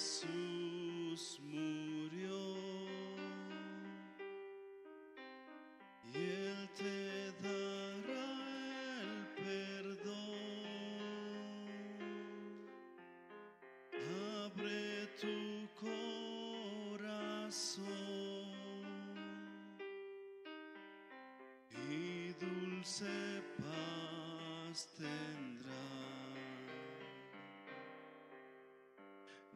Jesús murió y Él te dará el perdón. Abre tu corazón y dulce paz tendrá.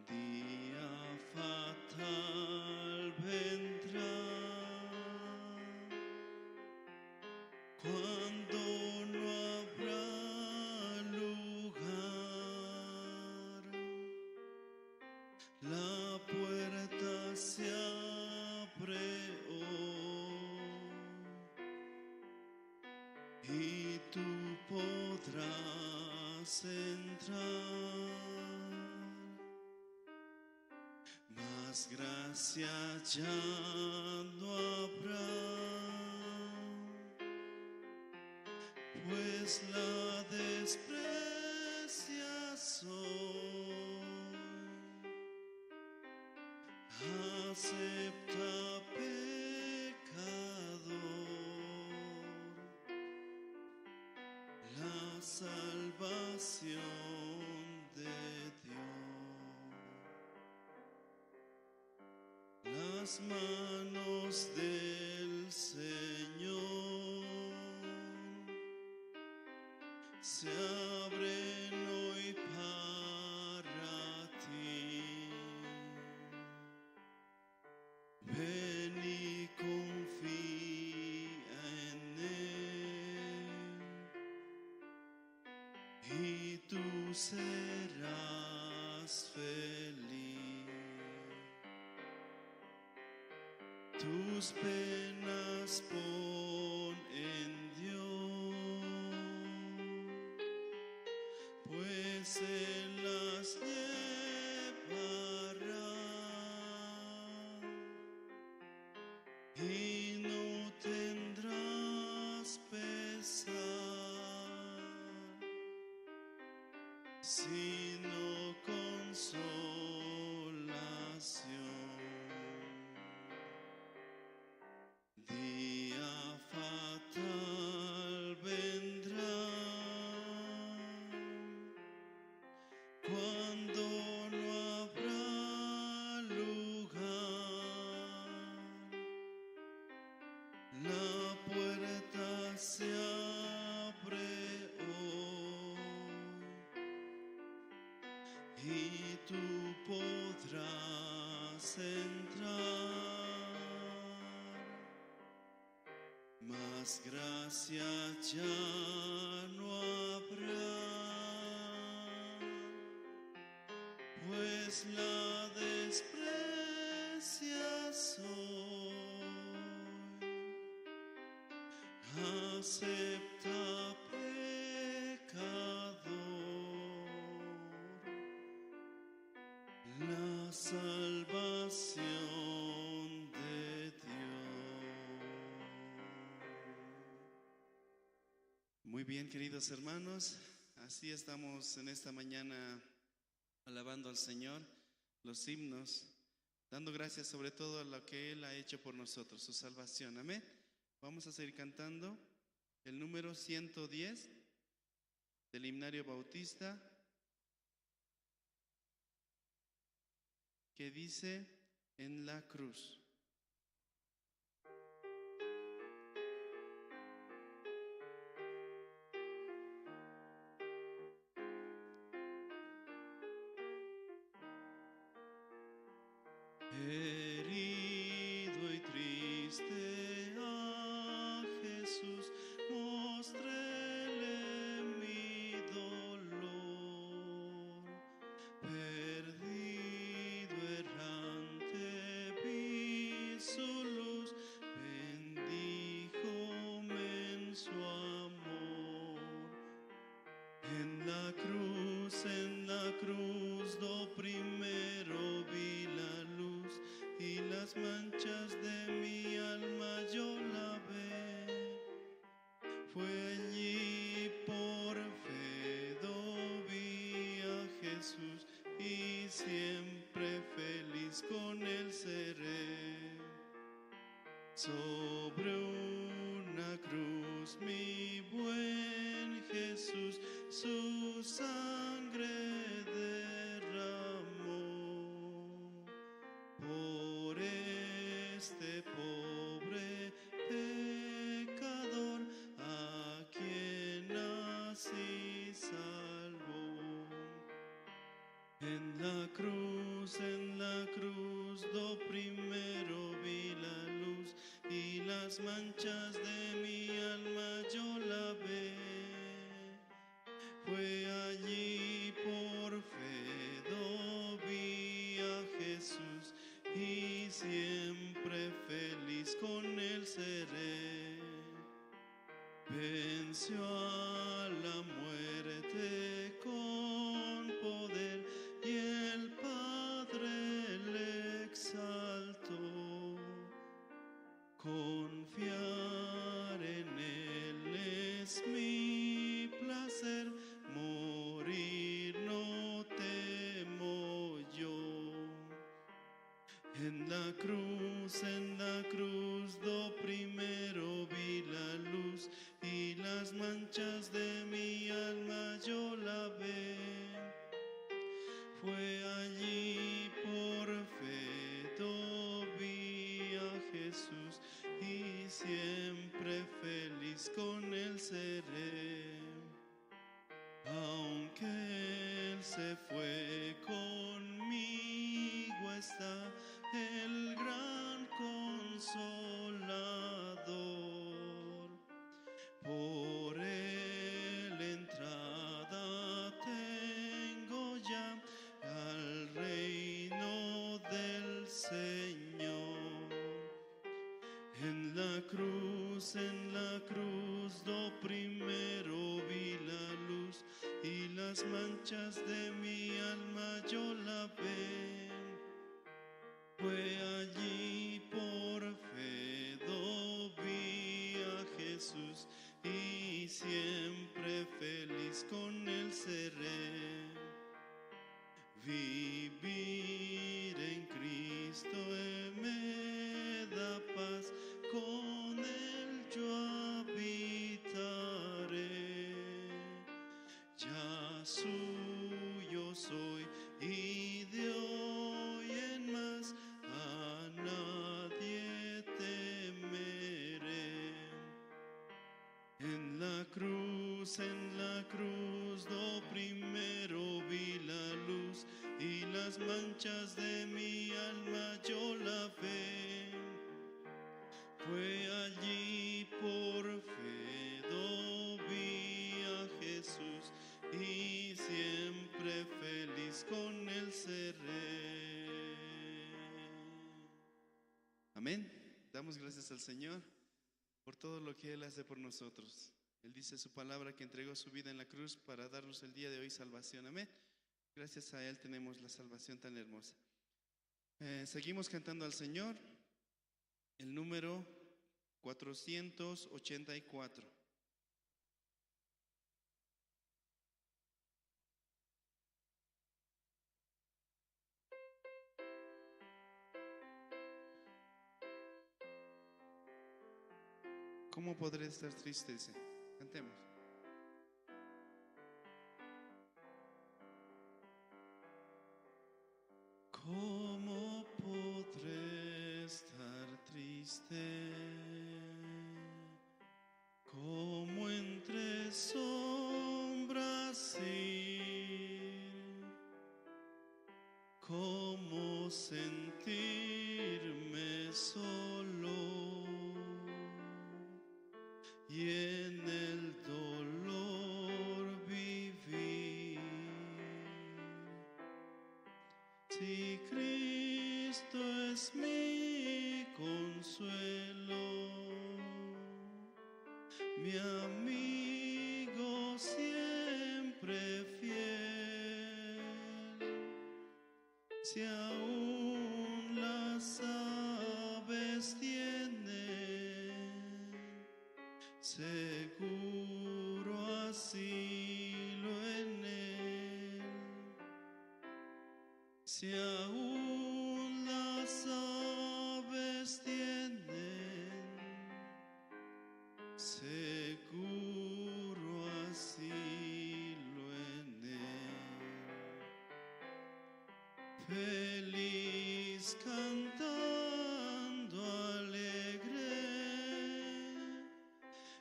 Día fatal vendrá cuando no habrá lugar. La puerta se abre hoy y tú podrás entrar. Más gracia ya no habrá, pues la desprecias hoy. Acepta, pecador, la salvación de Dios. Las manos del Señor se abren hoy para ti. Ven y confía en Él y tú serás feliz. Tus penas pon en Dios, pues Él las llevará y no tendrás pesar, sino consolación. Día fatal vendrá cuando no habrá lugar. La puerta se abre hoy y tú podrás entrar. Más gracia ya no habrá, pues la desprecias hoy. Acepta, pecador, la salvación de Dios. Muy bien, queridos hermanos, así estamos en esta mañana alabando al Señor, los himnos, dando gracias sobre todo a lo que Él ha hecho por nosotros, su salvación. Amén. Vamos a seguir cantando el número 110 del himnario bautista, que dice: en la cruz. Herido y triste a Jesús mostréle mi dolor. Perdido errante vi su luz, bendíjome en su amor. En la cruz lo primero vi la luz y las manchas de mi alma yo lavé. Fue allí por fe vi a Jesús y siempre Sobre una cruz mi buen Jesús su sangre derramó por este pobre pecador a quien así salvó. En la cruz do primero vi la luz y las manchas de mi alma yo lavé. Fue allí por fe do vi a Jesús y siempre feliz con él seré. Venció a la muerte con poder y el Padre le exaltó. Confiar en él es mi placer, morir no temo yo. En la cruz do primero vi la luz y las manchas de mi alma yo lavé. Fue allí por fe do vi a Jesús y siempre feliz con él seré. Aunque él se fue, conmigo está el gran consolador. Por él entrada tengo ya al reino del Señor. En la cruz do primero vi la luz y las manchas de mi alma yo lavé. Fue allí por fe do vi a Jesús y siempre feliz con él seré. Vivir en Cristo me da paz, con él yo habitaré. Ya suyo soy y de hoy en más a nadie temeré. En la cruz do primero vi la luz y las manchas de mi alma yo lavé. Fue allí por fe do vi a Jesús y siempre feliz con él seré. Amén. Damos gracias al Señor por todo lo que Él hace por nosotros. Él dice su palabra que entregó su vida en la cruz para darnos el día de hoy salvación. Amén. Gracias a Él tenemos la salvación tan hermosa. Seguimos cantando al Señor el número 484. ¿Cómo podré estar triste? Dice. Cantemos. ¿Cómo podré estar triste? Como entre sombras ir. ¿Cómo sentirme solo? Y en el dolor vivir. Si Cristo es mi consuelo, mi amigo siempre fiel, si aún las aves tienen seguro asilo en él, si aún las aves tienen seguro asilo en él, feliz cantando alegre,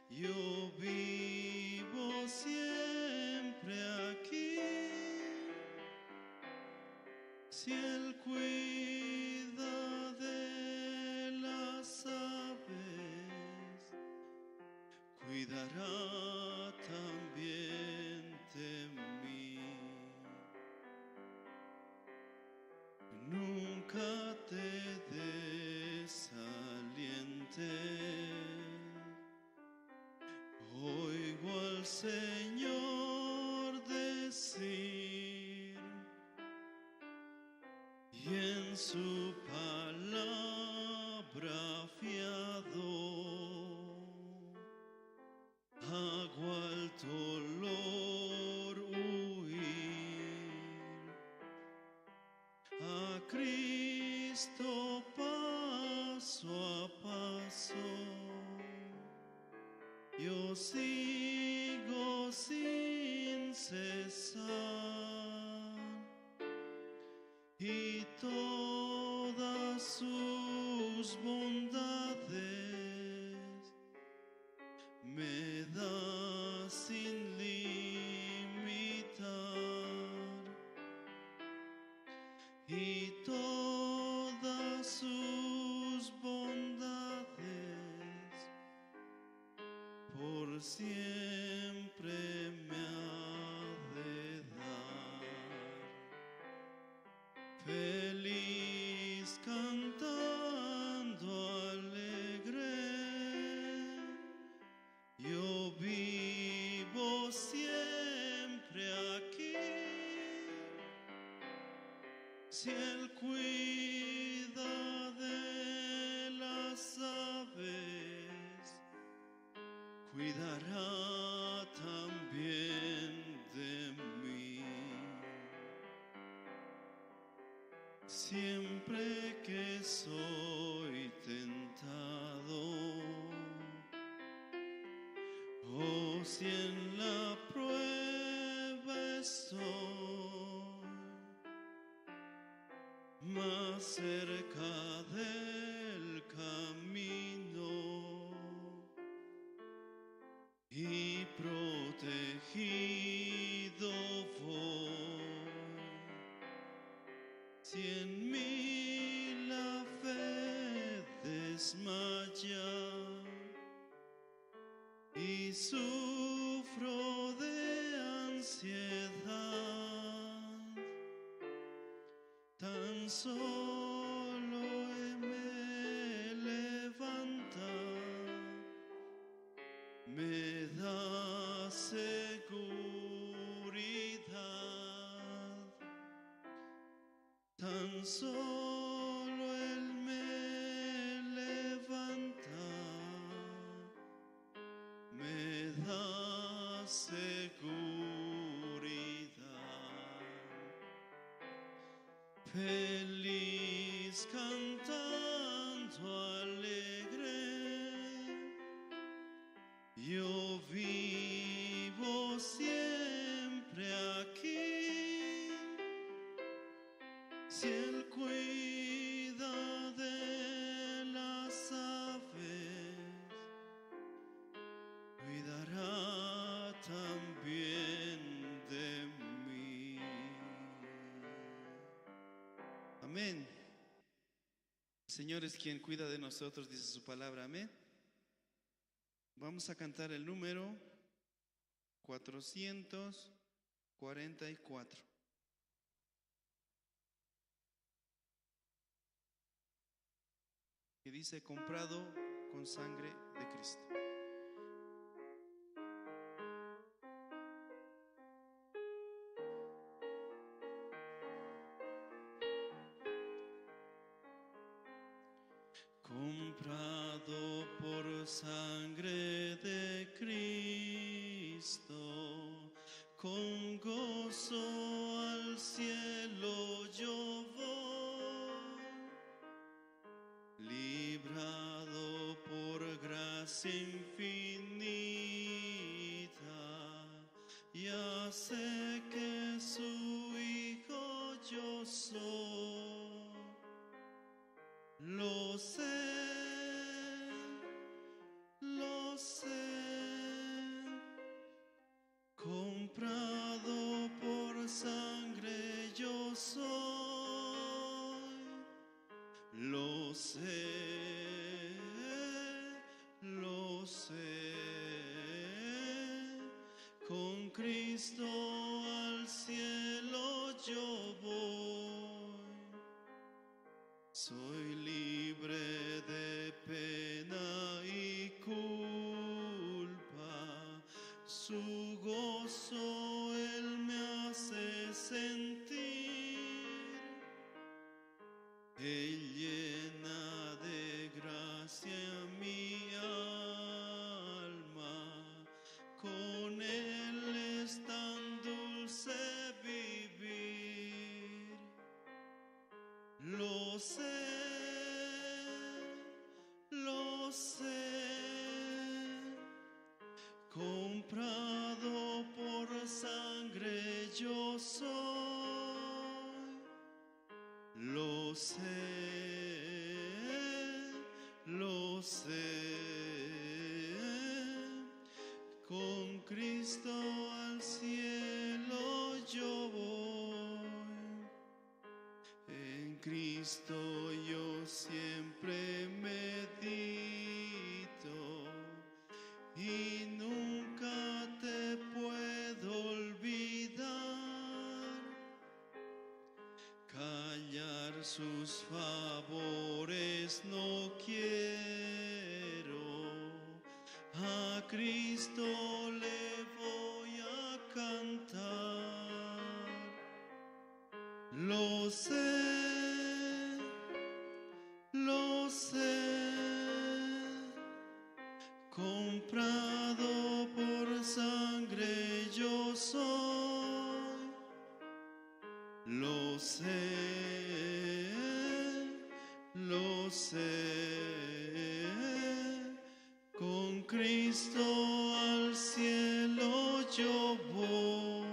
yo vivo siempre aquí, si él cuida de las aves, cuidará también de mí. Nunca te desalientes, oigo al Señor decir, y en su palabra fiado hago al dolor huir, a Cristo paso a paso yo sigo sin cesar, y todas sus bondades me da sin limitar, y todas sus bondades por siempre me ha de dar. Feliz cantando alegre, yo vivo siempre aquí, si él cuida de las aves, cuidará también de mí. Siempre que soy tentado, o si en la prueba estoy, más cerca del camino y protegido voy, si en mí la fe desmaya y sufro de ansiedad, tan solo me levanta, me da seguridad, tan solo él me levanta, me da seguridad. Feliz cantando alegre, yo vivo siempre aquí, si él cuida de las aves, cuidará también de mí. Amén. El Señor es quien cuida de nosotros, dice su palabra. Amén. Vamos a cantar el número 444. Que dice: comprado con sangre de Cristo. Comprado por sangre de Cristo, con gozo al cielo yo voy, librado por gracia infinita, Cristo al cielo yo voy. Soy libre de pena y culpa. Su gozo Él me hace sentir. Él llena de gracia mi alma. Con Él es tan dulce vivir. Lo sé, comprado por sangre yo soy. Lo sé, con Cristo al cielo yo voy. En Cristo yo siempre medito y nunca te puedo olvidar. Callar sus favores no quiero, a Cristo le voy a cantar. Lo sé, comprado por sangre yo soy. Lo sé, con Cristo al cielo yo voy.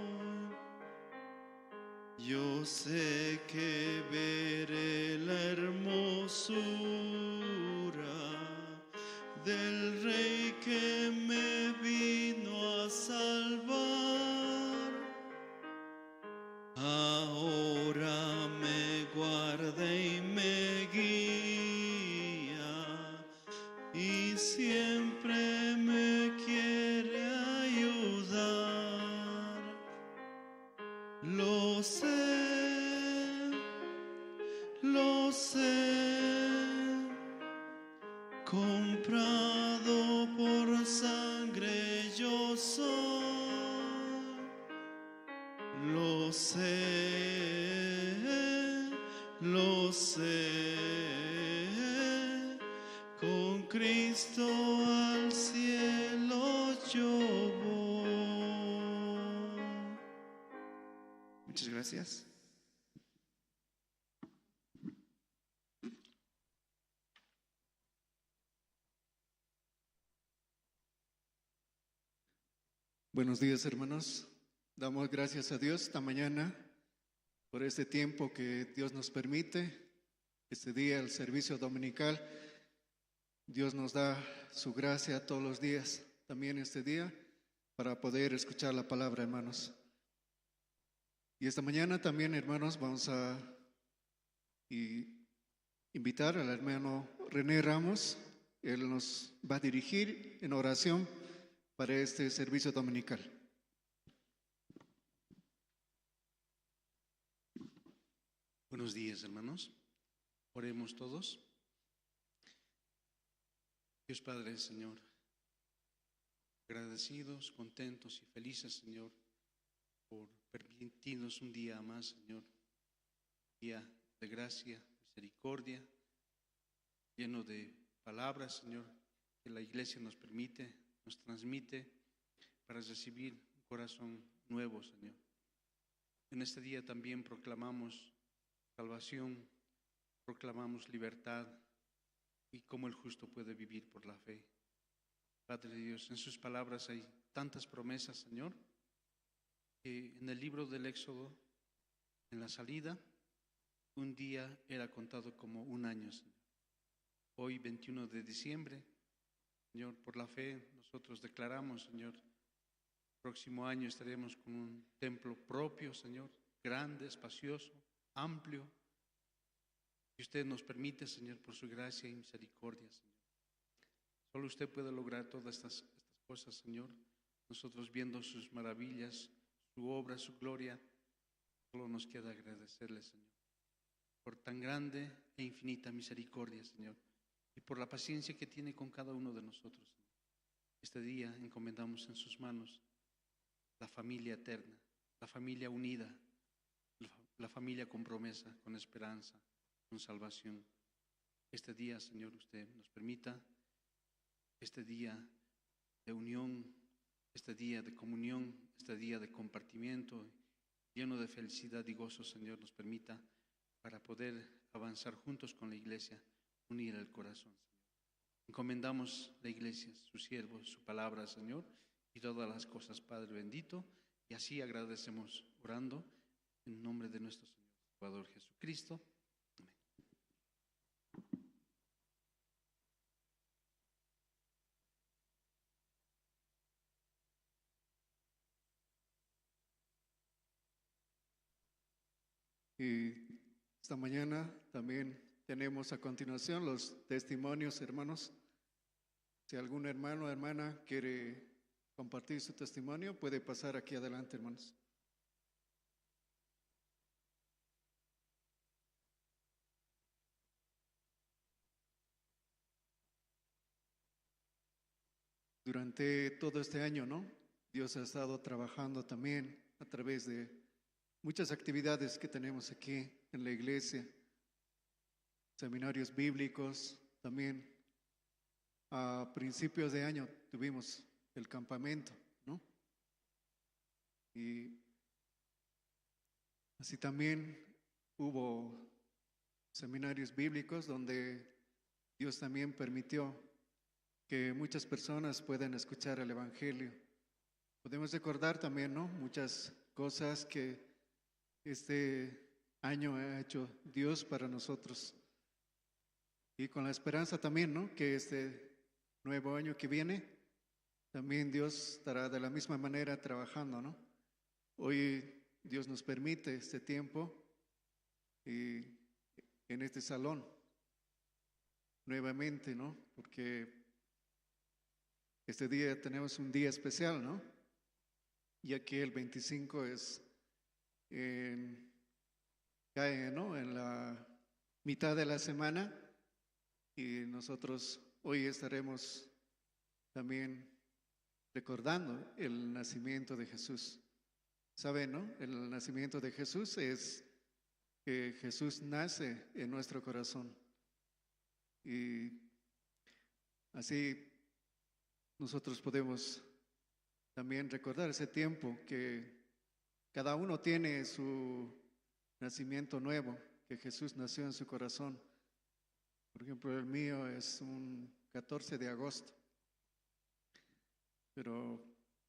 Yo sé que veré la hermosura del Rey que me vino a salvar. Ahora me guarda y me guía y siempre me quiere ayudar. Lo sé, comprado por sangre yo soy. Lo sé, con Cristo al cielo yo voy. Muchas gracias. Buenos días, hermanos. Damos gracias a Dios esta mañana por este tiempo que Dios nos permite, este día, el servicio dominical. Dios nos da su gracia todos los días, también este día, para poder escuchar la palabra, hermanos. Y esta mañana también, hermanos, vamos a invitar al hermano René Ramos. Él nos va a dirigir en oración para este servicio dominical. Buenos días, hermanos. Oremos todos. Dios Padre, Señor, agradecidos, contentos y felices, Señor, por permitirnos un día más, Señor, día de gracia, misericordia, lleno de palabras, Señor, que la iglesia nos permite, nos transmite para recibir un corazón nuevo, Señor. En este día también proclamamos salvación, proclamamos libertad y cómo el justo puede vivir por la fe. Padre Dios, en sus palabras hay tantas promesas, Señor, que en el libro del Éxodo, en la salida, un día era contado como un año, Señor. Hoy, 21 de diciembre, Señor, por la fe nosotros declaramos, Señor, próximo año estaremos con un templo propio, Señor, grande, espacioso, amplio. Y usted nos permite, Señor, por su gracia y misericordia, Señor. Solo usted puede lograr todas estas cosas, Señor. Nosotros viendo sus maravillas, su obra, su gloria. Solo nos queda agradecerle, Señor, por tan grande e infinita misericordia, Señor, y por la paciencia que tiene con cada uno de nosotros. Este día encomendamos en sus manos la familia eterna, la familia unida, la familia con promesa, con esperanza, con salvación. Este día, Señor, usted nos permita, este día de unión, este día de comunión, este día de compartimiento, lleno de felicidad y gozo, Señor, nos permita para poder avanzar juntos con la iglesia, unir el corazón. Encomendamos la iglesia, sus siervos, su palabra, Señor, y todas las cosas, Padre bendito, y así agradecemos orando en nombre de nuestro Señor Salvador Jesucristo. Amén. Y esta mañana también tenemos a continuación los testimonios, hermanos. Si algún hermano o hermana quiere compartir su testimonio, puede pasar aquí adelante, hermanos. Durante todo este año, ¿no? Dios ha estado trabajando también a través de muchas actividades que tenemos aquí en la iglesia, seminarios bíblicos, también a principios de año tuvimos el campamento, ¿no? Y así también hubo seminarios bíblicos donde Dios también permitió que muchas personas puedan escuchar el Evangelio. Podemos recordar también, ¿no? Muchas cosas que este año ha hecho Dios para nosotros. Y con la esperanza también, ¿no? Que este nuevo año que viene, también Dios estará de la misma manera trabajando, ¿no? Hoy Dios nos permite este tiempo y en este salón nuevamente, ¿no? Porque este día tenemos un día especial, ¿no? Ya que el 25 cae, ¿no? En la mitad de la semana y nosotros hoy estaremos también recordando el nacimiento de Jesús. ¿Saben, no? El nacimiento de Jesús es que Jesús nace en nuestro corazón. Y así nosotros podemos también recordar ese tiempo que cada uno tiene su nacimiento nuevo, que Jesús nació en su corazón. Por ejemplo, el mío es un 14 de agosto, pero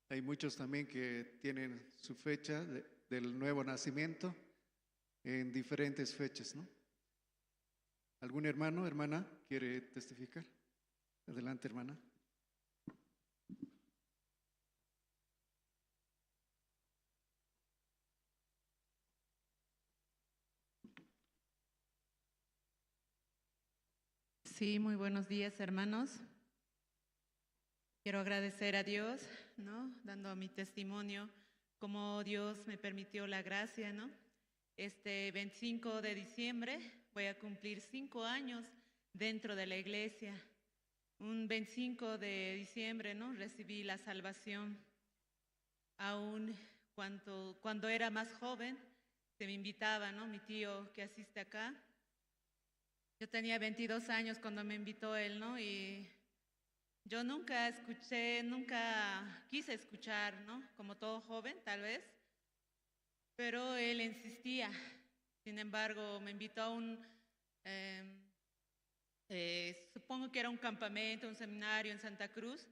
hay muchos también que tienen su fecha del nuevo nacimiento en diferentes fechas, ¿no? ¿Algún hermano, hermana, quiere testificar? Adelante, hermana. Sí, muy buenos días, hermanos. Quiero agradecer a Dios, ¿no? Dando mi testimonio, como Dios me permitió la gracia, ¿no? Este 25 de diciembre voy a cumplir 5 años dentro de la iglesia. Un 25 de diciembre, ¿no? Recibí la salvación. Aún cuando era más joven, se me invitaba, ¿no? Mi tío que asiste acá. Yo tenía 22 años cuando me invitó él, ¿no? Y yo nunca quise escuchar, ¿no? Como todo joven, tal vez. Pero él insistía. Sin embargo, me invitó a supongo que era un campamento, un seminario en Santa Cruz.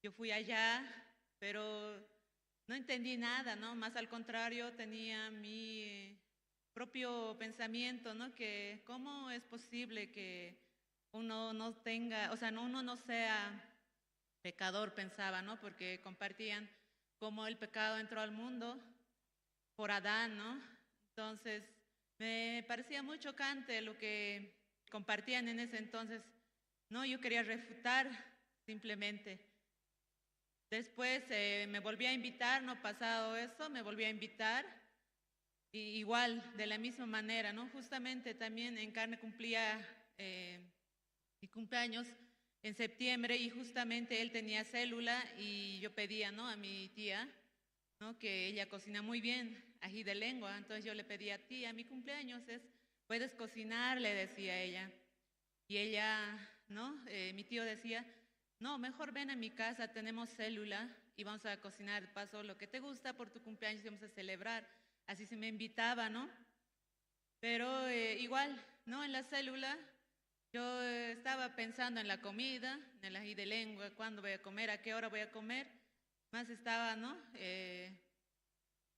Yo fui allá, pero no entendí nada, ¿no? Más al contrario, tenía mi propio pensamiento, ¿no? Que cómo es posible que uno no tenga, o sea, uno no sea pecador, pensaba, ¿no? Porque compartían cómo el pecado entró al mundo por Adán, ¿no? Entonces, me parecía muy chocante lo que compartían en ese entonces, ¿no? Yo quería refutar simplemente. Después me volví a invitar, no pasado eso, me volví a invitar. Y igual, de la misma manera, ¿no? Justamente también Encarne cumplía mi cumpleaños en septiembre y justamente él tenía célula y yo pedía, ¿no? A mi tía, ¿no? Que ella cocina muy bien ají de lengua, entonces yo le pedía, tía, mi cumpleaños puedes cocinar, le decía ella. Y ella, ¿no? Mi tío decía, no, mejor ven a mi casa, tenemos célula y vamos a cocinar de paso lo que te gusta por tu cumpleaños y vamos a celebrar. Así se me invitaba, ¿no? Pero igual, ¿no? En la célula yo estaba pensando en la comida, en el ají de lengua, cuándo voy a comer, a qué hora voy a comer. Más estaba, ¿no?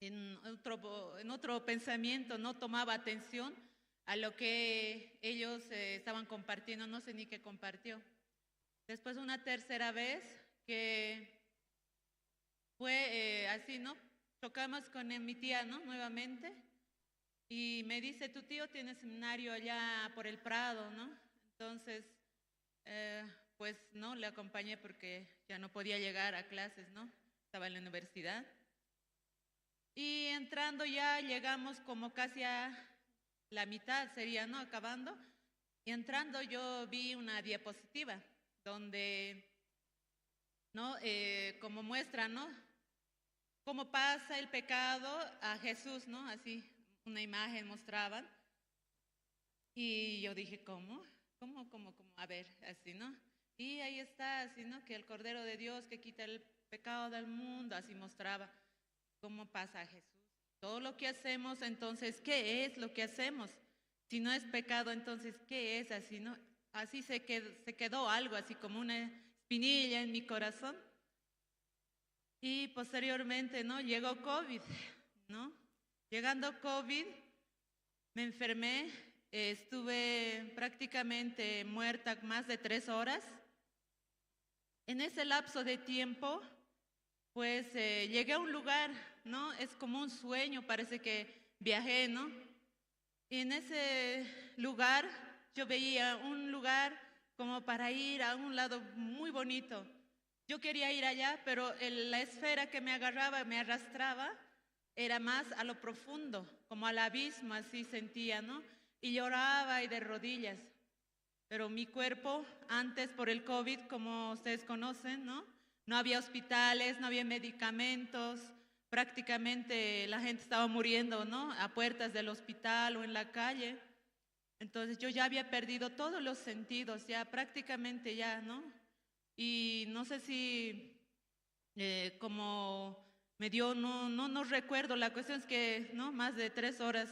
En otro pensamiento, no tomaba atención a lo que ellos estaban compartiendo, no sé ni qué compartió. Después una tercera vez que fue así, ¿no? Tocamos con mi tía, ¿no? Nuevamente. Y me dice, tu tío tiene seminario allá por el Prado, ¿no? Entonces, pues, ¿no? Le acompañé porque ya no podía llegar a clases, ¿no? Estaba en la universidad. Y entrando ya llegamos como casi a la mitad, sería, ¿no? Acabando. Y entrando yo vi una diapositiva donde, ¿no? Como muestra, ¿no? Cómo pasa el pecado a Jesús, ¿no? Así, una imagen mostraban. Y yo dije, ¿cómo? A ver, así, ¿no? Y ahí está, así, ¿no? Que el Cordero de Dios que quita el pecado del mundo, así mostraba cómo pasa a Jesús. Todo lo que hacemos, entonces, ¿qué es lo que hacemos? Si no es pecado, entonces, ¿qué es? Así, ¿no? Así se quedó algo, así como una espinilla en mi corazón. Y posteriormente, ¿no? Llegó COVID, ¿no? Llegando COVID, me enfermé, estuve prácticamente muerta más de 3 horas. En ese lapso de tiempo, pues llegué a un lugar, ¿no? Es como un sueño, parece que viajé, ¿no? Y en ese lugar yo veía un lugar como para ir a un lado muy bonito. Yo quería ir allá, pero la esfera que me agarraba, me arrastraba, era más a lo profundo, como al abismo, así sentía, ¿no? Y lloraba y de rodillas. Pero mi cuerpo, antes por el COVID, como ustedes conocen, ¿no? No había hospitales, no había medicamentos, prácticamente la gente estaba muriendo, ¿no? A puertas del hospital o en la calle. Entonces yo ya había perdido todos los sentidos, ya prácticamente ya, ¿no? Y no sé si como me dio, no recuerdo, la cuestión es que, ¿no? Más de 3 horas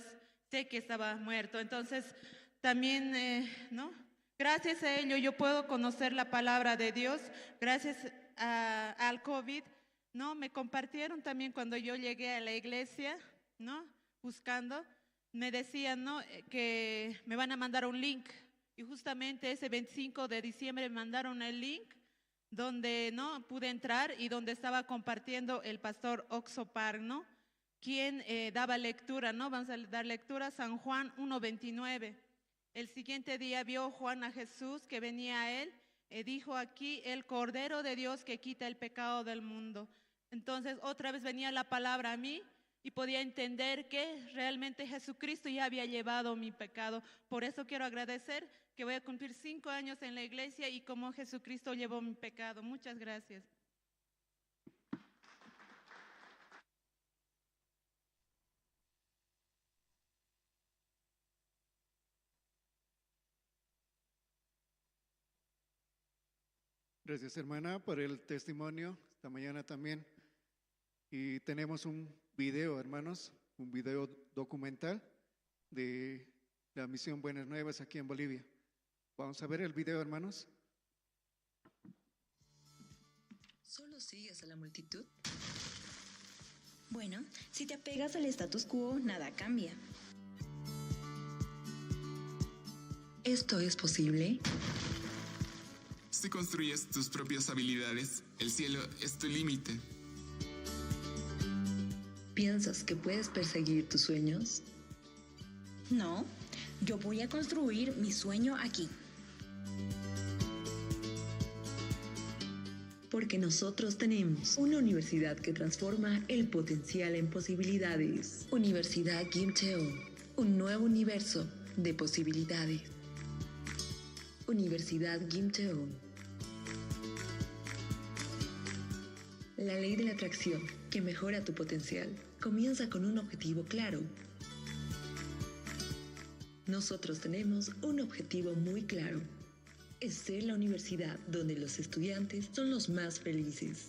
sé que estaba muerto. Entonces también, ¿no? Gracias a ello yo puedo conocer la palabra de Dios, gracias al COVID, ¿no? Me compartieron también cuando yo llegué a la iglesia, ¿no? Buscando, me decían, ¿no? Que me van a mandar un link. Y justamente ese 25 de diciembre me mandaron el link donde, ¿no? Pude entrar y donde estaba compartiendo el pastor Oxopar, ¿no? Quien daba lectura, ¿no? Vamos a dar lectura, San Juan 1:29. El siguiente día vio Juan a Jesús que venía a él, dijo aquí el Cordero de Dios que quita el pecado del mundo. Entonces otra vez venía la palabra a mí y podía entender que realmente Jesucristo ya había llevado mi pecado. Por eso quiero agradecer que voy a cumplir 5 años en la iglesia y como Jesucristo llevó mi pecado. Muchas gracias. Gracias, hermana, por el testimonio esta mañana también. Y tenemos un video, hermanos, un video documental de la misión Buenas Nuevas aquí en Bolivia. Vamos a ver el video, hermanos. ¿Solo sigues a la multitud? Bueno, si te apegas al status quo, nada cambia. ¿Esto es posible? Si construyes tus propias habilidades, el cielo es tu límite. ¿Piensas que puedes perseguir tus sueños? No, yo voy a construir mi sueño aquí. Porque nosotros tenemos una universidad que transforma el potencial en posibilidades. Universidad Kim Cheon, un nuevo universo de posibilidades. Universidad Kim Cheon. La ley de la atracción que mejora tu potencial comienza con un objetivo claro. Nosotros tenemos un objetivo muy claro. Es ser la universidad donde los estudiantes son los más felices.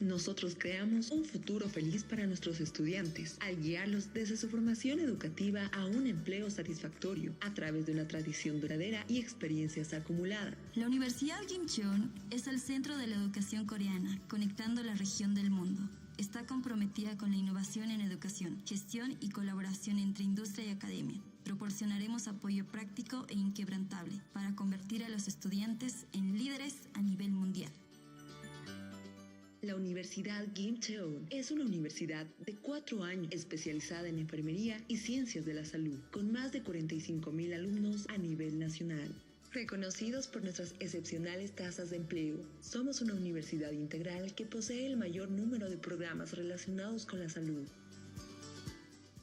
Nosotros creamos un futuro feliz para nuestros estudiantes al guiarlos desde su formación educativa a un empleo satisfactorio a través de una tradición duradera y experiencias acumuladas. La Universidad Kim Cheon es el centro de la educación coreana, conectando la región del mundo. Está comprometida con la innovación en educación, gestión y colaboración entre industria y academia. Proporcionaremos apoyo práctico e inquebrantable para convertir a los estudiantes en líderes a nivel mundial. La Universidad Kim Cheon es una universidad de 4 años especializada en enfermería y ciencias de la salud, con más de 45,000 alumnos a nivel nacional. Reconocidos por nuestras excepcionales tasas de empleo, somos una universidad integral que posee el mayor número de programas relacionados con la salud.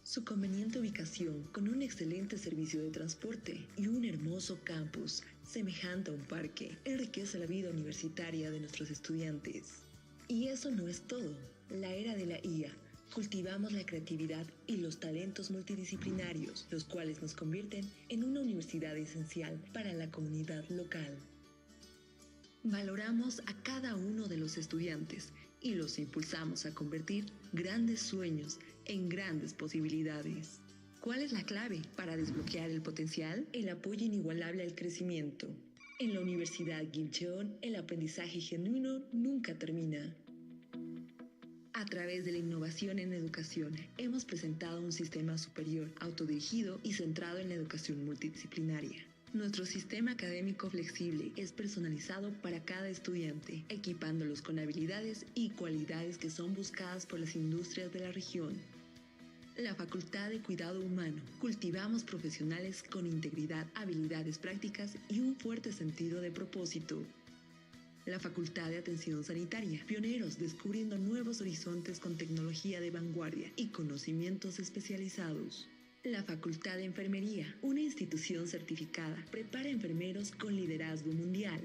Su conveniente ubicación, con un excelente servicio de transporte y un hermoso campus, semejante a un parque, enriquece la vida universitaria de nuestros estudiantes. Y eso no es todo. La era de la IA. Cultivamos la creatividad y los talentos multidisciplinarios, los cuales nos convierten en una universidad esencial para la comunidad local. Valoramos a cada uno de los estudiantes y los impulsamos a convertir grandes sueños en grandes posibilidades. ¿Cuál es la clave para desbloquear el potencial? El apoyo inigualable al crecimiento. En la Universidad Kim Cheon, el aprendizaje genuino nunca termina. A través de la innovación en educación, hemos presentado un sistema superior, autodirigido y centrado en la educación multidisciplinaria. Nuestro sistema académico flexible es personalizado para cada estudiante, equipándolos con habilidades y cualidades que son buscadas por las industrias de la región. La Facultad de Cuidado Humano. Cultivamos profesionales con integridad, habilidades prácticas y un fuerte sentido de propósito. La Facultad de Atención Sanitaria. Pioneros descubriendo nuevos horizontes con tecnología de vanguardia y conocimientos especializados. La Facultad de Enfermería. Una institución certificada. Prepara enfermeros con liderazgo mundial.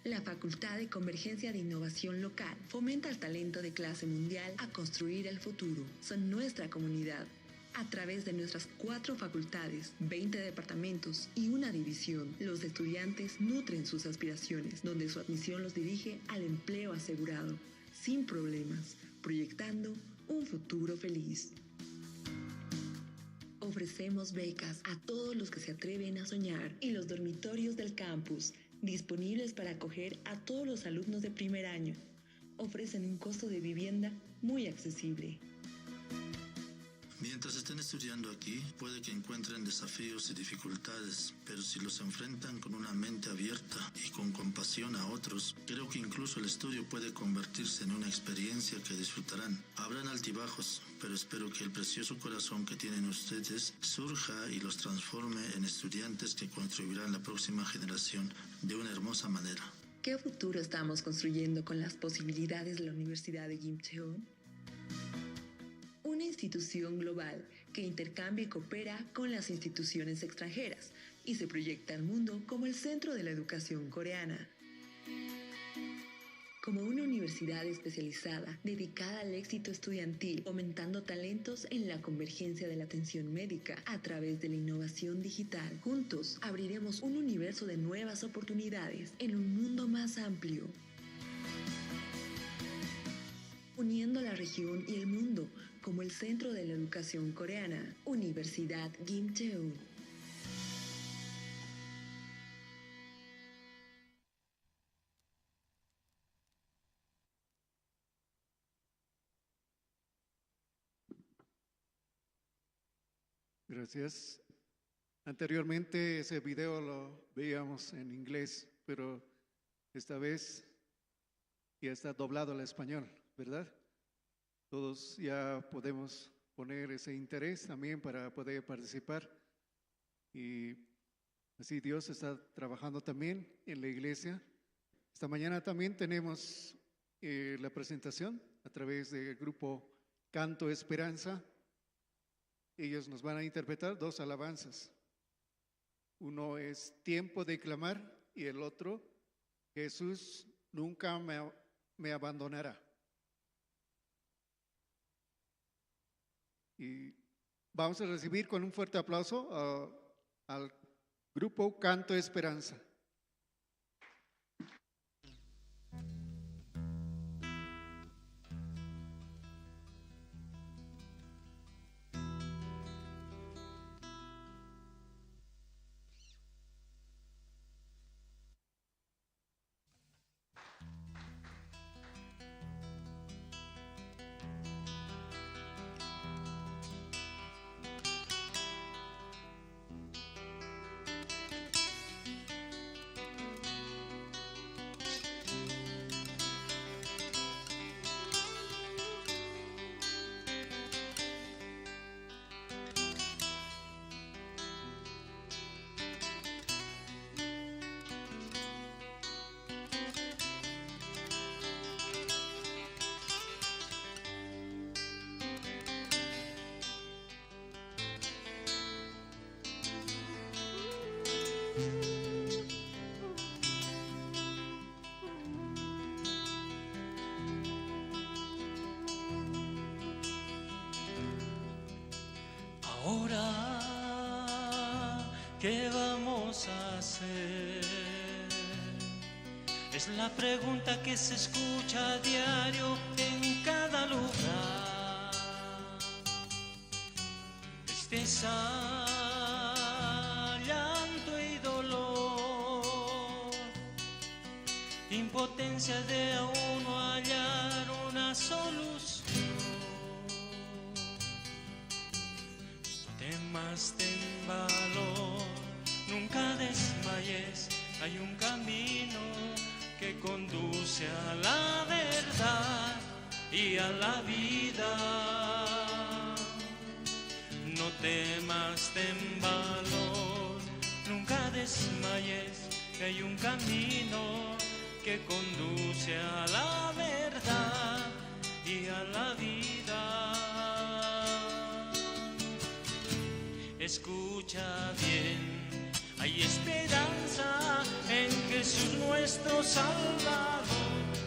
La Facultad de Convergencia de Innovación Local fomenta el talento de clase mundial a construir el futuro. Son nuestra comunidad. A través de nuestras 4 facultades, 20 departamentos y una división, los estudiantes nutren sus aspiraciones, donde su admisión los dirige al empleo asegurado, sin problemas, proyectando un futuro feliz. Ofrecemos becas a todos los que se atreven a soñar y los dormitorios del campus disponibles para acoger a todos los alumnos de primer año. Ofrecen un costo de vivienda muy accesible. Mientras estén estudiando aquí, puede que encuentren desafíos y dificultades, pero si los enfrentan con una mente abierta y con compasión a otros, creo que incluso el estudio puede convertirse en una experiencia que disfrutarán. Habrán altibajos, pero espero que el precioso corazón que tienen ustedes surja y los transforme en estudiantes que construirán la próxima generación de una hermosa manera. ¿Qué futuro estamos construyendo con las posibilidades de la Universidad de Kim Cheon? Una institución global que intercambia y coopera con las instituciones extranjeras y se proyecta al mundo como el centro de la educación coreana. Como una universidad especializada dedicada al éxito estudiantil, fomentando talentos en la convergencia de la atención médica a través de la innovación digital. Juntos abriremos un universo de nuevas oportunidades en un mundo más amplio. Uniendo la región y el mundo como el centro de la educación coreana. Universidad Kim Cheon. Gracias. Anteriormente ese video lo veíamos en inglés, pero esta vez ya está doblado al español, ¿verdad? Todos ya podemos poner ese interés también para poder participar. Y así Dios está trabajando también en la iglesia Esta mañana también tenemos la presentación a través del grupo Canto Esperanza. Ellos nos van a interpretar 2 alabanzas. Uno es Tiempo de Clamar y el otro, Jesús nunca me abandonará. Y vamos a recibir con un fuerte aplauso al grupo Canto Esperanza. Ahora, ¿qué vamos a hacer? Es la pregunta que se escucha a diario en cada lugar. Tristeza, llanto y dolor, impotencia de aún no hallar una solución. Temas, ten valor, nunca desmayes, hay un camino que conduce a la verdad y a la vida. No temas, ten valor, nunca desmayes, que hay un camino que conduce a la verdad y a la vida. Escucha bien, hay esperanza en Jesús nuestro Salvador.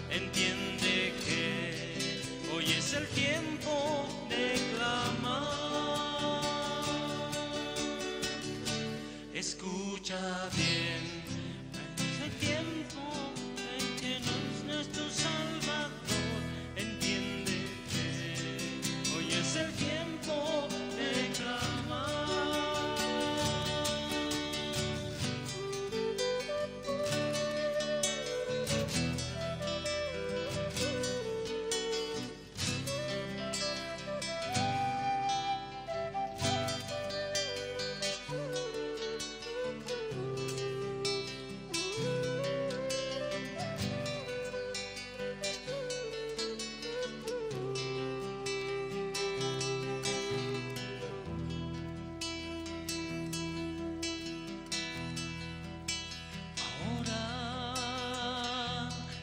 Entiende que hoy es el tiempo de clamar. Escucha bien, es el tiempo en que nuestro Salvador. Entiende que hoy es el tiempo de clamar.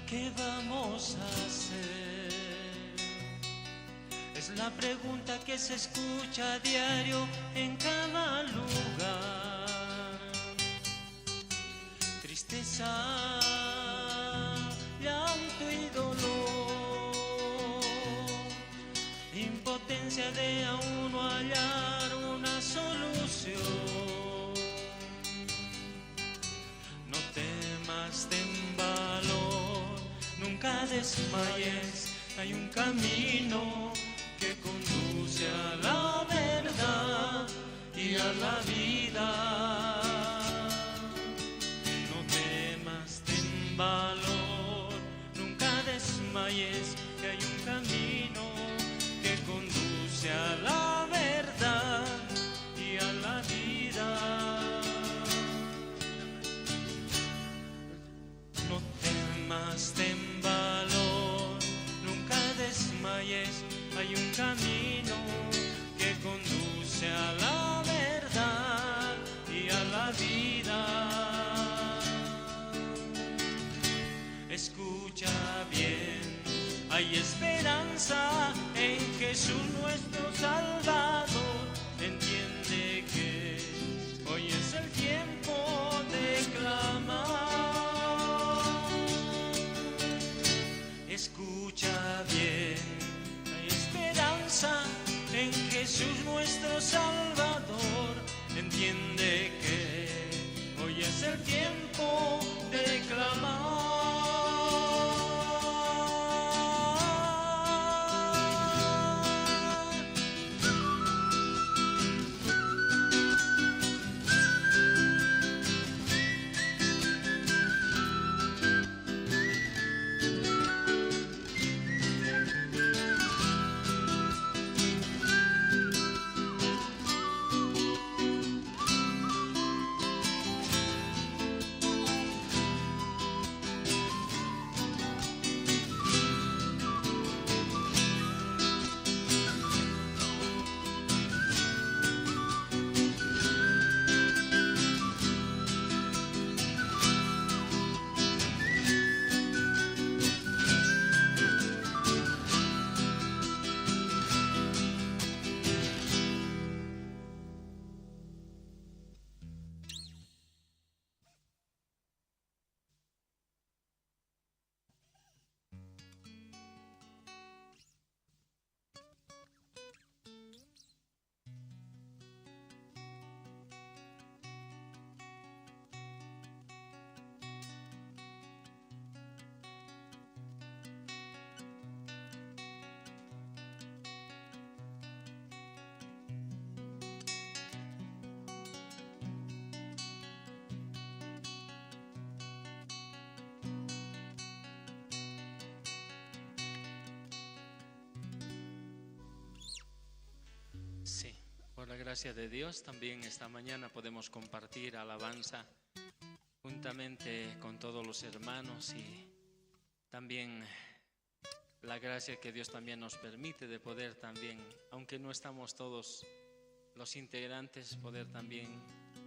¿Qué vamos a hacer? Es la pregunta que se escucha a diario en cada lugar. Tristeza, llanto y dolor, impotencia de aún no hallar una solución. No temas, ten valor, nunca desmayes, hay un camino que conduce a la verdad y a la vida. No temas, ten valor, nunca desmayes, que hay un camino que conduce a la verdad y a la vida. No temas, ten valor, nunca desmayes, hay un camino que conduce a la verdad y a la vida. Escucha bien, hay esperanza en Jesús nuestro Salvador. Entiende que hoy es el tiempo de clamar. Escucha bien, hay esperanza en Jesús nuestro Salvador. Entiende que hoy es el tiempo de clamar. Sí, por la gracia de Dios también esta mañana podemos compartir alabanza juntamente con todos los hermanos y también la gracia que Dios también nos permite de poder también, aunque no estamos todos los integrantes, poder también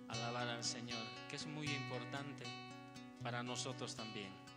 alabar al Señor, que es muy importante para nosotros también.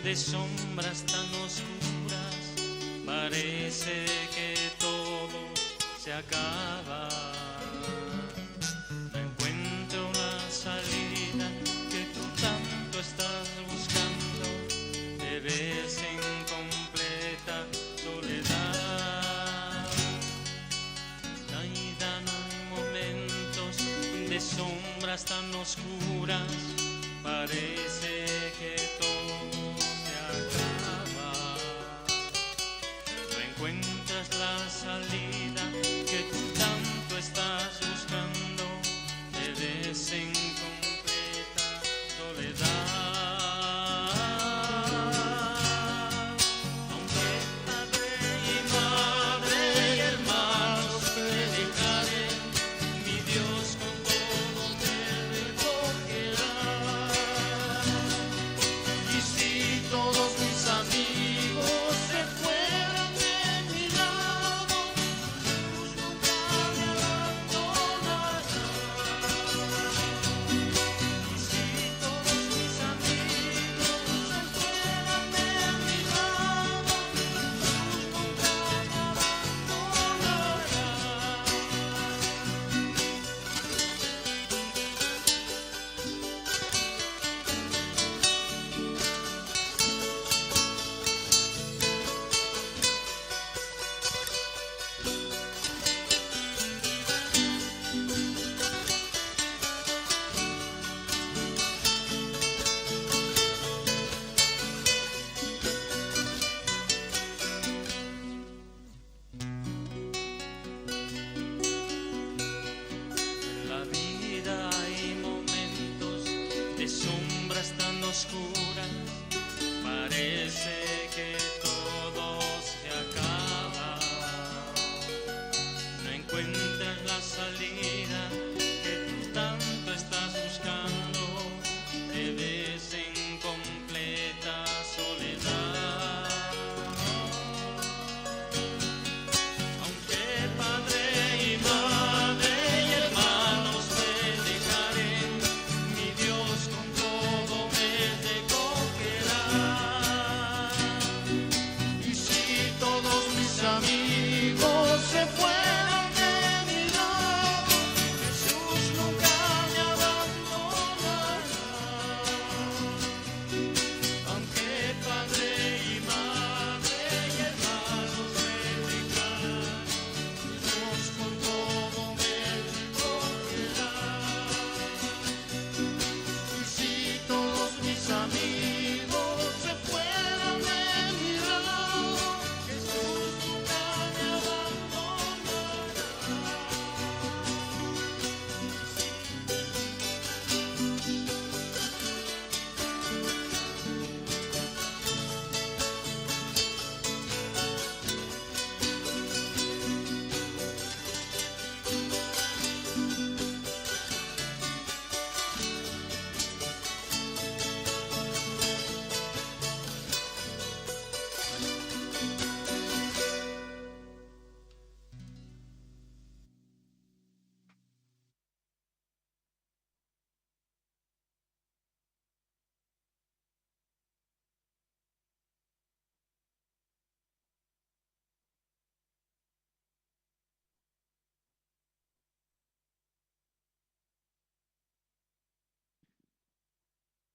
De sombras tan oscuras, parece que todo se acaba. No encuentro la salida que tú tanto estás buscando. Te ves en completa soledad. Hay momentos de sombras tan oscuras, parece que todo encuentras la salida que tú tanto estás buscando, te ves en completa soledad. Aunque padre y madre y hermanos predicaré, mi Dios con todo te recogerá. Y si todos mis amigos se fueran de mi lado,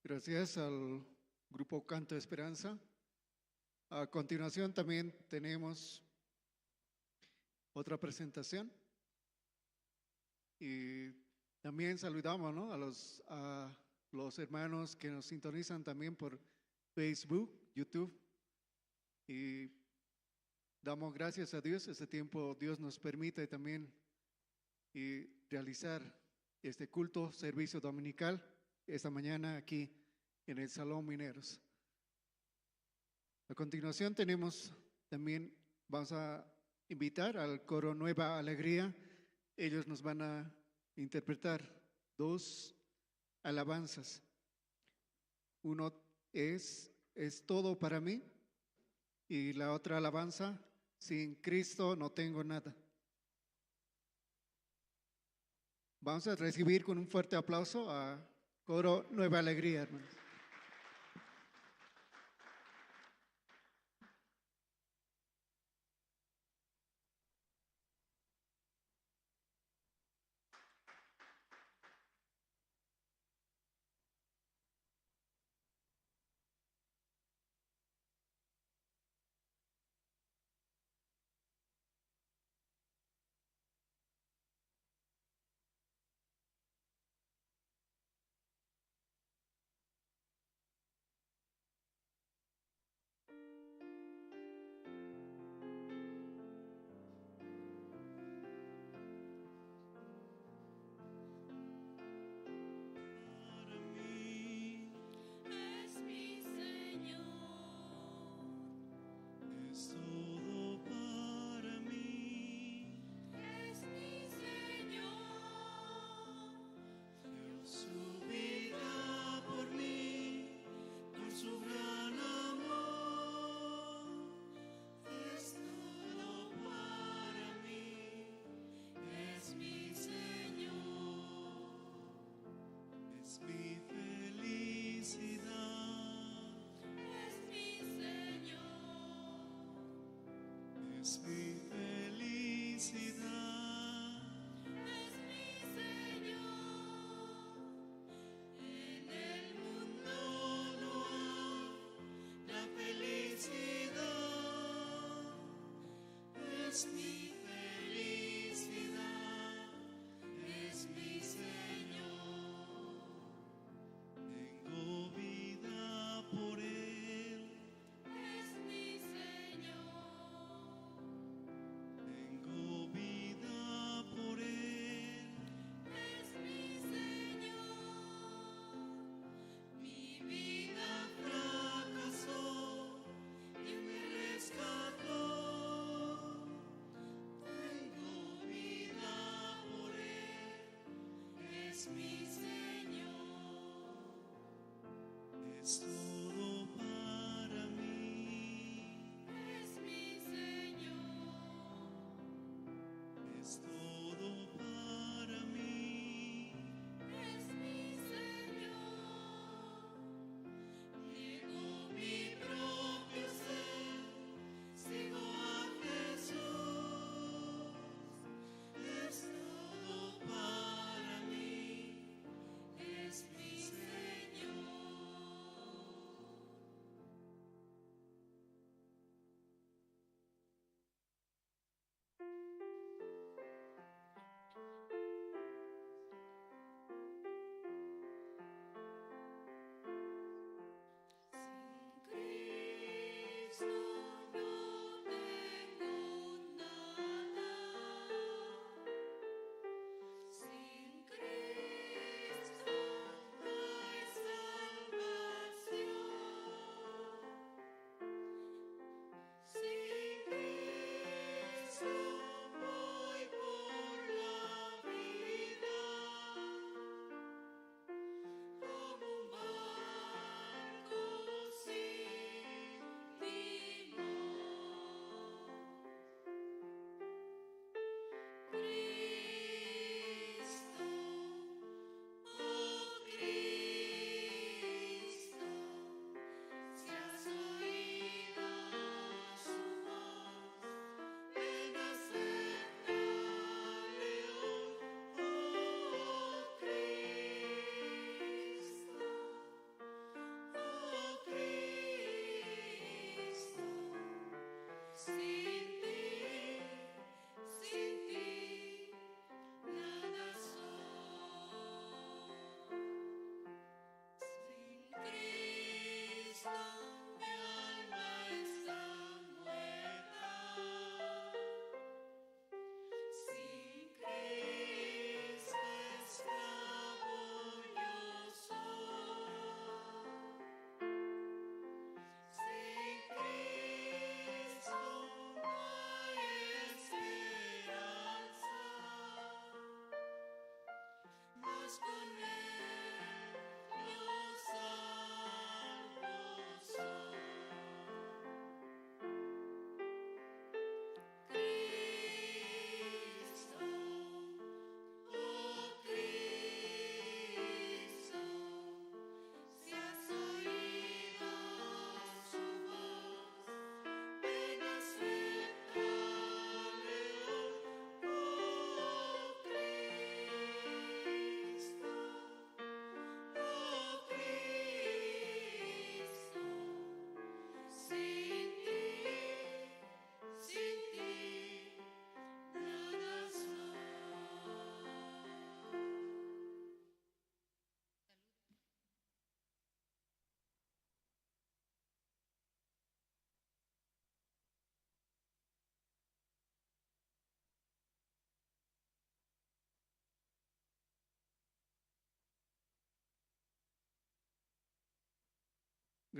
Gracias al Grupo Canto Esperanza. A continuación también tenemos otra presentación. Y también saludamos, ¿no?, a los hermanos que nos sintonizan también por Facebook, YouTube. Y damos gracias a Dios. Este tiempo Dios nos permite también realizar este culto, servicio dominical, esta mañana aquí en el Salón Mineros. A continuación vamos a invitar al coro Nueva Alegría. Ellos nos van a interpretar 2 alabanzas. Uno es todo para mí, y la otra alabanza, sin Cristo no tengo nada. Vamos a recibir con un fuerte aplauso a coro Nueva Alegría, hermanos. Es mi felicidad, es mi Señor. En el mundo no hay la felicidad, es mi felicidad, es mi Señor. tengo vida por Él, Es mi Señor. tengo vida por Él, Es mi Señor. Mi vida fracasó y me rescató. Tengo vida por Él. Es mi Señor. es todo para mí, Es mi Señor. es todo para mí, Es mi Señor. Niego mi propio ser, sigo a Jesús. Es todo para mí, es mi Señor.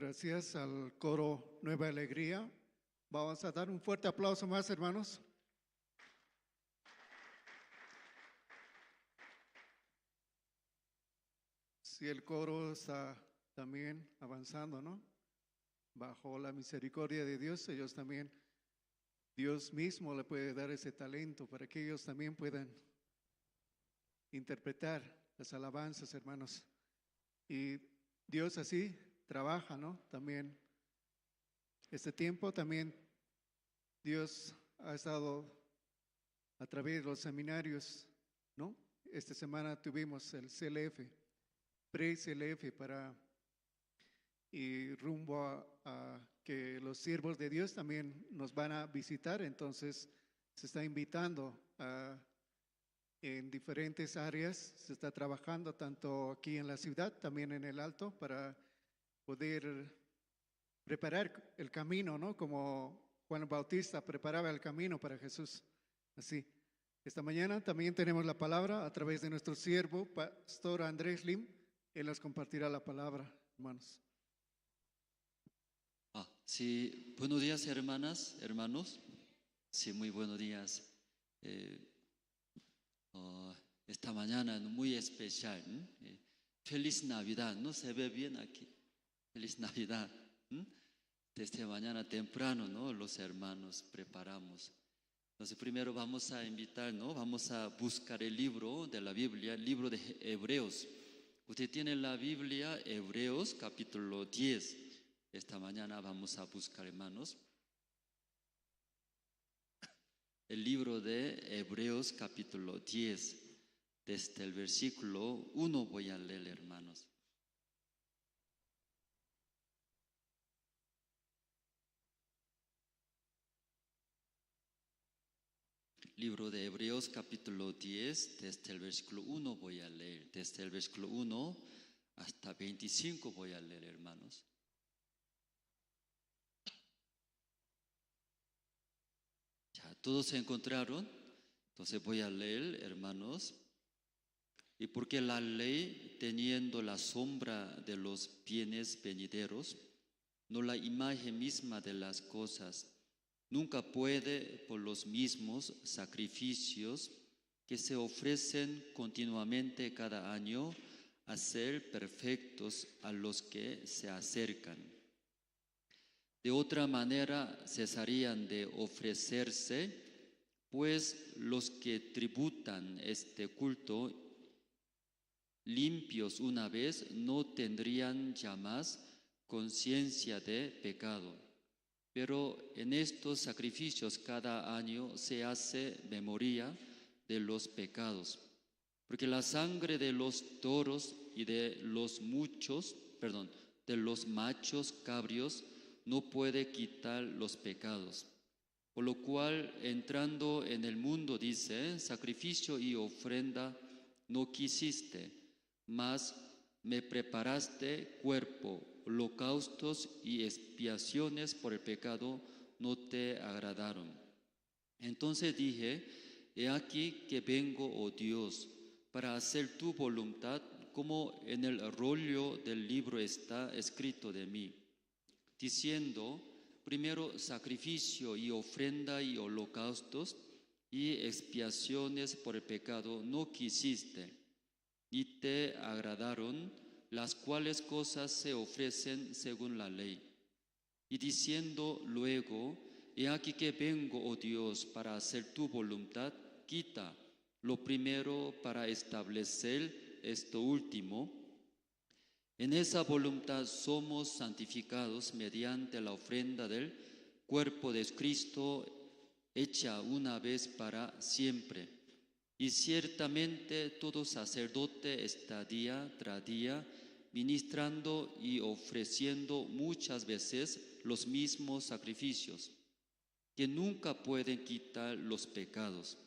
Gracias al coro Nueva Alegría. Vamos a dar un fuerte aplauso más, hermanos. Si el coro está también avanzando, ¿no? Bajo la misericordia de Dios, ellos también, Dios mismo le puede dar ese talento para que ellos también puedan interpretar las alabanzas, hermanos. Y Dios así trabaja, ¿no? También este tiempo también Dios ha estado a través de los seminarios, ¿no? Esta semana tuvimos el CLF, pre-CLF y rumbo a que los siervos de Dios también nos van a visitar, entonces se está invitando en diferentes áreas, se está trabajando tanto aquí en la ciudad, también en el Alto, para poder preparar el camino, ¿no? Como Juan Bautista preparaba el camino para Jesús. Así. Esta mañana también tenemos la palabra a través de nuestro siervo, Pastor Andrés Lim. Él nos compartirá la palabra, hermanos. Sí, buenos días, hermanas, hermanos. Sí, muy buenos días. Esta mañana muy especial. Feliz Navidad, ¿no? Se ve bien aquí. Feliz Navidad. Desde mañana temprano, ¿no? Los hermanos preparamos. Entonces, primero vamos a invitar, ¿no? Vamos a buscar el libro de la Biblia, el libro de Hebreos. Usted tiene la Biblia, Hebreos, capítulo 10. Esta mañana vamos a buscar, hermanos, el libro de Hebreos, capítulo 10. Desde el versículo 1 voy a leer, hermanos. Libro de Hebreos, capítulo 10, desde el versículo 1 voy a leer. Desde el versículo 1 hasta 25 voy a leer, hermanos. Ya, todos se encontraron. Entonces voy a leer, hermanos. Y porque la ley, teniendo la sombra de los bienes venideros, no la imagen misma de las cosas, nunca puede, por los mismos sacrificios que se ofrecen continuamente cada año, hacer perfectos a los que se acercan. De otra manera cesarían de ofrecerse, pues los que tributan este culto limpios una vez no tendrían ya más conciencia de pecado. Pero en estos sacrificios cada año se hace memoria de los pecados, porque la sangre de los toros y de los machos cabrios no puede quitar los pecados. Por lo cual, entrando en el mundo, dice, sacrificio y ofrenda no quisiste, mas me preparaste cuerpo, holocaustos y expiaciones por el pecado no te agradaron. Entonces dije, he aquí que vengo, oh Dios, para hacer tu voluntad, como en el rollo del libro está escrito de mí, diciendo, primero sacrificio y ofrenda y holocaustos y expiaciones por el pecado no quisiste, ni te agradaron, las cuales cosas se ofrecen según la ley. Y diciendo luego, he aquí que vengo, oh Dios, para hacer tu voluntad, quita lo primero para establecer esto último. En esa voluntad somos santificados mediante la ofrenda del cuerpo de Cristo, hecha una vez para siempre. Y ciertamente todo sacerdote está día tras día ministrando y ofreciendo muchas veces los mismos sacrificios, que nunca pueden quitar los pecados.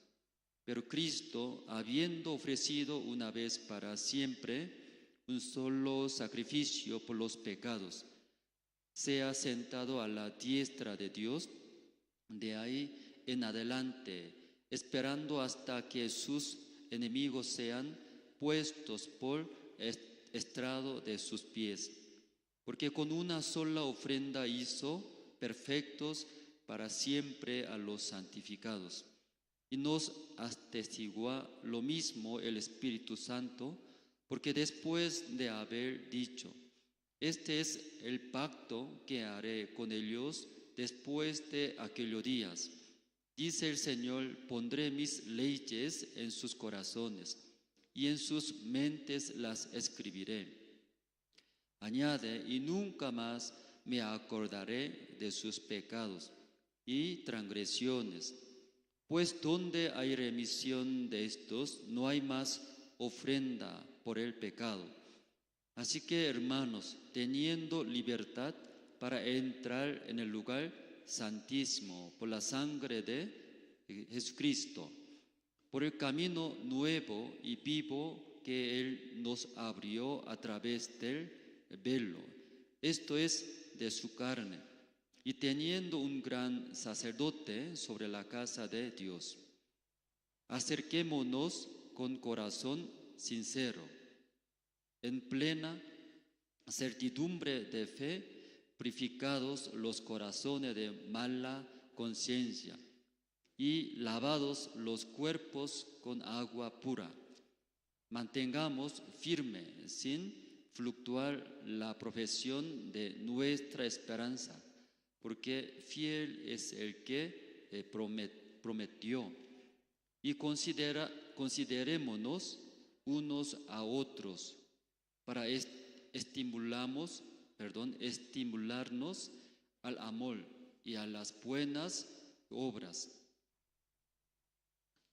Pero Cristo, habiendo ofrecido una vez para siempre un solo sacrificio por los pecados, se ha sentado a la diestra de Dios, de ahí en adelante, esperando hasta que sus enemigos sean puestos por estrado de sus pies. porque con una sola ofrenda hizo perfectos para siempre a los santificados. Y nos atestigua lo mismo el Espíritu Santo, porque después de haber dicho: este es el pacto que haré con ellos después de aquellos días, dice el Señor, pondré mis leyes en sus corazones y en sus mentes las escribiré. Añade: y nunca más me acordaré de sus pecados y transgresiones, pues donde hay remisión de estos, no hay más ofrenda por el pecado. Así que, hermanos, teniendo libertad para entrar en el lugar santísimo por la sangre de Jesucristo, por el camino nuevo y vivo que Él nos abrió a través del velo, esto es, de su carne, y teniendo un gran sacerdote sobre la casa de Dios, acerquémonos con corazón sincero, en plena certidumbre de fe, purificados los corazones de mala conciencia y lavados los cuerpos con agua pura. Mantengamos firme, sin fluctuar, la profesión de nuestra esperanza, porque fiel es el que prometió. Y considerémonos unos a otros para estimularnos al amor y a las buenas obras,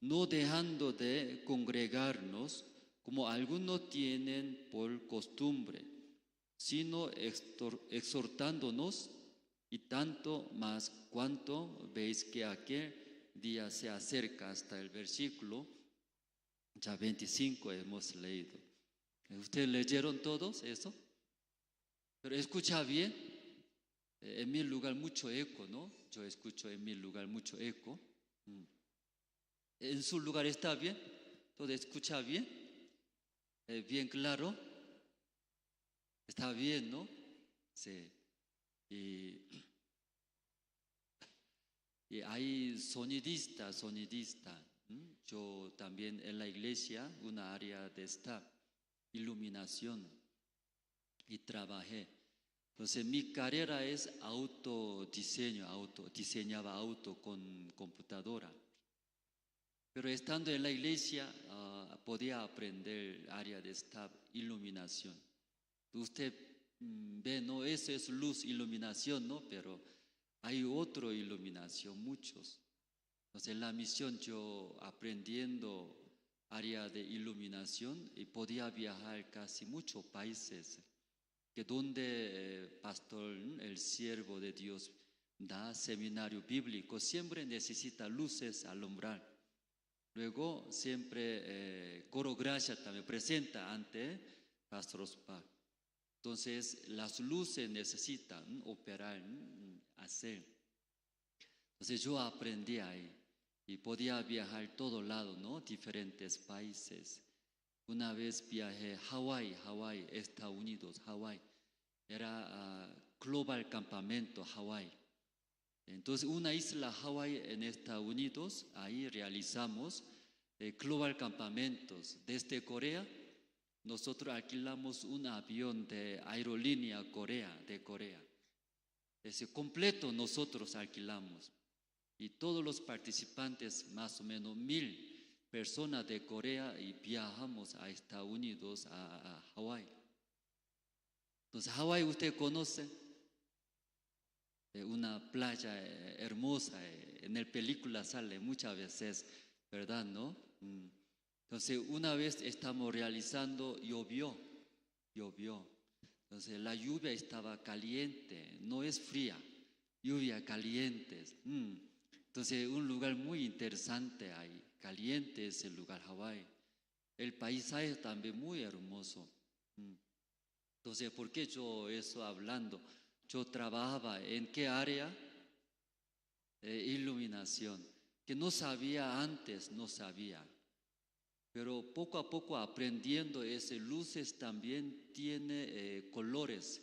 no dejando de congregarnos como algunos tienen por costumbre, sino exhortándonos, y tanto más cuanto veis que aquel día se acerca. Hasta el versículo ya 25 hemos leído. ¿Ustedes leyeron todos eso? Pero escucha bien. En mi lugar mucho eco, ¿no? Yo escucho en mi lugar mucho eco. ¿En su lugar está bien? ¿Todo escucha bien? ¿Bien claro? Está bien, ¿no? Sí. Y hay sonidista. Yo también en la iglesia, una área de staff, iluminación, y trabajé. Entonces mi carrera es diseñaba auto con computadora. Pero estando en la iglesia podía aprender área de staff, iluminación. Usted ve, no, eso es luz, iluminación, ¿no? Pero hay otra iluminación, muchos. Entonces en la misión yo aprendiendo área de iluminación y podía viajar casi muchos países, que donde pastor, el siervo de Dios, da seminario bíblico, siempre necesita luces alumbrar. Luego siempre Coro Gracia también presenta ante Pastor Ospa. Entonces las luces necesitan operar, hacer. Entonces yo aprendí ahí y podía viajar todo lado, ¿no? Diferentes países. Una vez viajé a Hawái, Estados Unidos, Hawái. Era Global Campamento Hawái. Entonces una isla Hawái en Estados Unidos, ahí realizamos Global Campamentos. Desde Corea, nosotros alquilamos un avión de aerolínea de Corea. Ese completo nosotros alquilamos. Y todos los participantes, más o menos 1,000 personas de Corea, y viajamos a Estados Unidos, a Hawái. Entonces, Hawái usted conoce, una playa hermosa, en la película sale muchas veces, ¿verdad, no? Entonces, una vez estamos realizando, llovió. Entonces, la lluvia estaba caliente, no es fría, lluvia caliente. Entonces, un lugar muy interesante ahí, caliente es el lugar, Hawái. El paisaje también muy hermoso. Entonces, ¿por qué yo eso hablando? Yo trabajaba en qué área? Iluminación, que no sabía antes, no sabía. Pero poco a poco aprendiendo, ese luces también tiene colores,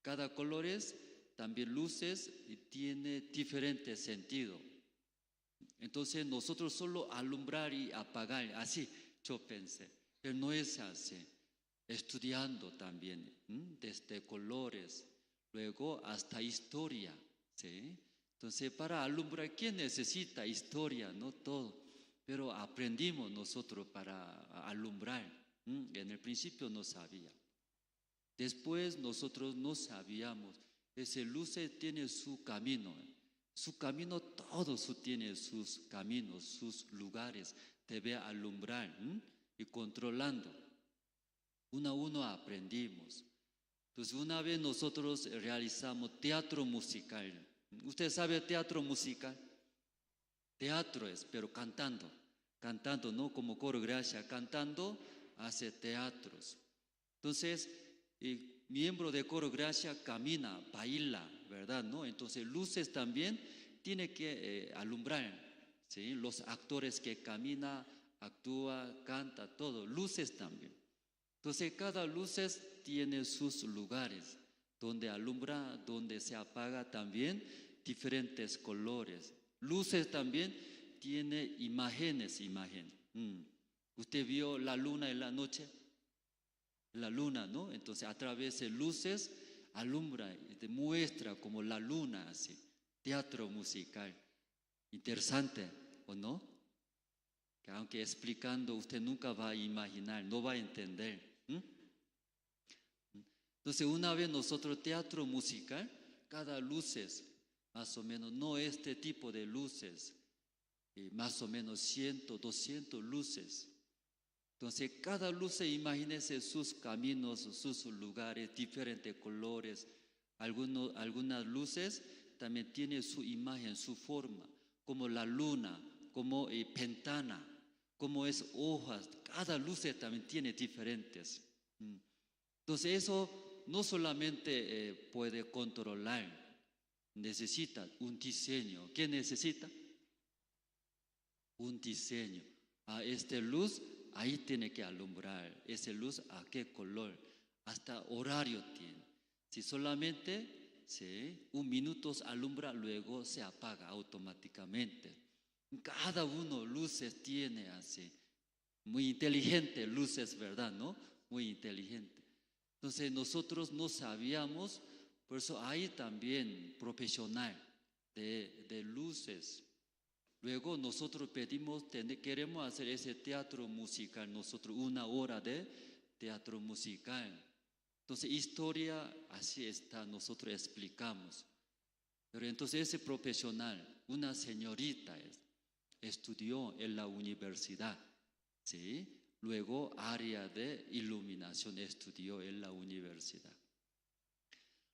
cada colores, también luces, y tiene diferente sentido. Entonces nosotros solo alumbrar y apagar, así yo pensé, pero no es así. Estudiando también, desde colores, luego hasta historia, ¿sí? Entonces para alumbrar, ¿quién necesita historia? No todo, pero aprendimos nosotros para alumbrar. En el principio no sabía. Después nosotros no sabíamos. Ese luz tiene su camino. Su camino, todo tiene sus caminos, sus lugares. Debe alumbrar y controlando. Uno a uno aprendimos. Entonces una vez nosotros realizamos teatro musical. ¿Usted sabe teatro musical? Teatro es, pero cantando. Cantando, no como coro gracia, cantando hace teatros. Entonces, el miembro de coro gracia camina, baila, ¿verdad? ¿No? Entonces, luces también tiene que alumbrar, ¿sí? Los actores que camina, actúa, canta, todo, luces también. Entonces, cada luces tiene sus lugares, donde alumbra, donde se apaga también, diferentes colores. Luces también tiene imágenes. ¿Usted vio la luna en la noche? La luna, ¿no? Entonces a través de luces alumbra y demuestra como la luna así. Teatro musical. Interesante, ¿o no? Que aunque explicando usted nunca va a imaginar, no va a entender. Entonces una vez nosotros teatro musical, cada luces, más o menos, no este tipo de luces, más o menos 100, 200 luces. Entonces, cada luz, imagínense sus caminos, sus lugares, diferentes colores. Algunas luces también tienen su imagen, su forma, como la luna, como ventana, como es hojas. Cada luz también tiene diferentes. Entonces, eso no solamente puede controlar, necesita un diseño. ¿Qué necesita? Un diseño. A esta luz, ahí tiene que alumbrar. Esa luz, ¿a qué color? Hasta horario tiene. Si solamente un minuto alumbra, luego se apaga automáticamente. Cada uno luces tiene así. Muy inteligente luces, ¿verdad? ¿No? Muy inteligente. Entonces nosotros no sabíamos, por eso hay también profesional de luces. Luego nosotros pedimos, queremos hacer ese teatro musical, nosotros 1 hora de teatro musical. Entonces historia, así está, nosotros explicamos. Pero entonces ese profesional, una señorita, estudió en la universidad, ¿sí? Luego área de iluminación estudió en la universidad.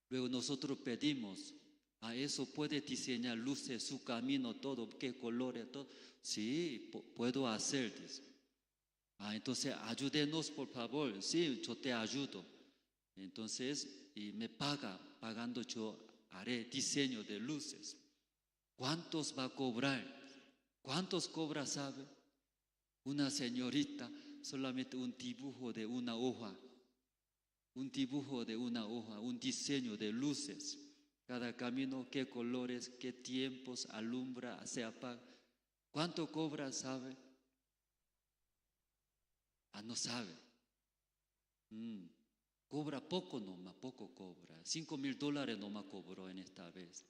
Luego nosotros pedimos, a eso puede diseñar luces, su camino, todo, qué colores, todo. Sí, puedo hacer. Entonces ayúdenos por favor. Sí, yo te ayudo. Entonces, y me pagando yo haré diseño de luces. ¿Cuántos va a cobrar? ¿Cuántos cobra, sabe? Una señorita, solamente un dibujo de una hoja. Un dibujo de una hoja, un diseño de luces. Cada camino, qué colores, qué tiempos, alumbra, se apaga. ¿Cuánto cobra, sabe? No sabe. Cobra poco nomás, poco cobra. $5,000 nomás cobró en esta vez.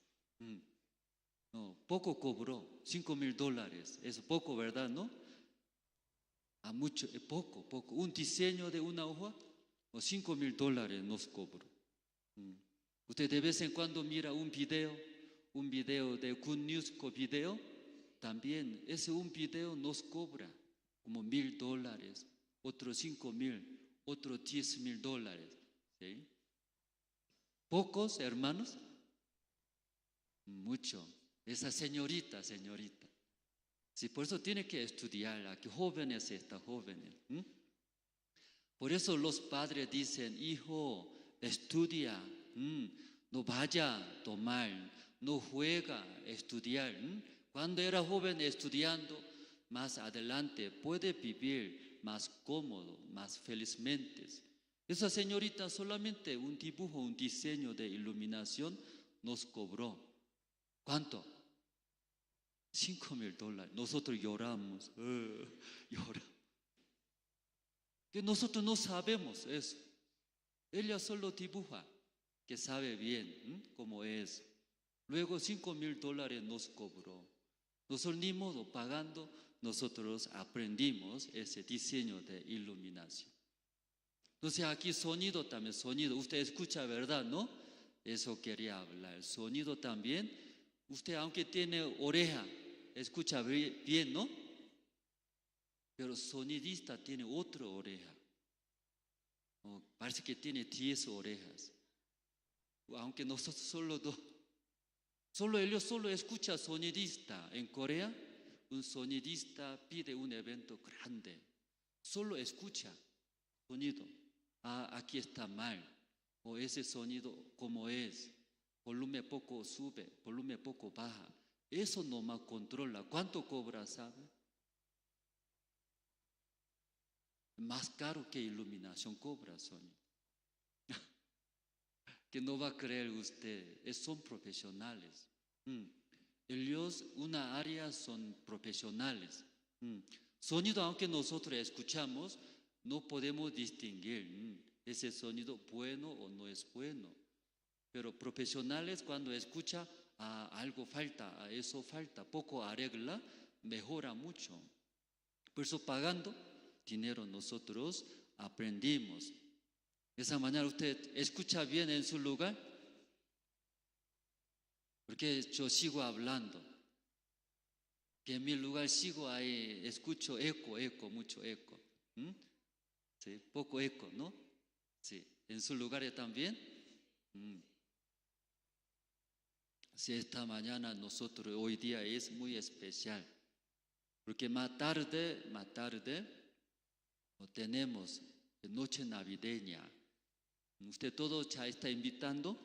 No, poco cobró, $5,000. Es poco, ¿verdad? ¿No? Mucho, poco. Un diseño de una hoja, o $5,000 nos cobró. Usted de vez en cuando mira un video de Good News con video, también ese un video nos cobra como $1,000, otro $5,000, otro $10,000. ¿Sí? ¿Pocos, hermanos? Mucho. Esa señorita. Sí, por eso tiene que estudiar, aquí jóvenes. Por eso los padres dicen, hijo, estudia. No vaya a tomar, no juega, estudiar. Cuando era joven estudiando, más adelante puede vivir más cómodo, más felizmente. Esa señorita solamente un dibujo, un diseño de iluminación nos cobró. ¿Cuánto? $5,000. Nosotros lloramos, lloramos. Que nosotros no sabemos eso. Ella solo dibuja, que sabe bien cómo es. Luego $5,000 nos cobró. Nosotros ni modo pagando, nosotros aprendimos ese diseño de iluminación. Entonces aquí sonido también, sonido. Usted escucha, ¿verdad? ¿No? Eso quería hablar. El sonido también. Usted aunque tiene oreja, escucha bien, ¿no? Pero sonidista tiene otra oreja. Parece que tiene 10 orejas. Aunque nosotros solo dos. Ellos solo escucha sonidista. En Corea, un sonidista pide un evento grande. Solo escucha sonido. Aquí está mal. O ese sonido como es. Volumen poco sube, volumen poco baja. Eso nomás controla. ¿Cuánto cobra, sabe? Más caro que iluminación cobra sonido. Que no va a creer usted. Son profesionales. Ellos, una área son profesionales. Sonido, aunque nosotros escuchamos, no podemos distinguir ese sonido bueno o no es bueno. Pero profesionales cuando escucha algo falta, eso falta, poco arregla, mejora mucho. Por eso pagando dinero nosotros aprendimos. De esa manera usted escucha bien en su lugar. Porque yo sigo hablando. Que en mi lugar sigo ahí, escucho eco, mucho eco. Sí, poco eco, ¿no? Sí, en su lugar también. Sí, esta mañana nosotros hoy día es muy especial. Porque más tarde tenemos noche navideña. ¿Usted todo ya está invitando?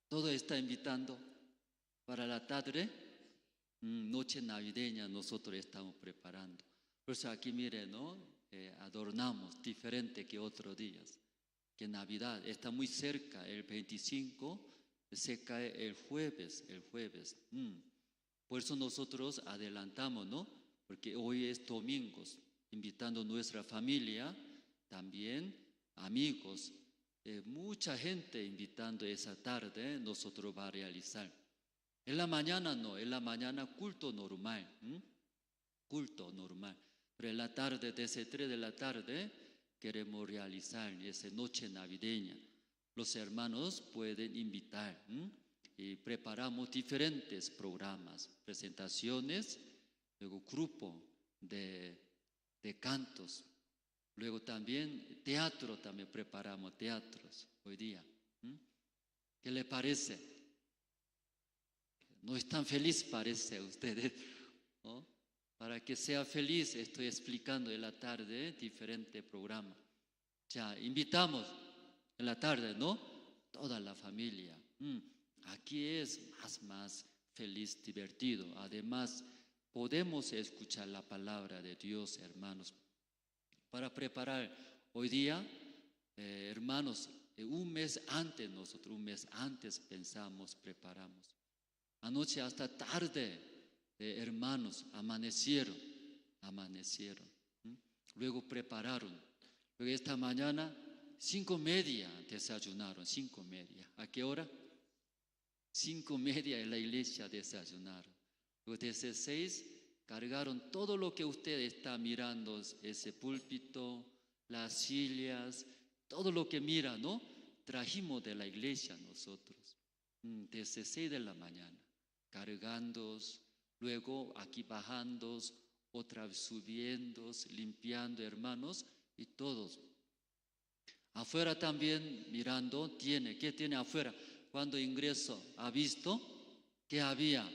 ¿Todo está invitando para la tarde? Noche navideña nosotros estamos preparando. Por eso aquí mire, ¿no? Adornamos diferente que otros días. Que Navidad está muy cerca, el 25 se cae el jueves. Por eso nosotros adelantamos, ¿no? Porque hoy es domingo, invitando a nuestra familia, también amigos, mucha gente invitando esa tarde, nosotros va a realizar. En la mañana no, en la mañana culto normal, pero en la tarde, desde 3 de la tarde, queremos realizar esa noche navideña. Los hermanos pueden invitar y preparamos diferentes programas, presentaciones, luego grupo de cantos, luego también teatro, también preparamos teatros hoy día. ¿Qué le parece? No están felices, parece ustedes, ¿no? Para que sea feliz, estoy explicando en la tarde diferente programa. Ya, invitamos en la tarde, ¿no? Toda la familia. Aquí es más feliz, divertido. Además, podemos escuchar la palabra de Dios, hermanos. Para preparar hoy día, hermanos, un mes antes pensamos, preparamos. Anoche hasta tarde, hermanos, amanecieron. Luego prepararon. Luego esta mañana, 5:30 desayunaron, 5:30. ¿A qué hora? 5:30 en la iglesia desayunaron. Luego desde 6 cargaron todo lo que usted está mirando, ese púlpito, las sillas, todo lo que mira, ¿no? Trajimos de la iglesia nosotros, desde 6 de la mañana, cargando, luego aquí bajando, otra vez subiendo, limpiando, hermanos, y todos. Afuera también mirando, ¿qué tiene afuera? Cuando ingresó, ¿ha visto? ¿Qué había?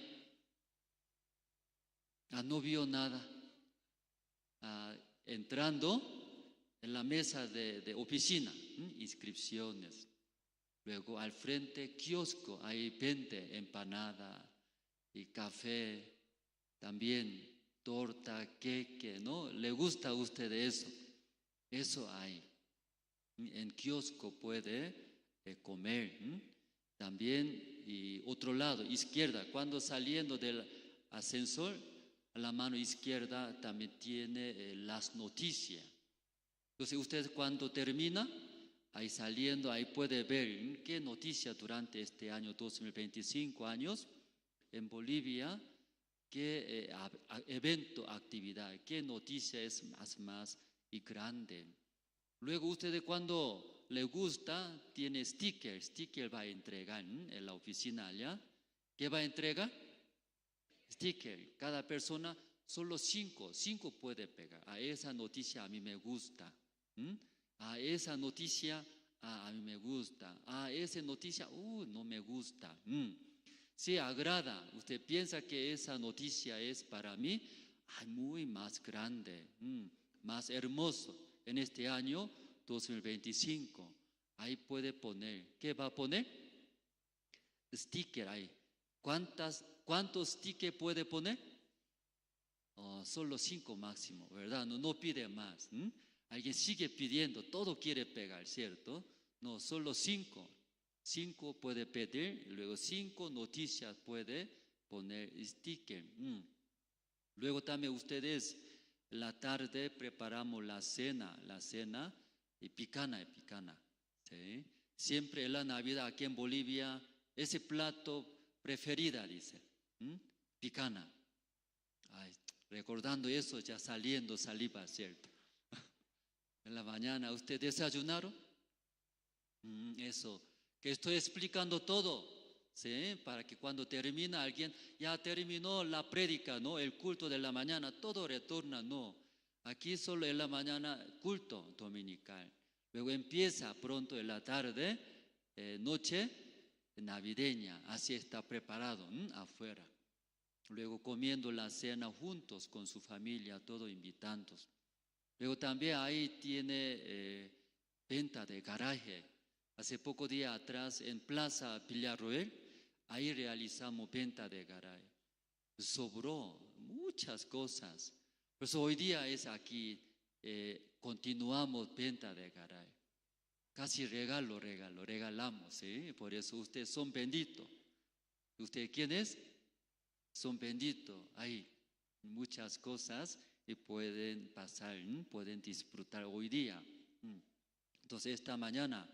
No vio nada. Entrando en la mesa de oficina, inscripciones. Luego al frente, kiosco, ahí vende empanada y café, también torta, queque, ¿no? ¿Le gusta a usted eso? Eso hay. En kiosco puede comer. También, y otro lado, izquierda, cuando saliendo del ascensor, a la mano izquierda también tiene las noticias. Entonces usted cuando termina, ahí saliendo, ahí puede ver qué noticia durante este año 2025 años en Bolivia, qué evento, actividad, qué noticia es más y grande. Luego usted cuando le gusta, tiene sticker va a entregar en la oficina allá. ¿Qué va a entregar? Sticker. Cada persona, solo 5 puede pegar. A esa noticia a mí me gusta. A esa noticia a mí me gusta. A esa noticia, no me gusta. Si agrada, usted piensa que esa noticia es para mí, muy más grande, más hermoso. En este año 2025, ahí puede poner. ¿Qué va a poner? Sticker ahí. ¿Cuántos stickers puede poner? Solo 5 máximo, ¿verdad? No pide más. Alguien sigue pidiendo, todo quiere pegar, ¿cierto? No, solo 5. 5 puede pedir, y luego 5 noticias puede poner sticker. Luego también ustedes, la tarde preparamos la cena y picana. ¿Sí? Siempre en la Navidad aquí en Bolivia, ese plato preferida, dice, picana. Ay, recordando eso, ya saliendo saliva, ¿cierto? En la mañana, ¿usted desayunaron? Eso, que estoy explicando todo, ¿sí? Para que cuando termina alguien, ya terminó la prédica, ¿no? El culto de la mañana, todo retorna, no. Aquí solo en la mañana, culto dominical. Luego empieza pronto en la tarde, noche navideña, así está preparado afuera. Luego comiendo la cena juntos con su familia, todos invitados. Luego también ahí tiene venta de garaje. Hace poco día atrás en Plaza Villarroel, ahí realizamos venta de garaje. Sobró muchas cosas. Por eso hoy día es aquí, continuamos venta de garaje. Casi regalamos, ¿sí? Por eso ustedes son benditos. ¿Ustedes quién es? Son benditos. Hay muchas cosas y pueden pasar, pueden disfrutar hoy día. Entonces esta mañana,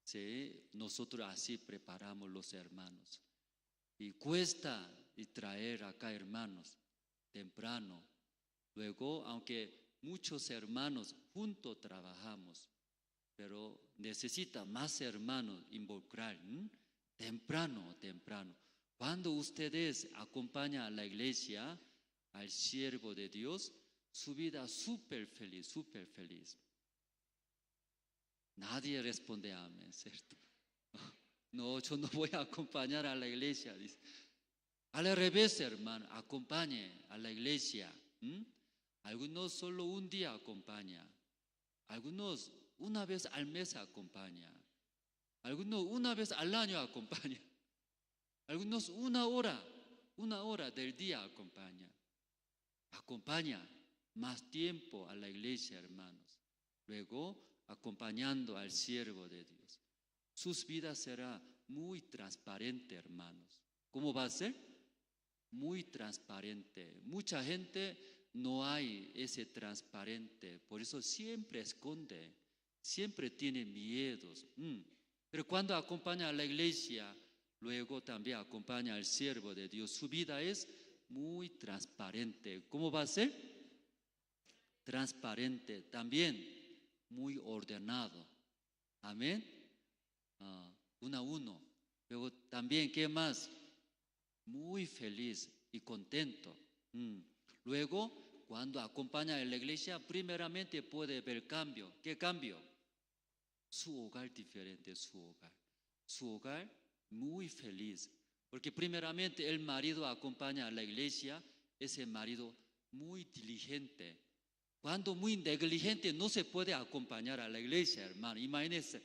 ¿sí? Nosotros así preparamos los hermanos. Y cuesta y traer acá hermanos temprano. Luego, aunque muchos hermanos juntos trabajamos, pero necesita más hermanos involucrar temprano. Cuando ustedes acompañan a la iglesia, al siervo de Dios, su vida súper feliz. Nadie responde amén, ¿cierto? No, yo no voy a acompañar a la iglesia. Dice. Al revés, hermano, acompañe a la iglesia. Algunos solo un día acompañan. Algunos una vez al mes acompañan. Algunos una vez al año acompañan. Algunos una hora del día acompañan. Acompaña más tiempo a la iglesia, hermanos. Luego, acompañando al siervo de Dios. Sus vidas será muy transparente, hermanos. ¿Cómo va a ser? Muy transparente. Mucha gente no hay ese transparente, por eso siempre esconde, siempre tiene miedos. Pero cuando acompaña a la iglesia, luego también acompaña al siervo de Dios, su vida es muy transparente. ¿Cómo va a ser? Transparente, también muy ordenado. Amén. Uno a uno. Luego también, ¿qué más? Muy feliz y contento. Luego, cuando acompaña a la iglesia, primeramente puede ver cambio. ¿Qué cambio? Su hogar diferente, su hogar muy feliz. Porque primeramente el marido acompaña a la iglesia, ese marido muy diligente. Cuando muy negligente no se puede acompañar a la iglesia, hermano. Imagínense,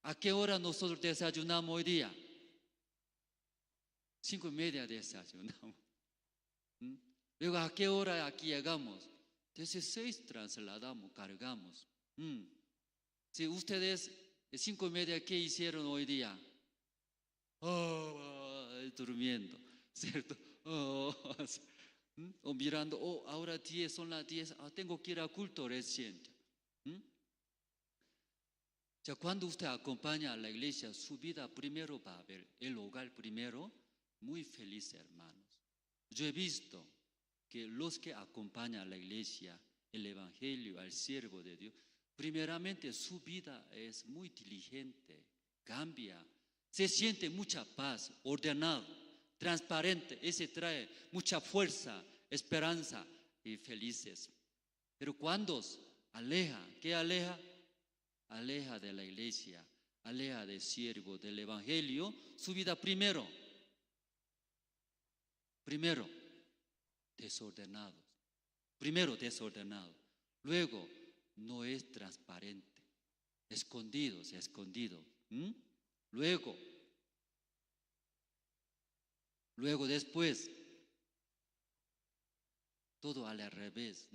¿a qué hora nosotros desayunamos hoy día? 5:30 desayunamos. Luego, ¿a qué hora aquí llegamos? Desde 6 trasladamos, cargamos. Si ustedes 5:30, ¿qué hicieron hoy día? Durmiendo, ¿cierto? O mirando, ahora 10, son las 10, tengo que ir a culto recién. Ya cuando usted acompaña a la iglesia, su vida primero va a ver, el hogar primero, muy feliz, hermanos. Yo he visto que los que acompañan a la iglesia, el evangelio, al siervo de Dios, primeramente su vida es muy diligente, cambia, se siente mucha paz, ordenado, transparente, ese trae mucha fuerza, esperanza y felices. Pero cuando aleja, ¿qué aleja? Aleja de la iglesia, aleja del siervo, del evangelio, su vida primero, desordenado, luego no es transparente, escondido, luego después, todo al revés,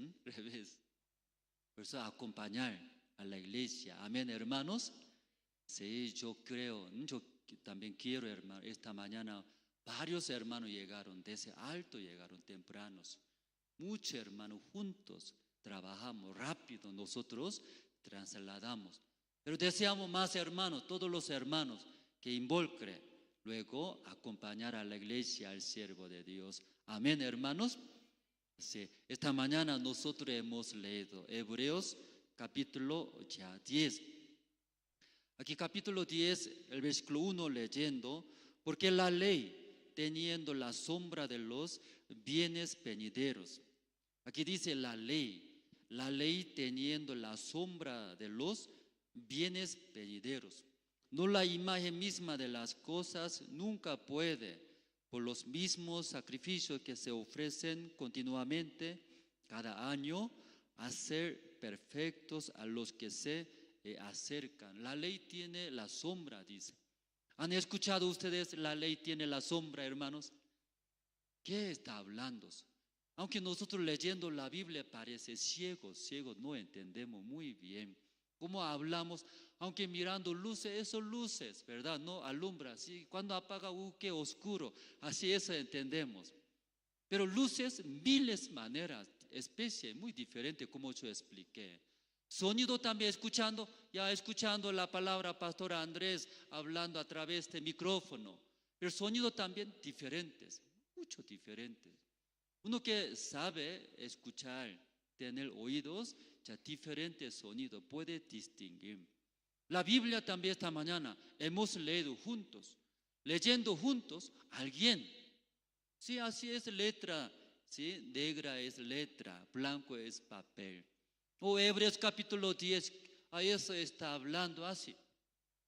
por eso acompañar a la iglesia, amén, hermanos. Sí, yo creo, yo también quiero, hermano, esta mañana varios hermanos llegaron desde alto, llegaron tempranos, muchos hermanos juntos, trabajamos rápido, nosotros trasladamos, pero deseamos más hermanos, todos los hermanos que involucren, luego acompañar a la iglesia, al siervo de Dios, amén, hermanos. Sí, esta mañana nosotros hemos leído Hebreos capítulo 10. Aquí capítulo 10, el versículo 1 leyendo, porque la ley teniendo la sombra de los bienes venideros. Aquí dice la ley teniendo la sombra de los bienes venideros. No la imagen misma de las cosas nunca puede, por los mismos sacrificios que se ofrecen continuamente cada año, hacer perfectos a los que se acercan. La ley tiene la sombra, dice. ¿Han escuchado ustedes la ley tiene la sombra, hermanos? ¿Qué está hablando? Aunque nosotros leyendo la Biblia parece ciegos, no entendemos muy bien cómo hablamos, aunque mirando luces, esos luces, ¿verdad? No alumbra, ¿sí? Cuando apaga, qué oscuro, así eso entendemos. Pero luces, miles maneras, especies muy diferentes, como yo expliqué. Sonido también escuchando la palabra Pastor Andrés hablando a través de micrófono. Pero sonido también diferentes, mucho diferentes. Uno que sabe escuchar, tener oídos, ya diferentes sonidos, puede distinguir. La Biblia también esta mañana hemos leído juntos, leyendo juntos, alguien. Sí, así es letra, sí, negra es letra, blanco es papel. O Hebreos capítulo 10, a eso está hablando así.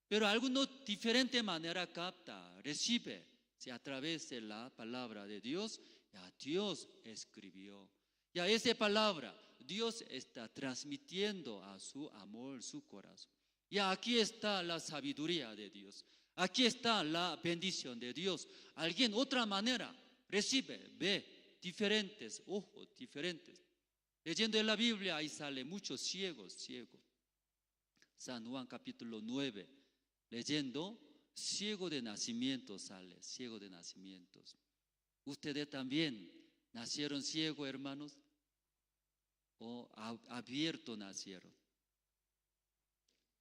Pero alguno diferente manera capta, recibe, sí, a través de la palabra de Dios, ya Dios escribió. Ya esa palabra, Dios está transmitiendo a su amor, su corazón. Y aquí está la sabiduría de Dios. Aquí está la bendición de Dios. Alguien otra manera recibe, ve, diferentes, ojos diferentes. Leyendo en la Biblia, ahí sale muchos ciegos. San Juan capítulo 9, leyendo, ciego de nacimiento sale, ciego de nacimientos. Ustedes también nacieron ciegos, hermanos, o abierto nacieron.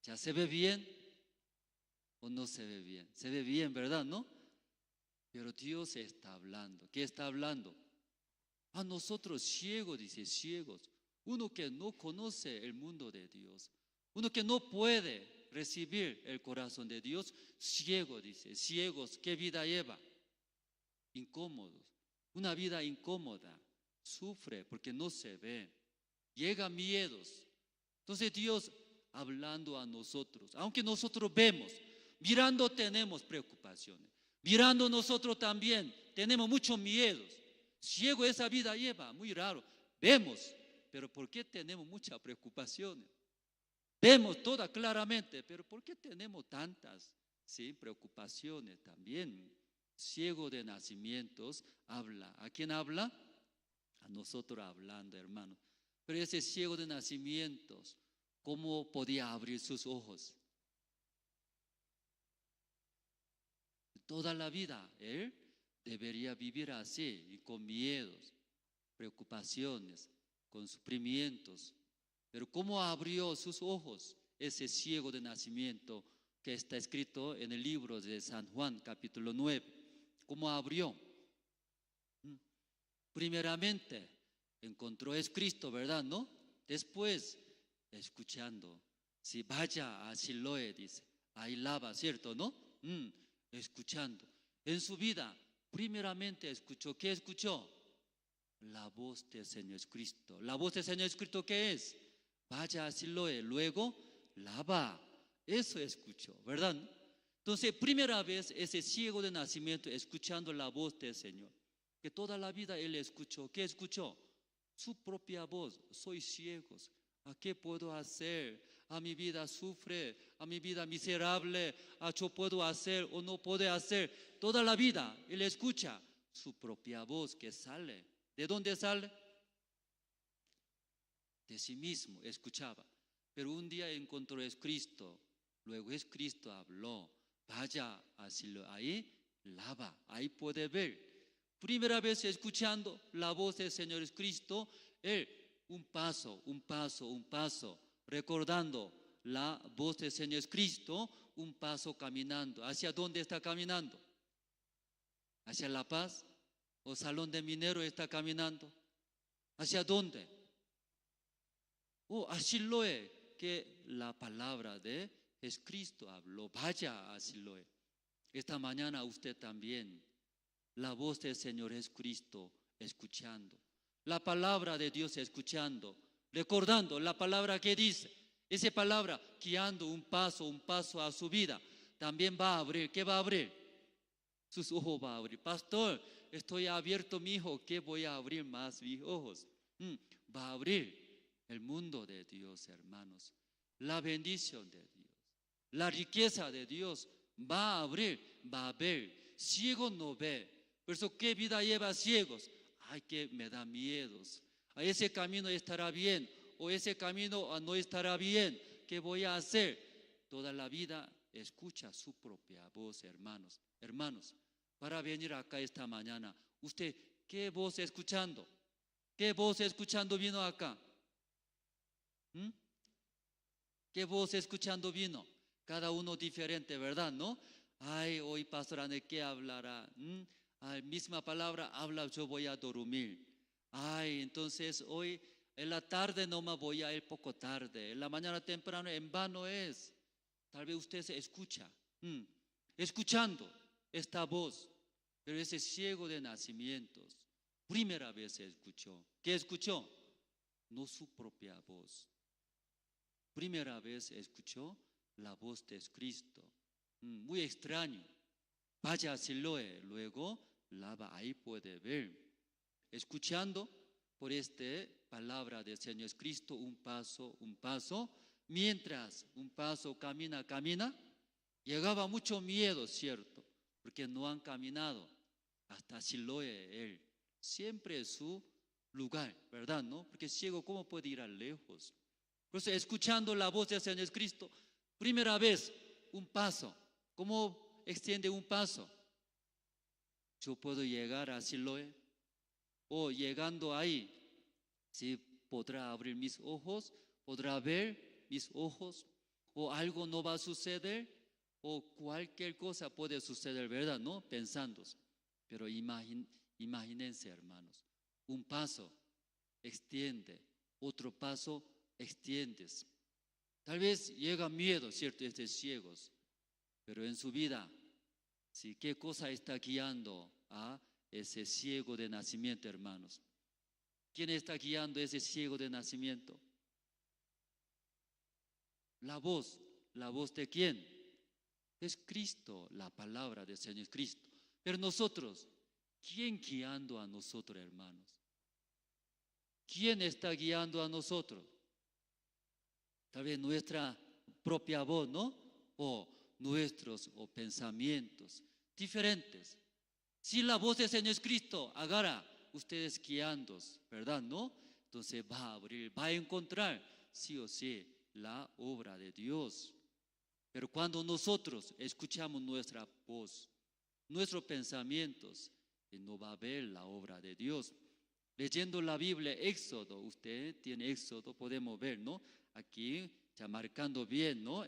¿Ya se ve bien o no se ve bien? Se ve bien, ¿verdad? ¿No? Pero Dios está hablando. ¿Qué está hablando? A nosotros ciegos, dice, ciegos. Uno que no conoce el mundo de Dios. Uno que no puede recibir el corazón de Dios. Ciego, dice, ciegos. ¿Qué vida lleva? Incómodos. Una vida incómoda. Sufre porque no se ve. Llega miedos. Entonces Dios hablando a nosotros, aunque nosotros vemos, mirando tenemos preocupaciones, mirando nosotros también tenemos muchos miedos. Ciego esa vida lleva, muy raro. Vemos, pero ¿por qué tenemos muchas preocupaciones? Vemos todas claramente, pero ¿por qué tenemos tantas, sí, preocupaciones también? Ciego de nacimientos habla. ¿A quién habla? A nosotros hablando, hermano. Pero ese ciego de nacimientos ¿cómo podía abrir sus ojos? Toda la vida él debería vivir así, y con miedos, preocupaciones, con sufrimientos. Pero ¿cómo abrió sus ojos ese ciego de nacimiento que está escrito en el libro de San Juan, capítulo 9? ¿Cómo abrió? Primeramente, encontró es Cristo, ¿verdad? ¿No? Después, escuchando. Si vaya a Siloé, dice, ahí lava, ¿cierto? ¿No? Escuchando. En su vida, primeramente escuchó. ¿Qué escuchó? La voz del Señor Cristo. ¿La voz del Señor Cristo qué es? Vaya a Siloé, luego lava. Eso escuchó, ¿verdad? Entonces, primera vez ese ciego de nacimiento escuchando la voz del Señor. Que toda la vida él escuchó. ¿Qué escuchó? Su propia voz. Soy ciego. ¿A qué puedo hacer? A mi vida sufre, a mi vida miserable. ¿A yo puedo hacer o no puedo hacer? Toda la vida él escucha su propia voz que sale. ¿De dónde sale? De sí mismo escuchaba. Pero un día encontró es Cristo. Luego es Cristo habló. Vaya, así ahí lava, ahí puede ver. Primera vez escuchando la voz del Señor Cristo, él un paso, recordando la voz del Señor Cristo, un paso caminando. ¿Hacia dónde está caminando? ¿Hacia La Paz? ¿O Salón de Minero está caminando? ¿Hacia dónde? A Siloé, que la palabra de Jesucristo habló. Vaya a Siloé. Esta mañana usted también, la voz del Señor Jesucristo escuchando. La palabra de Dios escuchando, recordando la palabra que dice. Esa palabra guiando un paso a su vida. También va a abrir. ¿Qué va a abrir? Sus ojos va a abrir. Pastor, estoy abierto, mi hijo. ¿Qué voy a abrir más mis ojos? Va a abrir el mundo de Dios, hermanos. La bendición de Dios. La riqueza de Dios va a abrir, va a ver. Ciego no ve. Por eso, ¿qué vida lleva ciegos? Ay, que me da miedos. A ese camino estará bien o ese camino no estará bien. ¿Qué voy a hacer? Toda la vida escucha su propia voz, hermanos. Hermanos, para venir acá esta mañana, ¿usted qué voz escuchando? ¿Qué voz escuchando vino acá? ¿Qué voz escuchando vino? Cada uno diferente, ¿verdad? ¿No? Ay, hoy pastor, ¿de qué hablará? Misma palabra habla, yo voy a dormir. Ay, entonces hoy en la tarde no me voy a ir poco tarde. En la mañana temprano en vano es. Tal vez usted se escucha, escuchando esta voz. Pero ese ciego de nacimientos, primera vez se escuchó. ¿Qué escuchó? No su propia voz. Primera vez escuchó la voz de Cristo. Muy extraño. Vaya a Siloé, luego lava, ahí puede ver. Escuchando por esta palabra del Señor Cristo, un paso, mientras un paso camina, llegaba mucho miedo, ¿cierto? Porque no han caminado hasta Siloé, él. Siempre es su lugar, ¿verdad? ¿No? Porque ciego, ¿cómo puede ir a lejos? Por eso, escuchando la voz del Señor Cristo, primera vez, un paso. ¿Cómo extiende un paso? Yo puedo llegar a Siloé, o llegando ahí, ¿sí podrá abrir mis ojos? ¿Podrá ver mis ojos? ¿O algo no va a suceder? ¿O cualquier cosa puede suceder, verdad? ¿No? Pensando. Pero imagínense, hermanos, un paso extiende, otro paso extiendes. Tal vez llega miedo, ¿cierto? Estos ciegos. Pero en su vida, ¿sí? ¿Qué cosa está guiando a ese ciego de nacimiento, hermanos? ¿Quién está guiando a ese ciego de nacimiento? La voz de quién? Es Cristo, la palabra del Señor Cristo. Pero nosotros, ¿quién guiando a nosotros, hermanos? ¿Quién está guiando a nosotros? Tal vez nuestra propia voz, ¿no? O nuestros pensamientos diferentes. Si la voz del Señor Cristo agarra ustedes guiando, ¿verdad? ¿No? Entonces va a abrir, va a encontrar, sí o sí, la obra de Dios. Pero cuando nosotros escuchamos nuestra voz, nuestros pensamientos, no va a ver la obra de Dios. Leyendo la Biblia, Éxodo, usted tiene Éxodo, podemos ver, ¿no? Aquí, ya marcando bien, ¿no?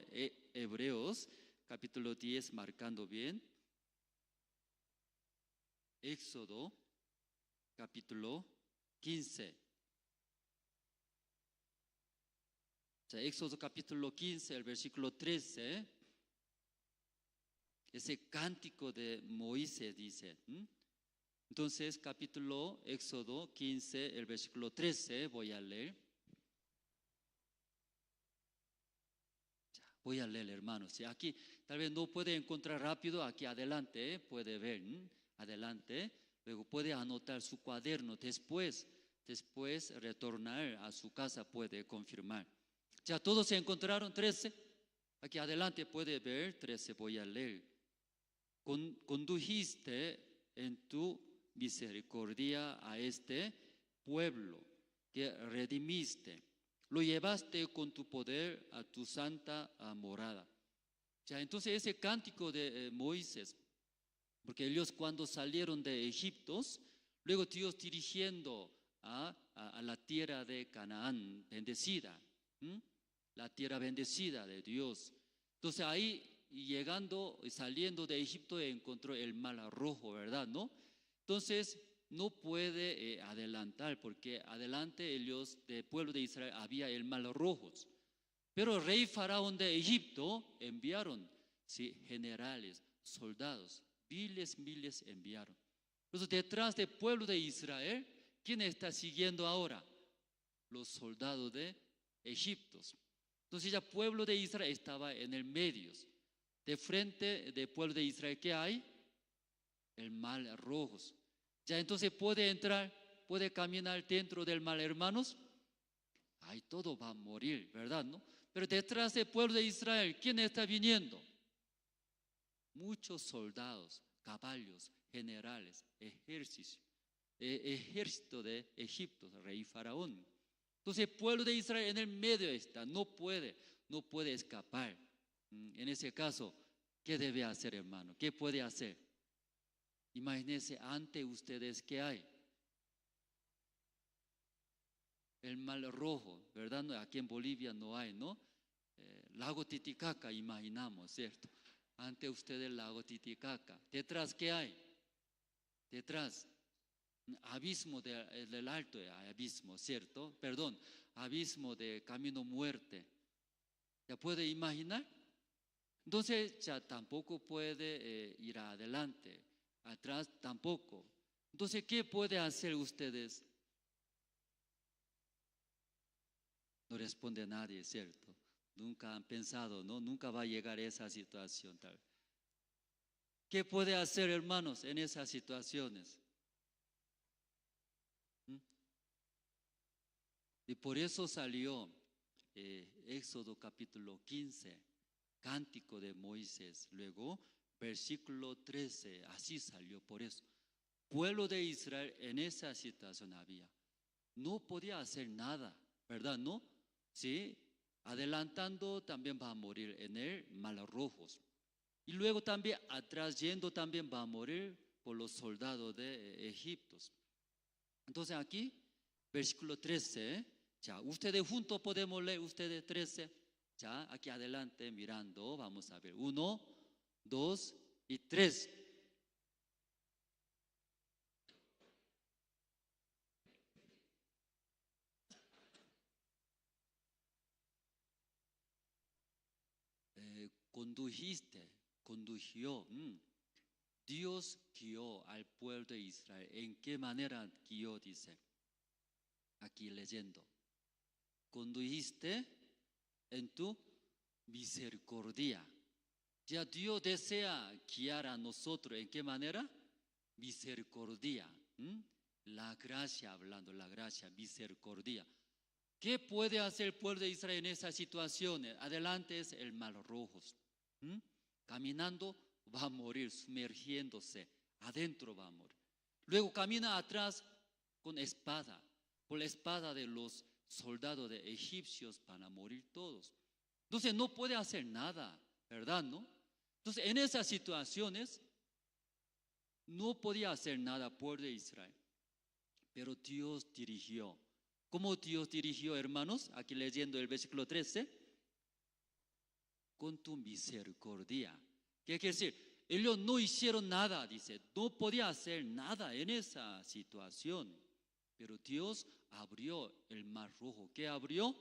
Hebreos, capítulo 10, marcando bien. Éxodo, capítulo 15. O sea, Éxodo capítulo 15, el versículo 13, ese cántico de Moisés dice. Entonces, capítulo Éxodo 15, el versículo 13, voy a leer. Voy a leer, hermanos. Aquí tal vez no puede encontrar rápido, aquí adelante, puede ver, adelante. Luego puede anotar su cuaderno, después retornar a su casa, puede confirmar. Ya todos se encontraron, 13. Aquí adelante puede ver, 13 voy a leer. Condujiste en tu misericordia a este pueblo que redimiste. Lo llevaste con tu poder a tu santa morada. Ya, entonces ese cántico de Moisés, porque ellos cuando salieron de Egipto, luego Dios dirigiendo a la tierra de Canaán, bendecida, la tierra bendecida de Dios. Entonces ahí llegando y saliendo de Egipto encontró el mar rojo, ¿verdad? ¿No? Entonces no puede adelantar, porque adelante ellos, del pueblo de Israel, había el mar rojo. Pero el rey faraón de Egipto enviaron, sí, generales, soldados, miles enviaron. Entonces detrás del pueblo de Israel, ¿quién está siguiendo ahora? Los soldados de Egipto. Entonces ya el pueblo de Israel estaba en el medio. De frente del pueblo de Israel, ¿qué hay? El mar rojo. Ya entonces puede entrar, puede caminar dentro del mar, hermanos. Ahí todo va a morir, ¿verdad? ¿No? Pero detrás del pueblo de Israel, ¿quién está viniendo? Muchos soldados, caballos, generales, ejército de Egipto, rey faraón. Entonces el pueblo de Israel en el medio está, no puede escapar. En ese caso, ¿qué debe hacer, hermano? ¿Qué puede hacer? Imagínense ante ustedes qué hay. El mar rojo, ¿verdad? Aquí en Bolivia no hay, ¿no? Lago Titicaca, imaginamos, ¿cierto? Ante ustedes el lago Titicaca. ¿Detrás qué hay? Detrás, abismo del alto, abismo, ¿cierto? Perdón, abismo de camino muerte. ¿Ya puede imaginar? Entonces ya tampoco puede ir adelante, atrás tampoco. Entonces, ¿qué puede hacer ustedes? No responde nadie, ¿cierto? Nunca han pensado, ¿no? Nunca va a llegar a esa situación. Tal. ¿Qué puede hacer, hermanos, en esas situaciones? Y por eso salió Éxodo capítulo 15, cántico de Moisés. Luego, versículo 13, así salió por eso. Pueblo de Israel en esa situación había. No podía hacer nada, ¿verdad? ¿No? Sí, adelantando también va a morir en el mar rojo. Y luego también atrás yendo también va a morir por los soldados de Egipto. Entonces aquí, versículo 13, ya, ustedes juntos podemos leer, ustedes 13, ya, aquí adelante mirando, vamos a ver, 1, 2 y 3. Condujo. Dios guió al pueblo de Israel. ¿En qué manera guió? Dice, aquí leyendo. Condujiste en tu misericordia. Ya Dios desea guiar a nosotros. ¿En qué manera? Misericordia. La gracia, hablando, la gracia, misericordia. ¿Qué puede hacer el pueblo de Israel en esas situaciones? Adelante es el mar rojo. Caminando va a morir, sumergiéndose, adentro va a morir. Luego camina atrás con espada, por la espada de los soldados de egipcios van a morir todos. Entonces no puede hacer nada, ¿verdad? ¿No? Entonces en esas situaciones no podía hacer nada pueblo de Israel. Pero Dios dirigió. ¿Cómo Dios dirigió, hermanos? Aquí leyendo el versículo 13. Con tu misericordia. ¿Qué quiere decir? Ellos no hicieron nada, dice. No podía hacer nada en esa situación. Pero Dios abrió el mar rojo. ¿Qué abrió?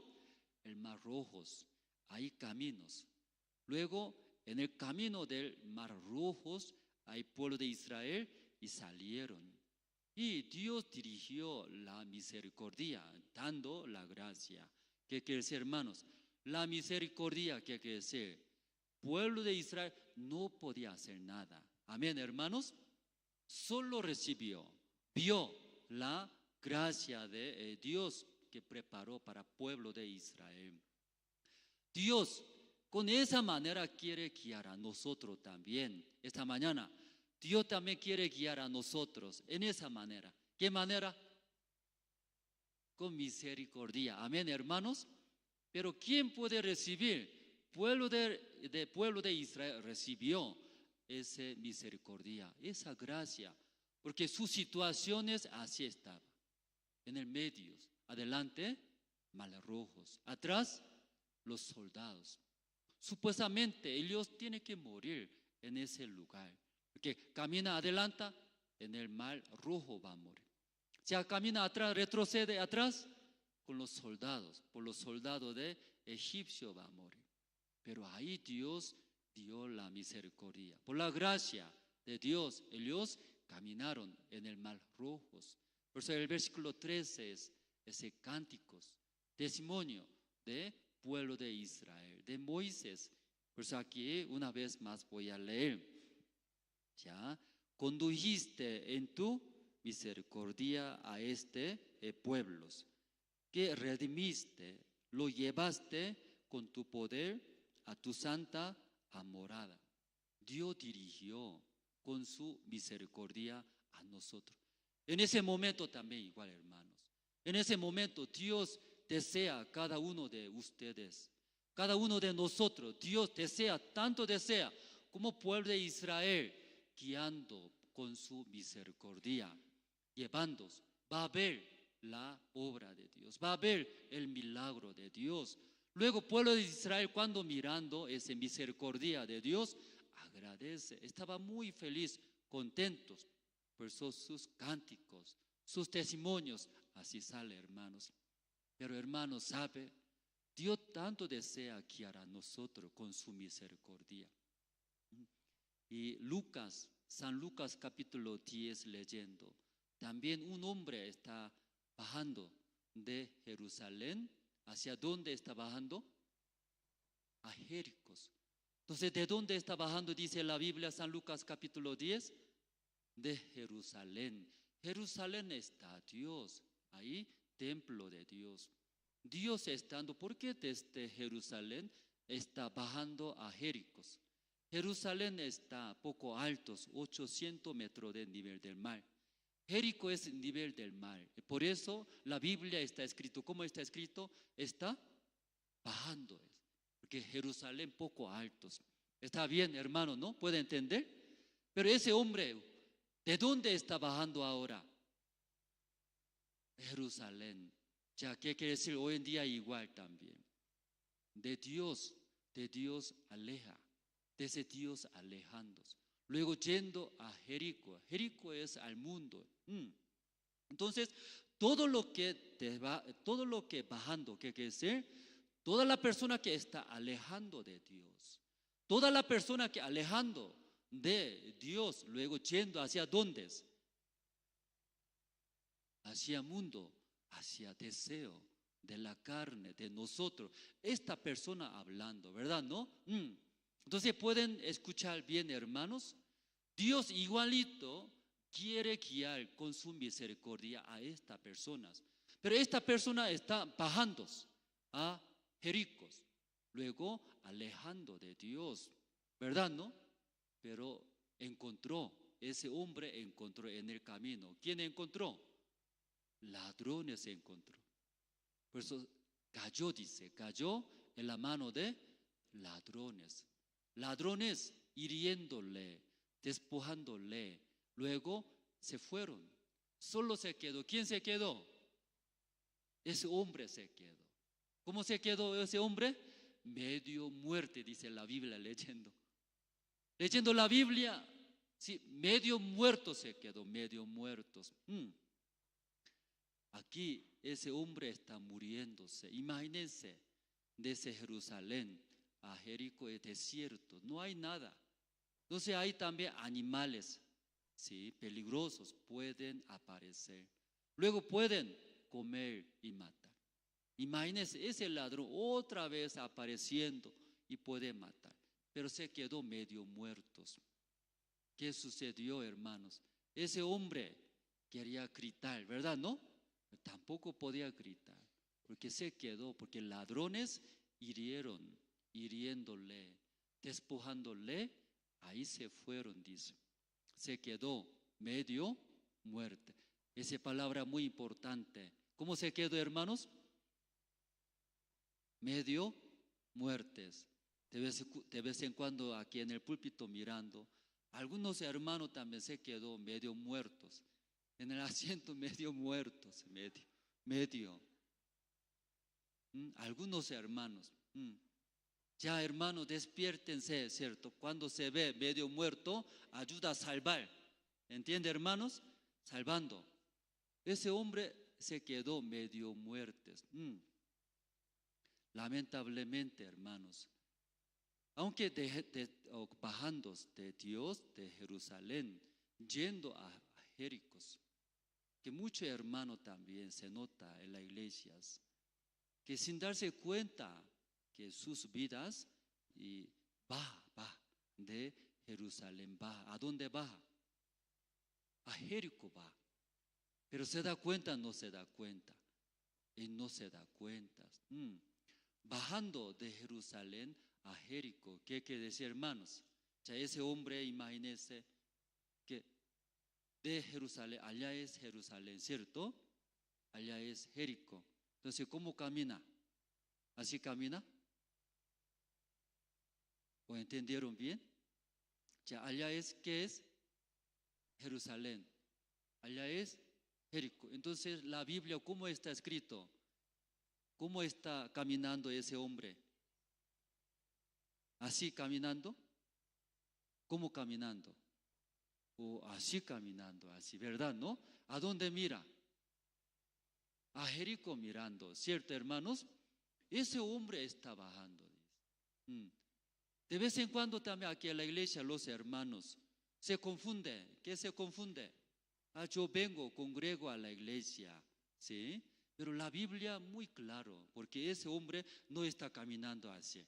El mar rojo. Hay caminos. Luego, en el camino del mar rojo, hay pueblo de Israel y salieron. Y Dios dirigió la misericordia, dando la gracia. ¿Qué quiere decir, hermanos? La misericordia, ¿qué quiere decir? Pueblo de Israel no podía hacer nada. Amén, hermanos. Solo recibió, vio la gracia de Dios que preparó para pueblo de Israel. Dios con esa manera quiere guiar a nosotros también. Esta mañana Dios también quiere guiar a nosotros en esa manera. ¿Qué manera? Con misericordia. Amén, hermanos. Pero ¿quién puede recibir? Pueblo de Israel recibió esa misericordia, esa gracia, porque sus situaciones así estaban. En el medio, adelante, mares rojos, atrás, los soldados. Supuestamente ellos tienen que morir en ese lugar, porque camina adelante, en el mar rojo va a morir. Si camina atrás, retrocede atrás, con los soldados, por los soldados de Egipcio va a morir. Pero ahí Dios dio la misericordia. Por la gracia de Dios, ellos caminaron en el mar rojo. Por eso el versículo 13 es ese cánticos, testimonio de pueblo de Israel, de Moisés. Por eso aquí una vez más voy a leer. Ya, condujiste en tu misericordia a pueblos, que redimiste, lo llevaste con tu poder a tu santa morada. Dios dirigió con su misericordia a nosotros. En ese momento también igual, hermanos. En ese momento Dios desea a cada uno de ustedes, cada uno de nosotros. Dios desea, tanto desea como pueblo de Israel, guiando con su misericordia, llevándonos. Va a ver la obra de Dios, va a ver el milagro de Dios. Luego pueblo de Israel, cuando mirando esa misericordia de Dios, agradece, estaba muy feliz, contentos. Por eso sus cánticos, sus testimonios, así sale, hermanos. Pero hermanos, sabe, Dios tanto desea guiar a nosotros con su misericordia. Y San Lucas capítulo 10 leyendo, también un hombre está bajando de Jerusalén. ¿Hacia dónde está bajando? A Jericó. Entonces, ¿de dónde está bajando? Dice la Biblia, San Lucas capítulo 10, de Jerusalén. Jerusalén está Dios, ahí templo de Dios. Dios estando, ¿por qué desde Jerusalén está bajando a Jericó? Jerusalén está poco alto, 800 metros del nivel del mar. Jericó es el nivel del mar. Por eso la Biblia está escrito. ¿Cómo está escrito? Está bajando. Porque Jerusalén poco altos. Está bien, hermano, ¿no? ¿Puede entender? Pero ese hombre, ¿de dónde está bajando ahora? Jerusalén. Ya, ¿qué quiere decir? Hoy en día igual también. De Dios aleja. De ese Dios alejándose. Luego yendo a Jericó. Jericó es al mundo. Entonces, todo lo que bajando, ¿qué quiere decir? Toda la persona que está alejando de Dios. Toda la persona que alejando de Dios, luego yendo hacia dónde? Hacia mundo, hacia deseo de la carne, de nosotros. Esta persona hablando, ¿verdad? ¿No? Entonces, ¿pueden escuchar bien, hermanos? Dios igualito quiere guiar con su misericordia a estas personas. Pero esta persona está bajando a Jericó, luego alejando de Dios, ¿verdad? ¿No? Pero ese hombre encontró en el camino. ¿Quién encontró? Ladrones encontró. Por eso cayó, dice, cayó en la mano de ladrones. Ladrones hiriéndole, despojándole. Luego se fueron. Solo se quedó. ¿Quién se quedó? Ese hombre se quedó. ¿Cómo se quedó ese hombre? Medio muerte, dice la Biblia, leyendo. Leyendo la Biblia, sí, medio muerto se quedó, medio muertos. Aquí ese hombre está muriéndose. Imagínense, desde Jerusalén a Jericó es desierto, no hay nada. Entonces hay también animales, sí, peligrosos, pueden aparecer. Luego pueden comer y matar. Imagínense, ese ladrón otra vez apareciendo y puede matar, pero se quedó medio muertos. ¿Qué sucedió, hermanos? Ese hombre quería gritar, ¿verdad? ¿No? Tampoco podía gritar, porque se quedó, porque ladrones hiriéndole, despojándole, ahí se fueron, dice. Se quedó medio muerte. Esa palabra muy importante. ¿Cómo se quedó, hermanos? Medio muertes. De vez en cuando aquí en el púlpito mirando, algunos hermanos también se quedó medio muertos. En el asiento medio muertos, medio. Algunos hermanos. Ya, hermanos, despiértense, ¿cierto? Cuando se ve medio muerto, ayuda a salvar. ¿Entiende, hermanos? Salvando. Ese hombre se quedó medio muertos. Lamentablemente, hermanos, aunque bajando de Dios, de Jerusalén, yendo a Jericó, que muchos hermanos también se nota en las iglesias, que sin darse cuenta que sus vidas va de Jerusalén, va. ¿A dónde va? A Jericó va. Pero se da cuenta, no se da cuenta. Y no se da cuenta. Bajando de Jerusalén a Jericó, ¿qué quiere decir, hermanos? Ya ese hombre, imagínense que de Jerusalén, allá es Jerusalén, ¿cierto? Allá es Jericó. Entonces, ¿cómo camina? ¿Así camina? ¿O entendieron bien? Ya allá es, ¿qué es? Jerusalén. Allá es Jericó. Entonces, la Biblia, ¿cómo está escrito? ¿Cómo está caminando ese hombre? ¿Así caminando? ¿Cómo caminando? O así caminando, así, ¿verdad? ¿No? ¿A dónde mira? A Jericó mirando, ¿cierto, hermanos? Ese hombre está bajando. De vez en cuando también aquí en la iglesia los hermanos se confunden. ¿Qué se confunde? Yo vengo, congrego a la iglesia, ¿sí? Pero la Biblia muy claro, porque ese hombre no está caminando así.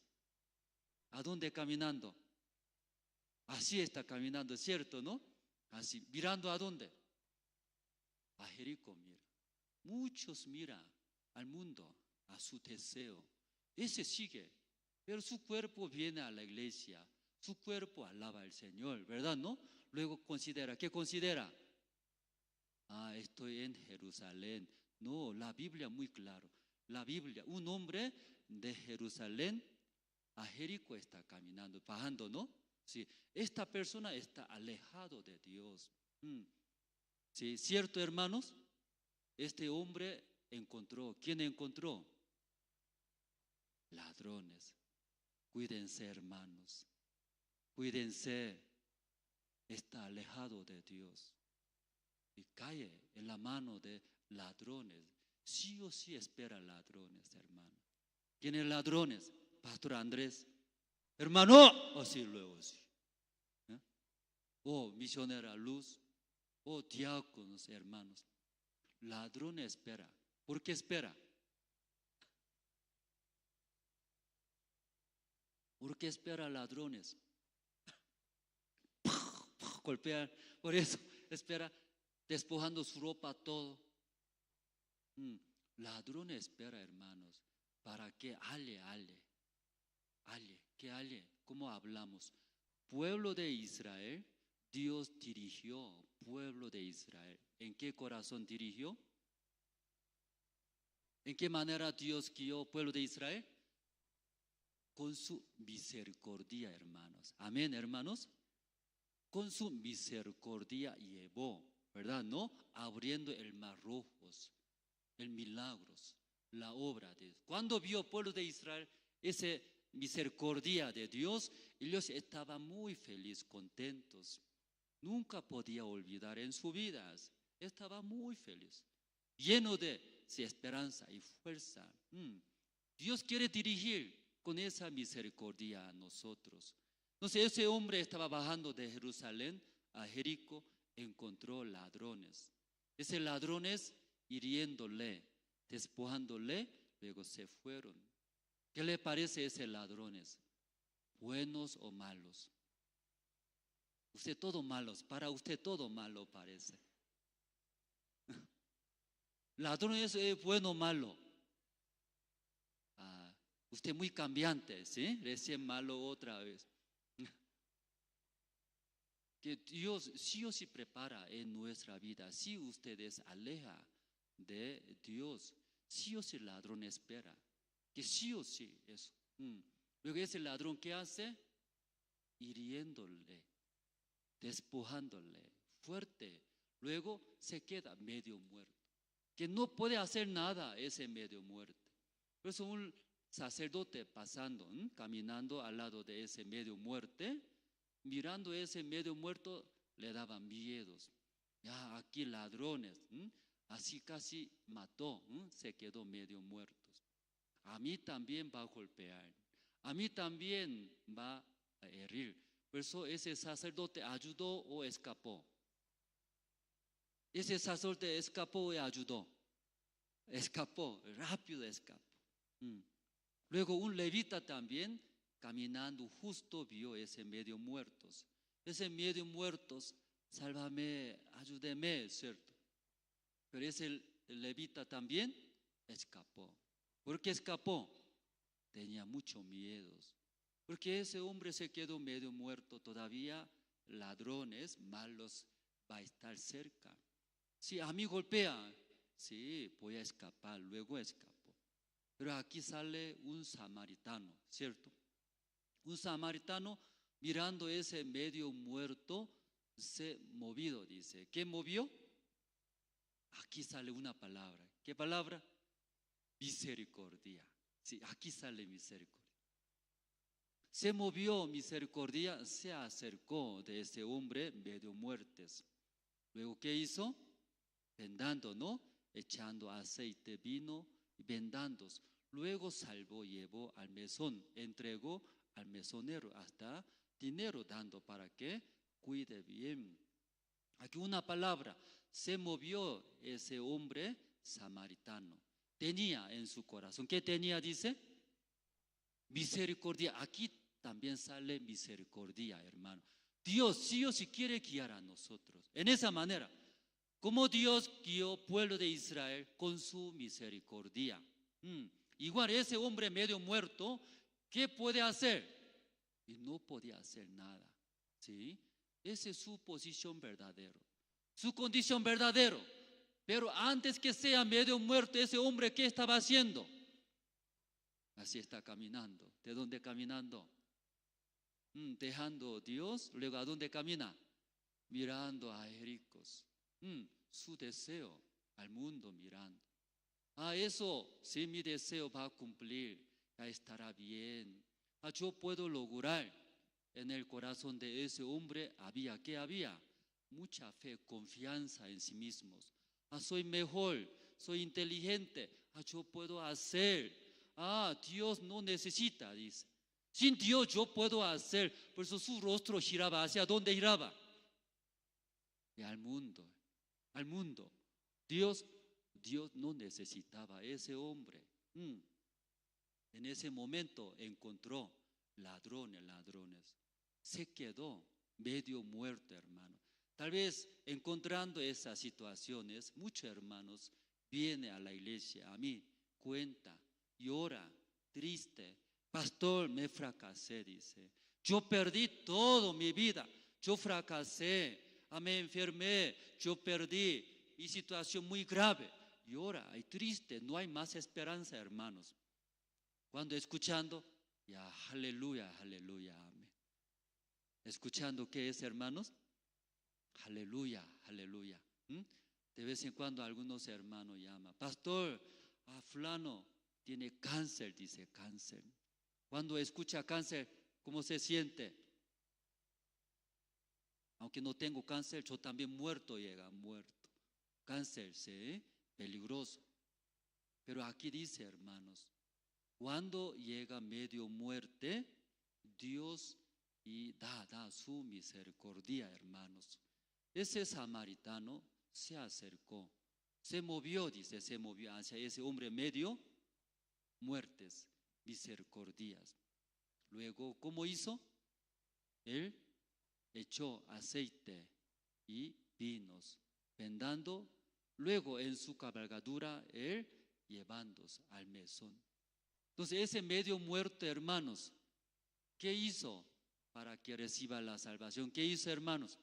¿A dónde caminando? Así está caminando, ¿cierto, no? Así, mirando ¿a dónde? A Jericó mira. Muchos miran al mundo, a su deseo. Ese sigue, pero su cuerpo viene a la iglesia, su cuerpo alaba al Señor, ¿verdad, no? Luego considera, ¿qué considera? Estoy en Jerusalén. No, la Biblia muy claro. La Biblia, un hombre de Jerusalén a Jericó está caminando, bajando, ¿no? Sí, esta persona está alejado de Dios. Sí, ¿cierto, hermanos? Este hombre encontró, ¿quién encontró? Ladrones. Cuídense, hermanos. Cuídense. Está alejado de Dios. Y cae en la mano de ladrones. Sí o sí espera ladrones, hermano. ¿Quiénes ladrones? Pastor Andrés. Hermano. Así luego, sí. Misionera Luz. Diáconos, hermanos. Ladrón espera. ¿Por qué espera? ¿Por qué espera ladrones? Golpear. Por eso espera, despojando su ropa todo. Ladrón espera, hermanos, para que ale. ¿Qué ale? ¿Cómo hablamos? Pueblo de Israel, Dios dirigió, pueblo de Israel. ¿En qué corazón dirigió? ¿En qué manera Dios guió al pueblo de Israel? Con su misericordia, hermanos. Amén, hermanos. Con su misericordia llevó, ¿verdad? ¿No? Abriendo el mar rojo, el milagros, la obra de Dios. Cuando vio el pueblo de Israel esa misericordia de Dios, ellos estaban muy felices, contentos. Nunca podía olvidar en sus vidas. Estaba muy feliz, lleno de esperanza y fuerza. Dios quiere dirigir con esa misericordia a nosotros. Entonces ese hombre estaba bajando de Jerusalén a Jericó, encontró ladrones. Esos ladrones hiriéndole, despojándole, luego se fueron. ¿Qué le parece a esos ladrones? ¿Buenos o malos? Usted todo malos, para usted todo malo parece. Ladrón es bueno o malo. Usted muy cambiante, ¿sí? Recién malo otra vez. Que Dios sí o sí prepara en nuestra vida. Si ustedes aleja de Dios, sí o sí el ladrón espera. Que sí o sí eso. Luego ese ladrón, ¿qué hace? Hiriéndole, despojándole, fuerte. Luego se queda medio muerto. Que no puede hacer nada ese medio muerto. Por eso un sacerdote pasando, caminando al lado de ese medio muerto, mirando ese medio muerto, le daban miedos. Ya aquí ladrones, así casi mató, se quedó medio muerto. A mí también va a golpear, a mí también va a herir. Por eso ese sacerdote ayudó o escapó. Ese sacerdote escapó y ayudó. Escapó, rápido escapó. Luego un levita también, caminando justo, vio ese medio muertos. Ese medio muertos, sálvame, ayúdeme, ¿cierto? Pero ese levita también escapó. ¿Por qué escapó? Tenía mucho miedo. Porque ese hombre se quedó medio muerto todavía. Ladrones malos va a estar cerca. Si a mí golpea, sí, voy a escapar, luego escapo. Pero aquí sale un samaritano, ¿cierto? Un samaritano mirando ese medio muerto, se movido, dice. ¿Qué movió? Aquí sale una palabra. ¿Qué palabra? Misericordia. Sí, aquí sale misericordia. Se movió misericordia, se acercó de ese hombre medio muertes. Luego, ¿qué hizo? Vendando, ¿no? Echando aceite, vino, vendando. Luego salvó, llevó al mesón, entregó al mesonero, hasta dinero dando para que cuide bien. Aquí una palabra, se movió ese hombre samaritano. Tenía en su corazón, ¿qué tenía? Dice, misericordia. Aquí también sale misericordia, hermano. Dios sí o sí quiere guiar a nosotros. En esa manera, como Dios guió al pueblo de Israel con su misericordia. Igual ese hombre medio muerto, ¿qué puede hacer? Y no podía hacer nada. ¿Sí? Esa es su posición verdadera, su condición verdadera. Pero antes que sea medio muerto, ese hombre, ¿qué estaba haciendo? Así está caminando. ¿De dónde caminando? Dejando a Dios. Luego, ¿a dónde camina? Mirando a Jericó. Su deseo al mundo mirando. Eso, si mi deseo va a cumplir, ya estará bien. Yo puedo lograr. En el corazón de ese hombre había, ¿qué había? Mucha fe, confianza en sí mismos. Soy mejor, soy inteligente. Yo puedo hacer. Dios no necesita, dice. Sin Dios yo puedo hacer. Por eso su rostro giraba. ¿Hacia dónde giraba? Y al mundo. Al mundo. Dios no necesitaba a ese hombre. En ese momento encontró ladrones. Se quedó medio muerto, hermano. Tal vez encontrando esas situaciones, muchos hermanos vienen a la iglesia, a mí, cuenta, llora, triste. Pastor, me fracasé, dice. Yo perdí todo mi vida. Yo fracasé, me enfermé, yo perdí. Y situación muy grave. llora, hay triste, no hay más esperanza, hermanos. Cuando escuchando, ya, aleluya, aleluya, amén. Escuchando, ¿qué es, hermanos? Aleluya, aleluya. De vez en cuando algunos hermanos llaman, pastor, a fulano tiene cáncer, dice cáncer. Cuando escucha cáncer, ¿cómo se siente? Aunque no tengo cáncer, yo también muerto llega, muerto. Cáncer, ¿sí? Peligroso. Pero aquí dice, hermanos, cuando llega medio muerte, Dios y da su misericordia, hermanos. Ese samaritano se acercó, se movió, dice, se movió hacia ese hombre medio muertes, misericordias. Luego, ¿cómo hizo? Él echó aceite y vinos, vendando, luego en su cabalgadura, él llevándose al mesón. Entonces, ese medio muerto, hermanos, ¿qué hizo para que reciba la salvación? ¿Qué hizo, hermanos?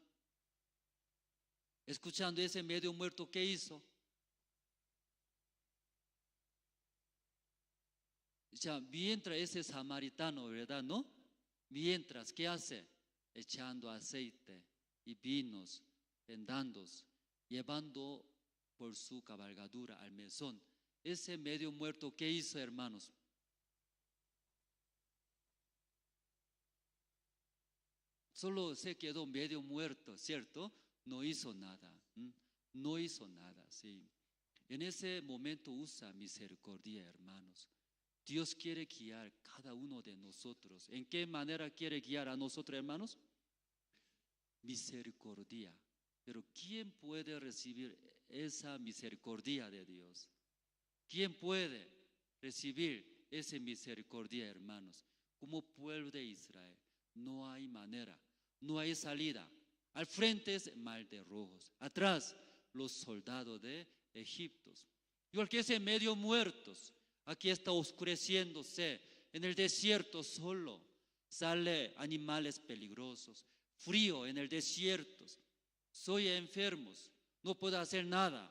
Escuchando ese medio muerto, ¿qué hizo? Ya, mientras ese samaritano, ¿verdad? ¿No? Mientras, ¿qué hace? Echando aceite y vinos, vendándose, llevando por su cabalgadura al mesón. Ese medio muerto, ¿qué hizo, hermanos? Solo se quedó medio muerto, ¿cierto? No hizo nada, no hizo nada, sí. En ese momento usa misericordia, hermanos. Dios quiere guiar cada uno de nosotros. ¿En qué manera quiere guiar a nosotros, hermanos? Misericordia. Pero ¿quién puede recibir esa misericordia de Dios? ¿Quién puede recibir esa misericordia, hermanos? Como pueblo de Israel, no hay manera, no hay salida. Al frente es mar de rojos, atrás los soldados de Egipto. Igual que ese medio muertos, aquí está oscureciéndose, en el desierto solo, sale animales peligrosos, frío en el desierto, soy enfermos, no puedo hacer nada.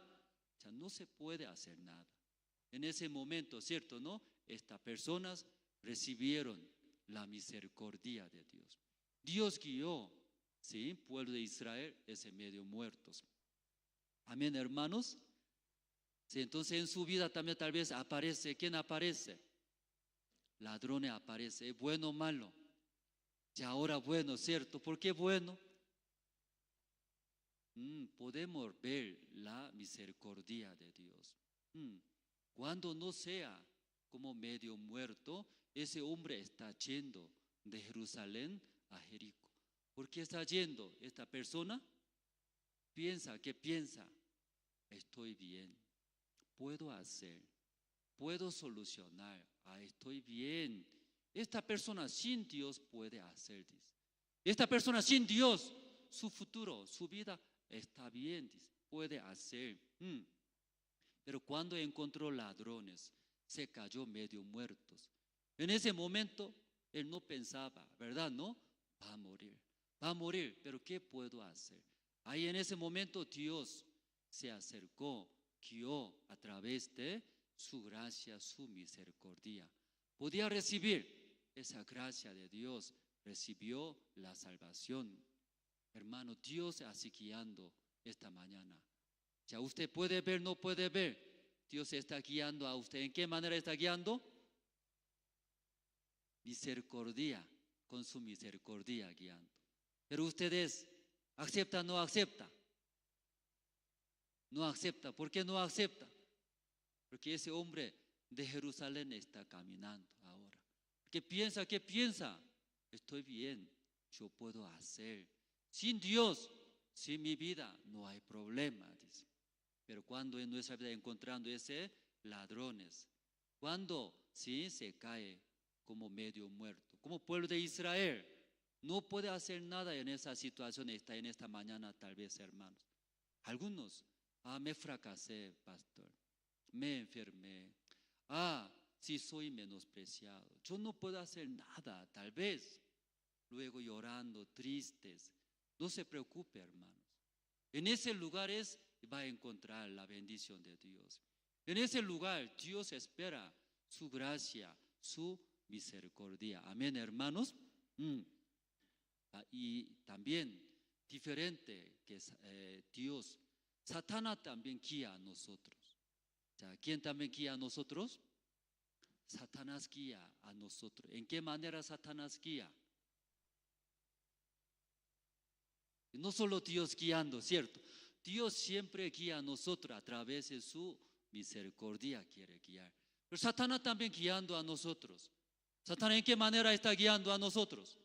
O sea, no se puede hacer nada. En ese momento, ¿cierto, no? Estas personas recibieron la misericordia de Dios. Dios guió, ¿sí? Pueblo de Israel, ese medio muertos. Amén, hermanos. Sí, entonces en su vida también tal vez aparece, ¿quién aparece? Ladrones aparece, ¿es bueno o malo? Y ahora bueno, ¿cierto? ¿Por qué bueno? Podemos ver la misericordia de Dios. Cuando no sea como medio muerto, ese hombre está yendo de Jerusalén a Jericó. ¿Por qué está yendo esta persona? ¿Qué piensa? Estoy bien, puedo hacer, puedo solucionar, estoy bien. Esta persona sin Dios puede hacer, dice. Esta persona sin Dios, su futuro, su vida está bien, dice, puede hacer. Pero cuando encontró ladrones, se cayó medio muertos. En ese momento, él no pensaba, ¿verdad? No, va a morir, pero ¿qué puedo hacer? Ahí en ese momento Dios se acercó, guió a través de su gracia, su misericordia. Podía recibir esa gracia de Dios, recibió la salvación. Hermano, Dios así guiando esta mañana. Ya usted puede ver, no puede ver. Dios está guiando a usted. ¿En qué manera está guiando? Misericordia, con su misericordia guiando. Pero ustedes, ¿acepta o no acepta? No acepta. ¿Por qué no acepta? Porque ese hombre de Jerusalén está caminando ahora. ¿Qué piensa? Estoy bien, yo puedo hacer. Sin Dios, sin mi vida, no hay problema, dice. Pero cuando en nuestra vida encontrando ese ladrones, cuando sí se cae como medio muerto, como pueblo de Israel, no puede hacer nada en esa situación, está en esta mañana tal vez, hermanos. Algunos, me fracasé, pastor, me enfermé, sí soy menospreciado, yo no puedo hacer nada, tal vez. Luego llorando, tristes. No se preocupe, hermanos. En ese lugar va a encontrar la bendición de Dios. En ese lugar Dios espera su gracia, su misericordia. Amén, hermanos. Y también diferente que Dios, Satanás también guía a nosotros. ¿Quién también guía a nosotros? Satanás guía a nosotros. ¿En qué manera Satanás guía? No solo Dios guiando, ¿cierto? Dios siempre guía a nosotros a través de su misericordia, quiere guiar. Pero Satanás también guiando a nosotros. ¿Satanás en qué manera está guiando a nosotros?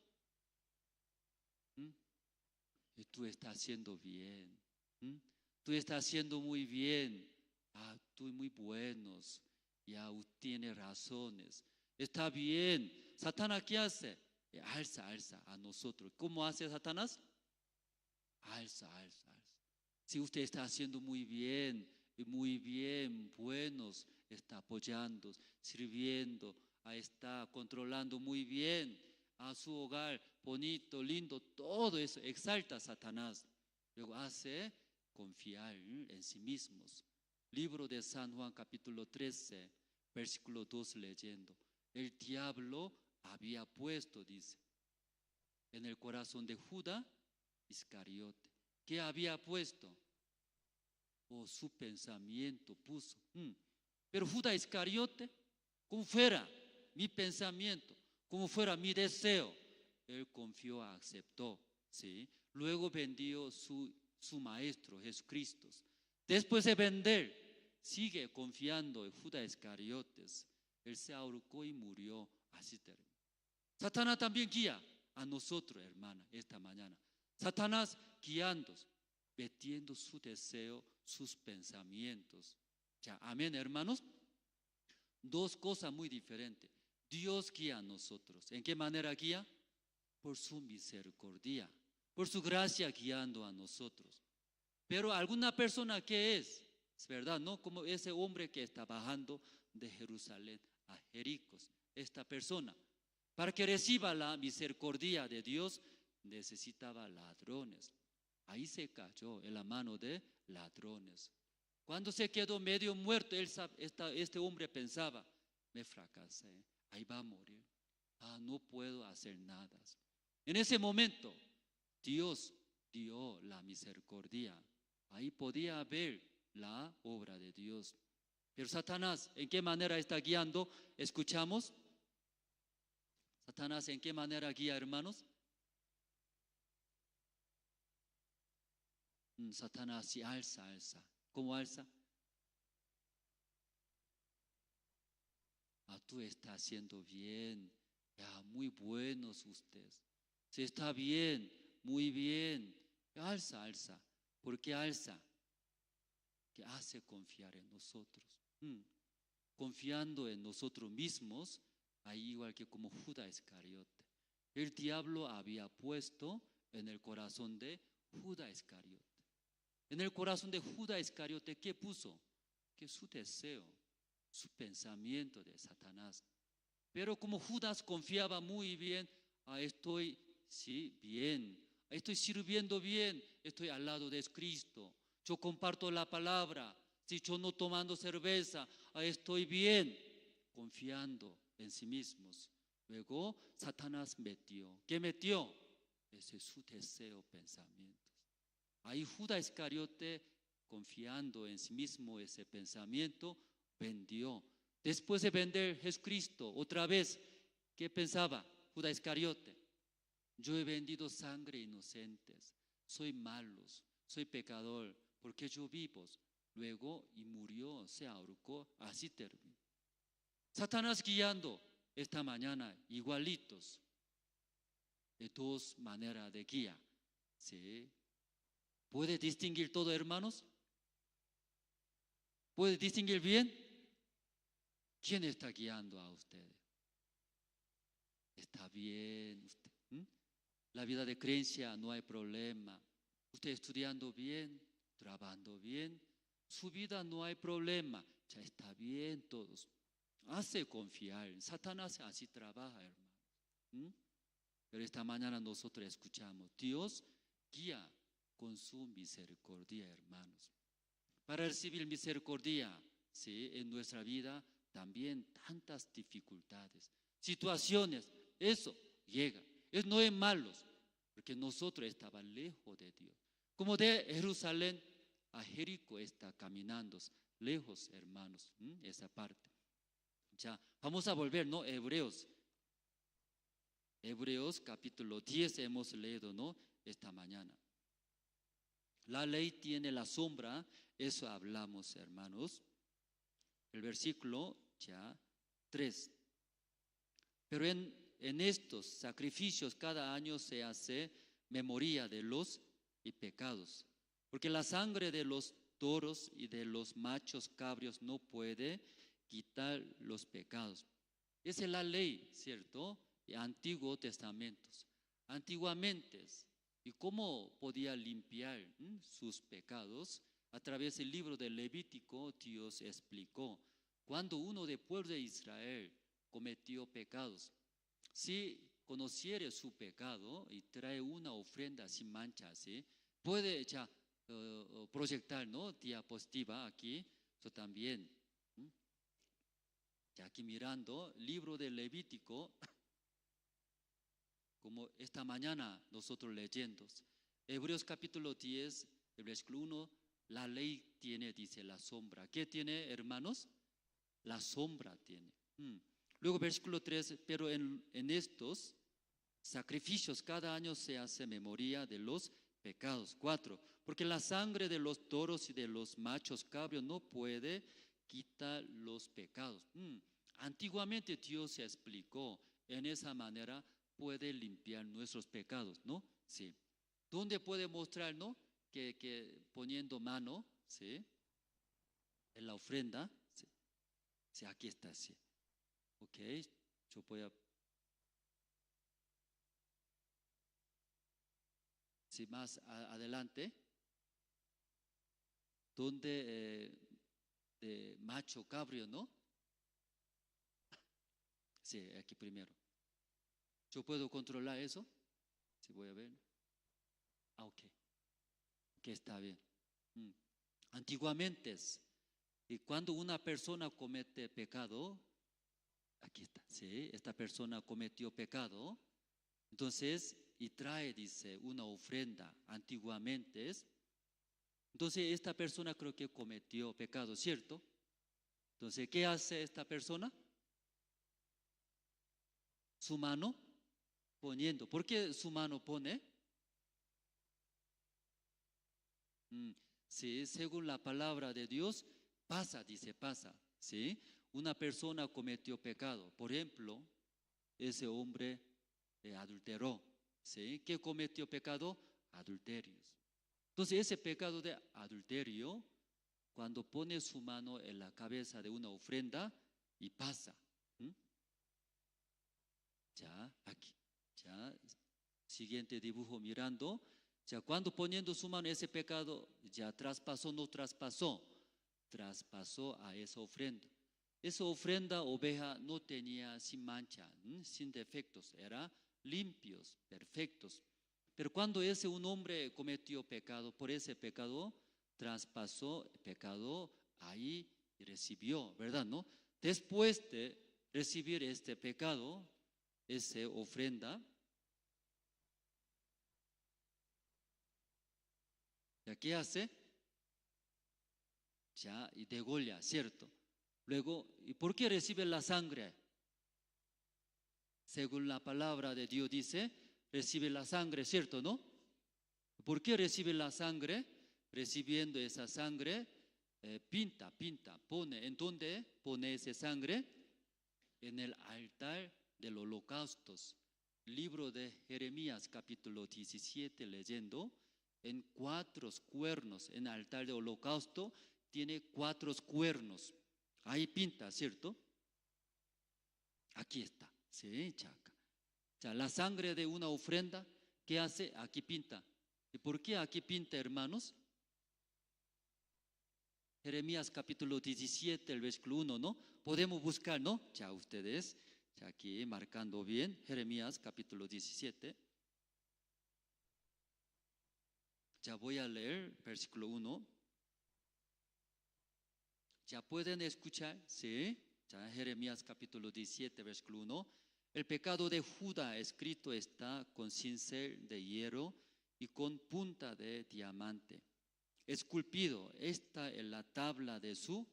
Y tú estás haciendo bien. Tú estás haciendo muy bien. Tú muy buenos. Ya tiene razones. Está bien. ¿Satanás qué hace? Alza a nosotros. ¿Cómo hace Satanás? Alza. Si usted está haciendo muy bien, buenos, está apoyando, sirviendo, está controlando muy bien a su hogar, bonito, lindo, todo eso exalta a Satanás. Luego hace confiar en sí mismos. Libro de San Juan, capítulo 13, versículo 2, leyendo. El diablo había puesto, dice, en el corazón de Judas Iscariote. ¿Qué había puesto? Su pensamiento puso. Pero Judas Iscariote, como fuera mi pensamiento, como fuera mi deseo, él confió, aceptó. ¿Sí? Luego vendió su maestro, Jesucristo. Después de vender, sigue confiando en Judas Iscariotes. Él se ahorcó y murió. Así terminó. Satanás también guía a nosotros, hermana, esta mañana. Satanás guiando, metiendo su deseo, sus pensamientos. Amén, hermanos. Dos cosas muy diferentes. Dios guía a nosotros. ¿En qué manera guía? Por su misericordia, por su gracia guiando a nosotros. Pero alguna persona que es verdad, no como ese hombre que está bajando de Jerusalén a Jericó. Esta persona, para que reciba la misericordia de Dios, necesitaba ladrones. Ahí se cayó en la mano de ladrones. Cuando se quedó medio muerto, este hombre pensaba, me fracasé, ahí va a morir. No puedo hacer nada. En ese momento, Dios dio la misericordia. Ahí podía ver la obra de Dios. Pero Satanás, ¿en qué manera está guiando? ¿Escuchamos? Satanás, ¿en qué manera guía, hermanos? Satanás sí alza. ¿Cómo alza? Tú estás haciendo bien. Muy buenos ustedes. Se está bien, muy bien. Alza. ¿Por qué alza? Que hace confiar en nosotros. Confiando en nosotros mismos, ahí igual que como Judas Iscariote. El diablo había puesto en el corazón de Judas Iscariote. En el corazón de Judas Iscariote, ¿qué puso? Que su deseo, su pensamiento de Satanás. Pero como Judas confiaba muy bien, estoy bien, estoy sirviendo bien, estoy al lado de Cristo, yo comparto la palabra, si yo no tomando cerveza, estoy bien, confiando en sí mismos. Luego Satanás metió. ¿Qué metió? Ese es su deseo, pensamientos. Ahí Judas Iscariote, confiando en sí mismo ese pensamiento, vendió. Después de vender Jesucristo, otra vez, ¿qué pensaba Judas Iscariote? Yo he vendido sangre inocentes, soy malos, soy pecador, porque yo vivo. Luego, y murió, se ahorcó, así terminó. Satanás guiando esta mañana, igualitos, de dos maneras de guía. ¿Sí? ¿Puede distinguir todo, hermanos? ¿Puede distinguir bien? ¿Quién está guiando a ustedes? Está bien usted. La vida de creencia no hay problema. Usted estudiando bien, trabajando bien, su vida no hay problema. Ya está bien todos. Hace confiar. Satanás así trabaja, hermanos. Pero esta mañana nosotros escuchamos, Dios guía con su misericordia, hermanos. Para recibir misericordia ¿sí? En nuestra vida también tantas dificultades, situaciones, eso llega. No es malo, porque nosotros estábamos lejos de Dios. Como de Jerusalén a Jericó está caminando, lejos, hermanos, esa parte. Ya, vamos a volver, ¿no? Hebreos capítulo 10 hemos leído, ¿no? Esta mañana. La ley tiene la sombra, eso hablamos, hermanos. El versículo ya 3. Pero en estos sacrificios cada año se hace memoria de los pecados, porque la sangre de los toros y de los machos cabrios no puede quitar los pecados. Esa es la ley, ¿cierto? Antiguo Testamento. Antiguamente, ¿y cómo podía limpiar sus pecados? A través del libro de Levítico, Dios explicó, cuando uno del pueblo de Israel cometió pecados, si conociere su pecado y trae una ofrenda sin mancha, ¿sí? Puede ya proyectar, ¿no? Diapositiva aquí, eso también. Ya aquí mirando, libro de Levítico, como esta mañana nosotros leyendo, Hebreos capítulo 10, el versículo 1, la ley tiene, dice, la sombra. ¿Qué tiene, hermanos? La sombra tiene. Luego versículo 3, pero en estos sacrificios cada año se hace memoria de los pecados. 4, porque la sangre de los toros y de los machos cabrios no puede quitar los pecados. Antiguamente Dios se explicó, en esa manera puede limpiar nuestros pecados, ¿no? Sí. ¿Dónde puede mostrar, no? Que poniendo mano, ¿sí? En la ofrenda, ¿sí? Sí, aquí está, sí. Ok, yo voy a... Sí, más adelante, donde de macho cabrio, ¿no? Sí, aquí primero. ¿Yo puedo controlar eso? Sí, voy a ver. Ok. Ok, está bien. Antiguamente, y cuando una persona comete pecado, aquí está, sí, esta persona cometió pecado, entonces, y trae, dice, una ofrenda antiguamente, entonces esta persona creo que cometió pecado, ¿cierto? Entonces, ¿qué hace esta persona? Su mano poniendo. ¿Por qué su mano pone? Sí, según la palabra de Dios, pasa, dice, pasa. ¿Sí? Una persona cometió pecado. Por ejemplo, ese hombre adulteró. ¿Sí? ¿Qué cometió pecado? Adulterios. Entonces, ese pecado de adulterio, cuando pone su mano en la cabeza de una ofrenda y pasa. Ya, aquí. Ya, siguiente dibujo mirando. Ya, cuando poniendo su mano ese pecado, ya traspasó, no traspasó. Traspasó a esa ofrenda. Esa ofrenda, oveja, no tenía sin mancha, sin defectos, era limpios, perfectos. Pero cuando un hombre cometió pecado, por ese pecado, traspasó el pecado ahí y recibió, ¿verdad? ¿No? Después de recibir este pecado, esa ofrenda, ¿ya qué hace? Ya, y degolla, ¿cierto? Luego, ¿y por qué recibe la sangre? Según la palabra de Dios dice, recibe la sangre, ¿cierto, no? ¿Por qué recibe la sangre? Recibiendo esa sangre, pinta, pone. ¿En dónde pone esa sangre? En el altar del holocausto. Libro de Jeremías, capítulo 17, leyendo, en 4 cuernos, en el altar de holocausto, tiene 4 cuernos. Ahí pinta, ¿cierto? Aquí está, sí, chaca. O sea, la sangre de una ofrenda, ¿qué hace? Aquí pinta. ¿Y por qué aquí pinta, hermanos? Jeremías capítulo 17, el versículo 1, ¿no? Podemos buscar, ¿no? Ya ustedes, ya aquí marcando bien, Jeremías capítulo 17. Ya voy a leer versículo 1. Ya pueden escuchar, ¿sí? Ya Jeremías capítulo 17, versículo 1. El pecado de Judá escrito está con cincel de hierro y con punta de diamante. Esculpido está en la tabla de su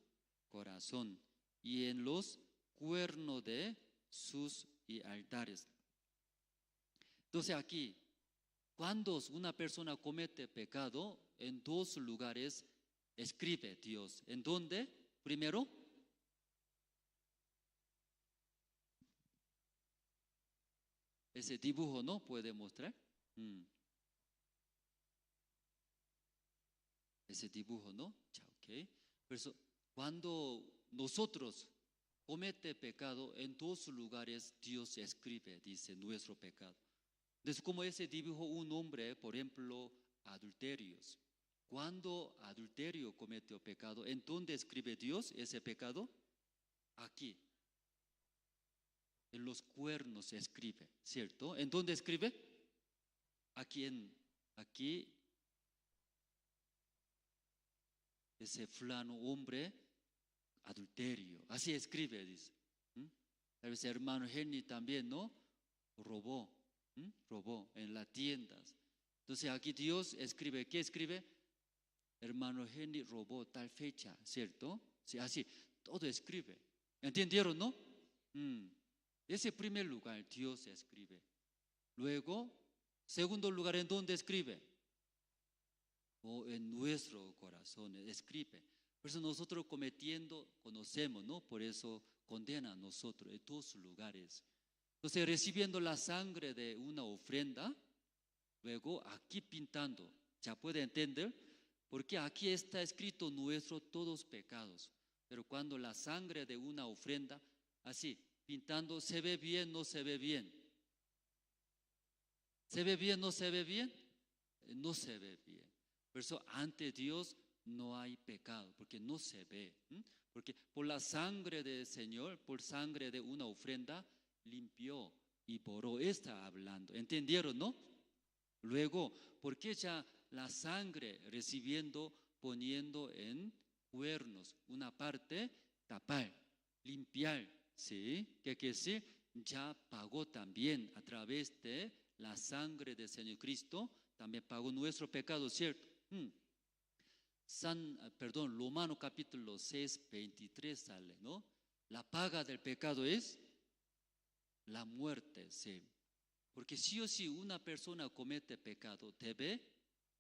corazón y en los cuernos de sus altares. Entonces aquí, cuando una persona comete pecado, en dos lugares escribe Dios. ¿En dónde? Primero, ese dibujo, ¿no? ¿Puede mostrar? Ese dibujo, ¿no? Ya, ok. Por eso, cuando nosotros comete pecado, en dos lugares Dios escribe, dice, nuestro pecado. Entonces, como ese dibujo, un hombre, por ejemplo, adulterios. Cuando adulterio cometió pecado, ¿en dónde escribe Dios ese pecado? Aquí. En los cuernos se escribe, ¿cierto? ¿En dónde escribe? Aquí, ese fulano hombre, adulterio. Así escribe, dice. Tal vez hermano Henry también, ¿no? Robó en las tiendas. Entonces aquí Dios escribe, ¿qué escribe? Hermano Henry robó tal fecha, ¿cierto? Sí, así, todo escribe. ¿Entendieron, no? Ese primer lugar Dios escribe. Luego, segundo lugar, ¿en dónde escribe? En nuestro corazón escribe. Por eso nosotros cometiendo, conocemos, ¿no? Por eso condena a nosotros en todos lugares. Entonces, recibiendo la sangre de una ofrenda, luego aquí pintando, ¿ya puede entender? Porque aquí está escrito nuestros todos pecados. Pero cuando la sangre de una ofrenda, así, pintando, ¿se ve bien, no se ve bien? ¿Se ve bien, no se ve bien? No se ve bien. Por eso ante Dios no hay pecado, porque no se ve. Porque por la sangre del Señor, por sangre de una ofrenda, limpió y borró. Está hablando. ¿Entendieron, no? Luego, ¿por qué ya la sangre recibiendo, poniendo en cuernos? Una parte, tapar, limpiar. ¿Sí? ¿Qué quiere decir? Ya pagó también a través de la sangre del Señor Cristo, también pagó nuestro pecado, ¿cierto? Romanos capítulo 6, 23 sale, ¿no? La paga del pecado es la muerte, ¿sí? Porque sí o sí una persona comete pecado, debe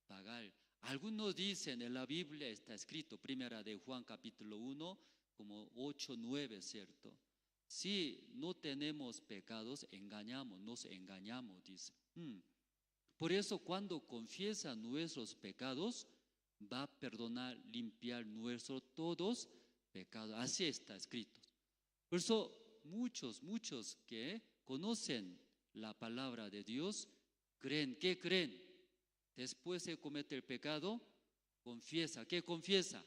pagar. Algunos dicen, en la Biblia está escrito, primera de Juan capítulo 1, como 8, 9, ¿cierto? Si no tenemos pecados, nos engañamos, dice. Por eso cuando confiesa nuestros pecados, va a perdonar, limpiar nuestros todos pecados. Así está escrito. Por eso muchos que conocen la palabra de Dios, creen. ¿Qué creen? Después de cometer el pecado, confiesa. ¿Qué confiesa?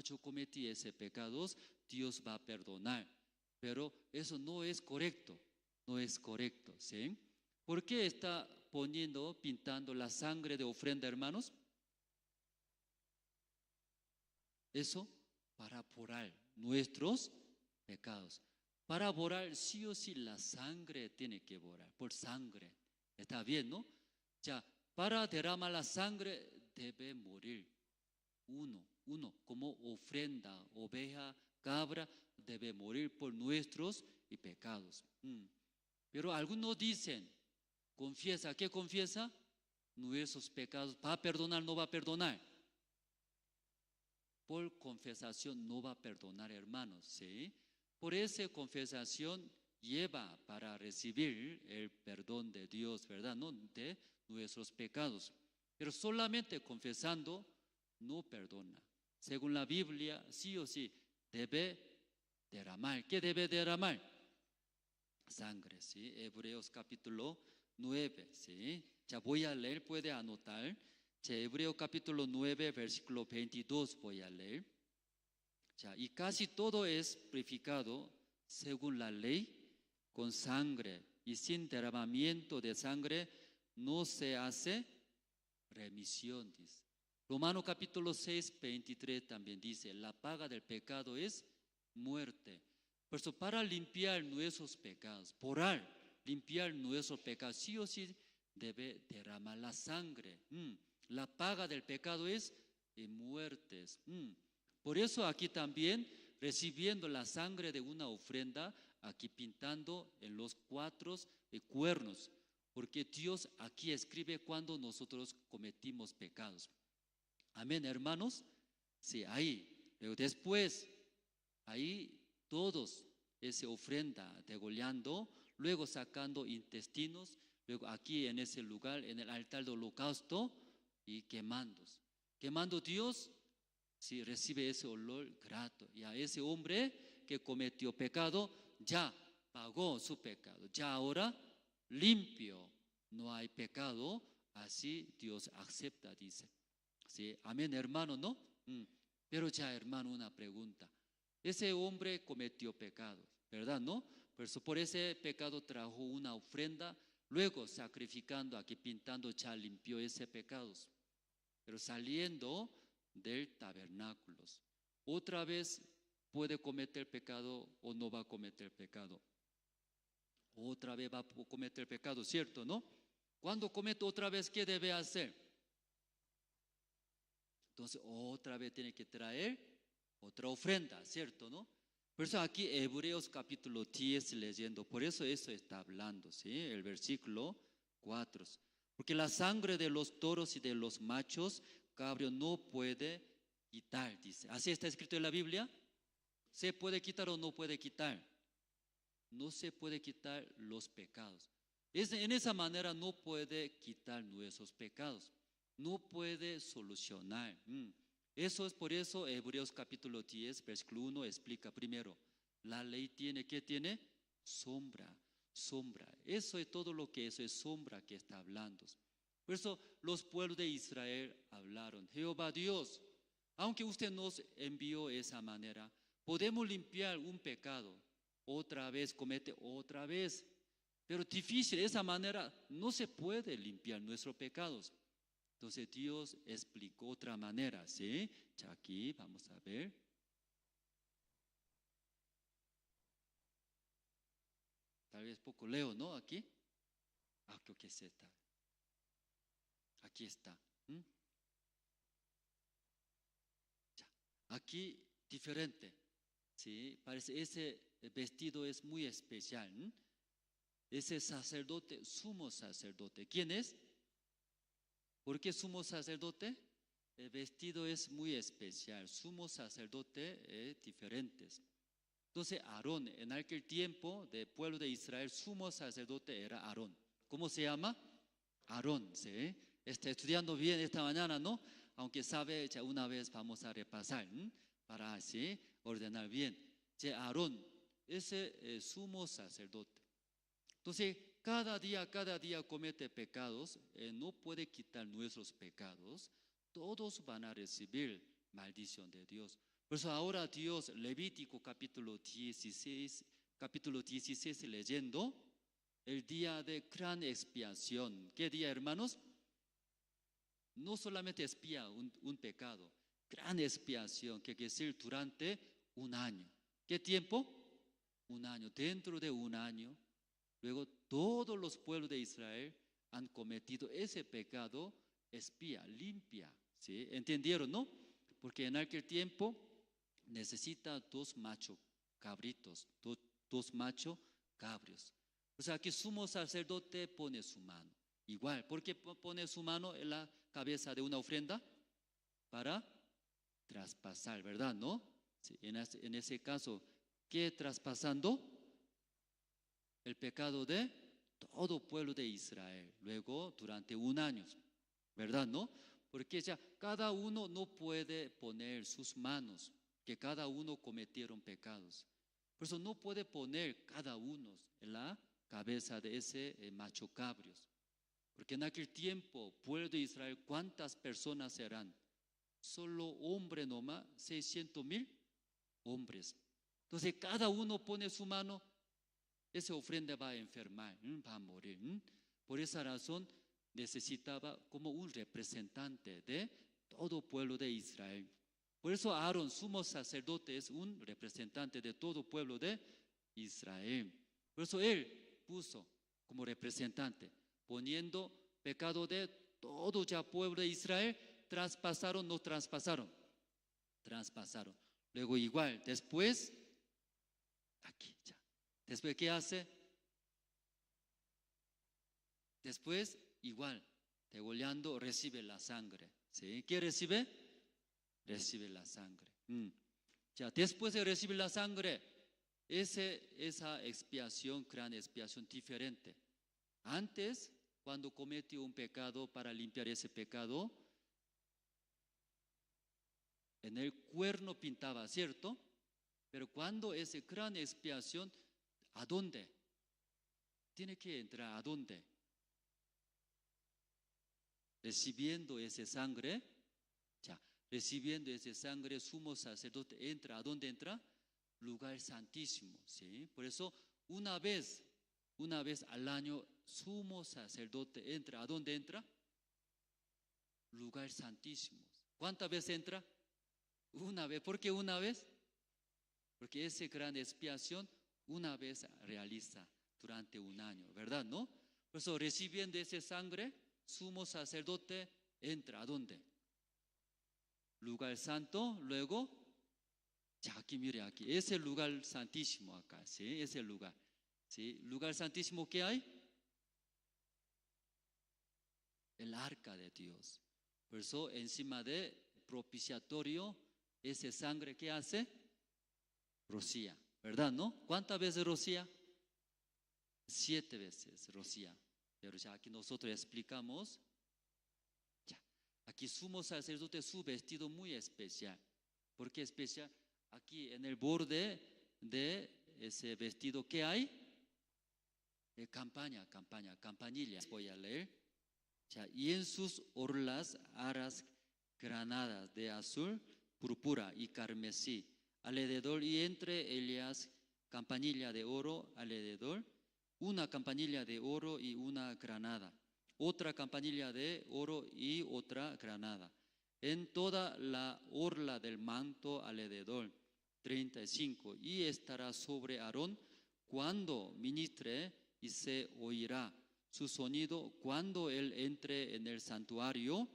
Yo cometí ese pecado, Dios va a perdonar. Pero eso no es correcto, ¿sí? ¿Por qué está pintando la sangre de ofrenda, hermanos? Eso para borrar nuestros pecados. Para borrar, sí o sí, la sangre tiene que borrar, por sangre. ¿Está bien, no? Ya, para derramar la sangre debe morir uno, como ofrenda, oveja, cabra, debe morir por nuestros pecados. Pero algunos dicen, confiesa, ¿qué confiesa? Nuestros pecados. ¿Va a perdonar, no va a perdonar? Por confesación no va a perdonar, hermanos, ¿sí? Por esa confesación lleva para recibir el perdón de Dios, ¿verdad? No de nuestros pecados. Pero solamente confesando no perdona. Según la Biblia, sí o sí, debe derramar. ¿Qué debe derramar? Sangre, ¿sí? Hebreos capítulo 9, ¿sí? Ya voy a leer, puede anotar. Hebreos capítulo 9, versículo 22 voy a leer. Ya, y casi todo es purificado según la ley con sangre, y sin derramamiento de sangre no se hace remisión, dice. Romanos capítulo 6, 23 también dice, la paga del pecado es muerte. Por eso, para limpiar nuestros pecados, por limpiar nuestros pecados, sí o sí debe derramar la sangre. La paga del pecado es muertes. Por eso aquí también, recibiendo la sangre de una ofrenda, aquí pintando en los 4 cuernos, porque Dios aquí escribe cuando nosotros cometimos pecados. Amén, hermanos. Sí, ahí. Luego después, ahí todos esa ofrenda degollando, luego sacando intestinos, luego aquí en ese lugar, en el altar del holocausto, y quemando Dios, si recibe ese olor grato. Y a ese hombre que cometió pecado, ya pagó su pecado, ya ahora limpio, no hay pecado, así Dios acepta, dice. Sí, amén, hermano, ¿no? Pero ya, hermano, una pregunta. Ese hombre cometió pecado, ¿verdad, no? Por ese pecado trajo una ofrenda, luego sacrificando, aquí pintando, ya limpió ese pecado. Pero saliendo del tabernáculo, otra vez puede cometer pecado o no va a cometer pecado. Otra vez va a cometer pecado, ¿cierto, no? Cuando comete otra vez, ¿qué debe hacer? Entonces, otra vez tiene que traer otra ofrenda, ¿cierto, no? Por eso aquí Hebreos capítulo 10 leyendo, por eso está hablando, ¿sí? El versículo 4. Porque la sangre de los toros y de los machos cabríos no puede quitar, dice. ¿Así está escrito en la Biblia? ¿Se puede quitar o no puede quitar? No se puede quitar los pecados. En esa manera no puede quitar nuestros pecados. No puede solucionar. Eso es por eso Hebreos capítulo 10, versículo 1 explica primero. La ley tiene, ¿qué tiene? Sombra. Eso es todo lo que eso es sombra que está hablando. Por eso los pueblos de Israel hablaron. Jehová Dios, aunque usted nos envió esa manera, podemos limpiar un pecado. Otra vez comete otra vez. Pero difícil, de esa manera no se puede limpiar nuestros pecados. Entonces Dios explicó otra manera, ¿sí? Ya aquí vamos a ver. Tal vez poco leo, ¿no? Aquí. Creo que sí está. Aquí está. Ya. Aquí diferente, ¿sí? Parece ese vestido es muy especial. Ese sacerdote, sumo sacerdote, ¿quién es? ¿Por qué sumo sacerdote? El vestido es muy especial. Sumo sacerdote es diferente. Entonces Aarón, en aquel tiempo del pueblo de Israel, sumo sacerdote era Aarón. ¿Cómo se llama? Aarón, ¿sí? Está estudiando bien esta mañana, ¿no? Aunque sabe, ya una vez vamos a repasar, para así ordenar bien. Aarón, ese sumo sacerdote. Entonces, cada día comete pecados, no puede quitar nuestros pecados, todos van a recibir maldición de Dios. Por eso ahora Dios, Levítico capítulo 16 leyendo, el día de gran expiación. ¿Qué día, hermanos? No solamente expía un pecado, gran expiación, que quiere decir durante un año. ¿Qué tiempo? Un año. Dentro de un año, luego todos los pueblos de Israel han cometido ese pecado, expía, limpia. ¿Sí? ¿Entendieron, no? Porque en aquel tiempo necesita 2 machos cabritos, dos machos cabrios. O sea, que sumo sacerdote pone su mano. Igual, ¿por qué pone su mano en la cabeza de una ofrenda? Para traspasar, ¿verdad? ¿No? Sí, en ese caso, ¿qué traspasando? El pecado de todo pueblo de Israel. Luego, durante un año, ¿verdad? ¿No? Porque ya cada uno no puede poner sus manos, que cada uno cometieron pecados. Por eso no puede poner cada uno en la cabeza de ese macho cabrios. Porque en aquel tiempo, pueblo de Israel, ¿cuántas personas eran? Solo hombre nomás, 600,000 hombres. Entonces cada uno pone su mano, esa ofrenda va a enfermar, va a morir. Por esa razón necesitaba como un representante de todo pueblo de Israel. Por eso Aarón, sumo sacerdote, es un representante de todo pueblo de Israel. Por eso él puso como representante, poniendo pecado de todo ya pueblo de Israel. ¿Traspasaron? ¿No traspasaron? Traspasaron. Luego igual, después, aquí ya. Después, ¿qué hace? Después, igual, degollando, recibe la sangre. ¿Sí? ¿Qué recibe? Recibe la sangre. Ya, después de recibir la sangre, esa expiación, gran expiación diferente. Antes, cuando cometió un pecado, para limpiar ese pecado, en el cuerno pintaba, ¿cierto? Pero cuando esa gran expiación, ¿a dónde? Tiene que entrar, ¿a dónde? Recibiendo esa sangre, ya, recibiendo esa sangre, sumo sacerdote entra, ¿a dónde entra? Lugar santísimo, ¿sí? Por eso, una vez al año, sumo sacerdote entra, ¿a dónde entra? Lugar santísimo. ¿Cuántas veces entra? Una vez. ¿Por qué una vez? Porque esa gran expiación una vez realiza durante un año, ¿verdad? ¿No? Por eso recibiendo esa sangre, sumo sacerdote entra, ¿a dónde? Lugar santo, luego, ya aquí mire aquí, ese lugar santísimo acá, ¿sí? Ese lugar, ¿sí? Lugar santísimo, ¿qué hay? El arca de Dios. Por eso encima de propiciatorio, esa sangre, ¿qué hace? Rocía, ¿verdad? ¿No? ¿Cuántas veces rocía? 7 veces rocía. Pero ya aquí nosotros explicamos. Ya. Aquí sumo sacerdote, su vestido muy especial. ¿Por qué especial? Aquí en el borde de ese vestido, ¿qué hay? Campanilla. Voy a leer. Ya. Y en sus orlas, aras granadas de azul, púrpura y carmesí alrededor, y entre ellas campanilla de oro alrededor, una campanilla de oro y una granada, otra campanilla de oro y otra granada, en toda la orla del manto alrededor, 35, y estará sobre Aarón cuando ministre, y se oirá su sonido cuando él entre en el santuario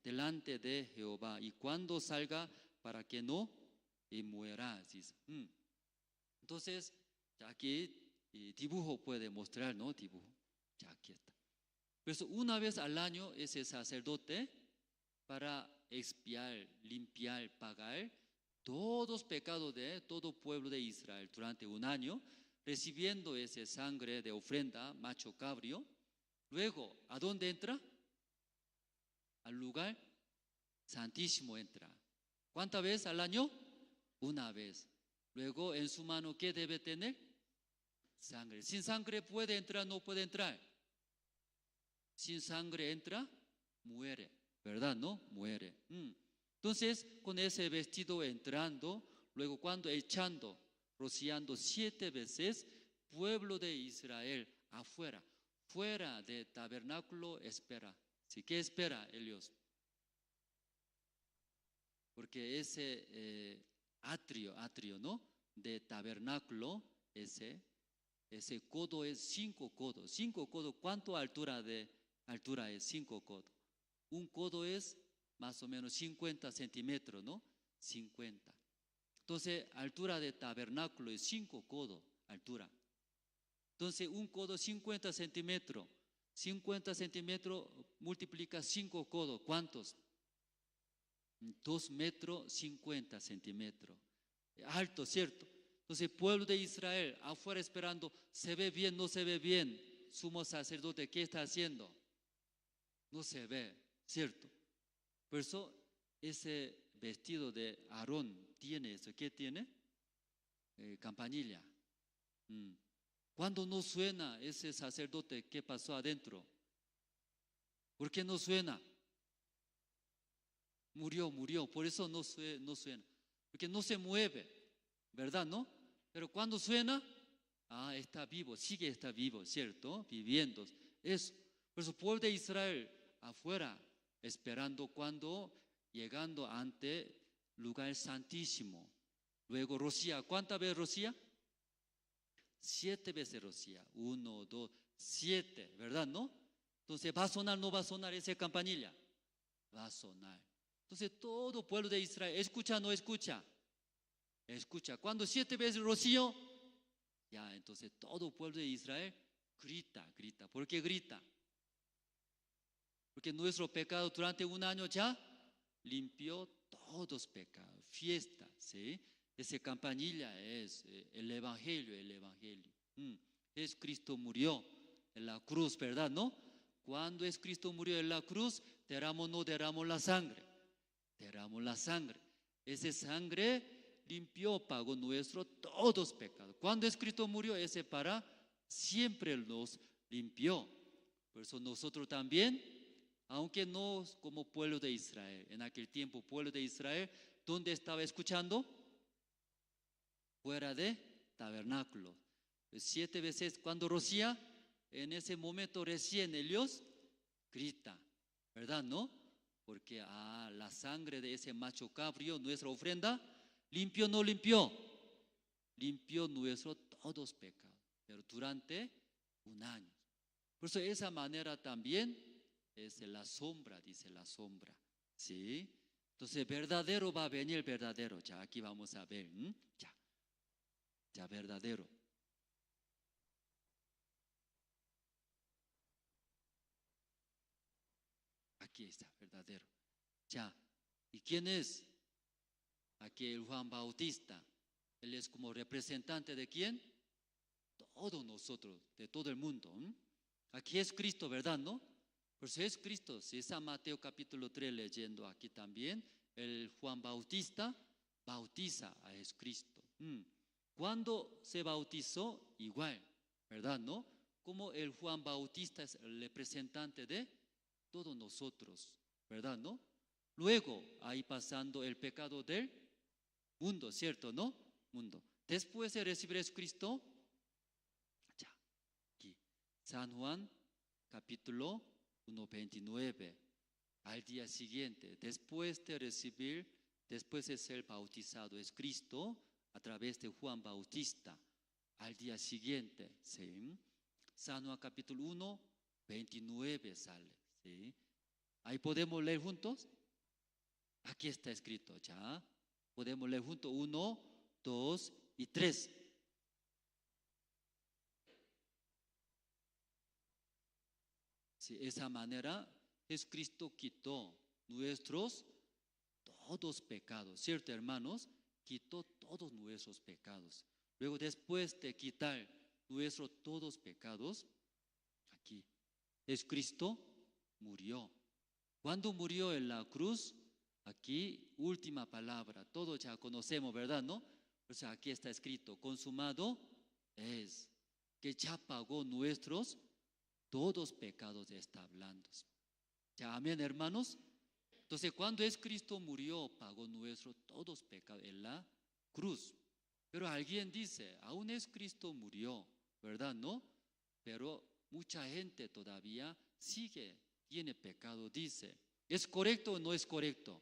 delante de Jehová, y cuando salga, para que no y muera. Entonces, aquí dibujo puede mostrar, ¿no? Dibujo. Ya aquí está. Por eso una vez al año ese sacerdote, para expiar, limpiar, pagar todos los pecados de todo pueblo de Israel durante un año, recibiendo esa sangre de ofrenda, macho cabrio. Luego, ¿a dónde entra? Al lugar santísimo entra. ¿Cuántas veces al año? Una vez. Luego, en su mano, ¿qué debe tener? Sangre. Sin sangre puede entrar, no puede entrar. Sin sangre entra, muere. ¿Verdad? ¿No? Muere. Entonces, con ese vestido entrando, luego cuando echando, rociando 7 veces, pueblo de Israel afuera, fuera del tabernáculo espera. ¿Sí? ¿Qué espera ellos? Porque ese atrio, ¿no? De tabernáculo, ese codo es 5 codos. 5 codos, ¿cuánto altura es 5 codos? Un codo es más o menos 50 centímetros, ¿no? 50. Entonces, altura de tabernáculo es 5 codos, altura. Entonces, un codo 50 centímetros. 50 centímetros multiplica 5 codos. ¿Cuántos? 2 metros 50 centímetros. Alto, ¿cierto? Entonces, pueblo de Israel afuera esperando, ¿se ve bien, no se ve bien? Sumo sacerdote, ¿qué está haciendo? No se ve, ¿cierto? Por eso, ese vestido de Aarón tiene eso. ¿Qué tiene? Campanilla. Cuando no suena ese sacerdote, ¿qué pasó adentro? ¿Por qué no suena? Murió. Por eso no suena. Porque no se mueve, ¿verdad? ¿No? Pero cuando suena, está vivo, está vivo, ¿cierto? Viviendo. Eso. Por eso, pueblo de Israel afuera, esperando cuando llegando ante lugar santísimo. Luego rocía. ¿Cuántas veces rocía? 7 veces rocía. 1, 2, 7, ¿verdad? ¿No? Entonces, ¿va a sonar o no va a sonar esa campanilla? Va a sonar. Entonces, todo pueblo de Israel, ¿escucha o no escucha? Escucha. Cuando 7 veces rocío, ya, entonces todo pueblo de Israel grita. ¿Por qué grita? Porque nuestro pecado durante un año ya limpió todos pecados. Fiesta, ¿sí? Esa campanilla es el Evangelio. Jesucristo murió en la cruz, ¿verdad? ¿No? Cuando Jesucristo murió en la cruz, no derramó la sangre. Derramó la sangre. Esa sangre limpió, pagó nuestros todos pecados. Cuando Jesucristo murió, ese para siempre nos limpió. Por eso nosotros también, aunque no como pueblo de Israel, en aquel tiempo pueblo de Israel, ¿dónde estaba escuchando? Fuera de tabernáculo. 7 veces cuando rocía, en ese momento recién ellos grita, ¿verdad? ¿No? Porque la sangre de ese macho cabrío, nuestra ofrenda, ¿limpió o no limpió? Limpió nuestros todos pecados, pero durante un año. Por eso esa manera también es la sombra, dice la sombra, ¿sí? Entonces verdadero va a venir verdadero, ya aquí vamos a ver, ya verdadero. Aquí está, verdadero. Ya, ¿y quién es? Aquí el Juan Bautista. Él es como representante de quién? Todos nosotros, de todo el mundo. Aquí es Cristo, ¿verdad? ¿No? Por eso es Cristo. Si es San Mateo capítulo 3 leyendo aquí también, el Juan Bautista bautiza a Jesucristo. Cuando se bautizó, igual, ¿verdad? ¿No? Como el Juan Bautista es el representante de todos nosotros, ¿verdad? ¿No? Luego, ahí pasando el pecado del mundo, ¿cierto? ¿No? Mundo. Después de recibir a Jesucristo, ya, aquí, San Juan, capítulo 1, 29, al día siguiente, después de ser bautizado es Cristo a través de Juan Bautista, al día siguiente, ¿sí? San Juan, capítulo 1, 29 sale. ¿Sí? Ahí podemos leer juntos. Aquí está escrito ya. Podemos leer juntos 1, 2 y 3. Sí, de esa manera Jesucristo quitó nuestros todos pecados, ¿cierto, hermanos? Quitó todos nuestros pecados. Luego, después de quitar nuestros todos pecados, aquí, Jesucristo murió. Cuando murió en la cruz, aquí, última palabra, todos ya conocemos, ¿verdad? ¿No? O sea, aquí está escrito, consumado es, que ya pagó nuestros todos pecados, está hablando. ¿Ya, amén, hermanos? Entonces, cuando es Cristo murió, pagó nuestros todos pecados en la cruz. Pero alguien dice, aún es Cristo murió, ¿verdad? ¿No? Pero mucha gente todavía tiene pecado, dice. ¿Es correcto o no es correcto?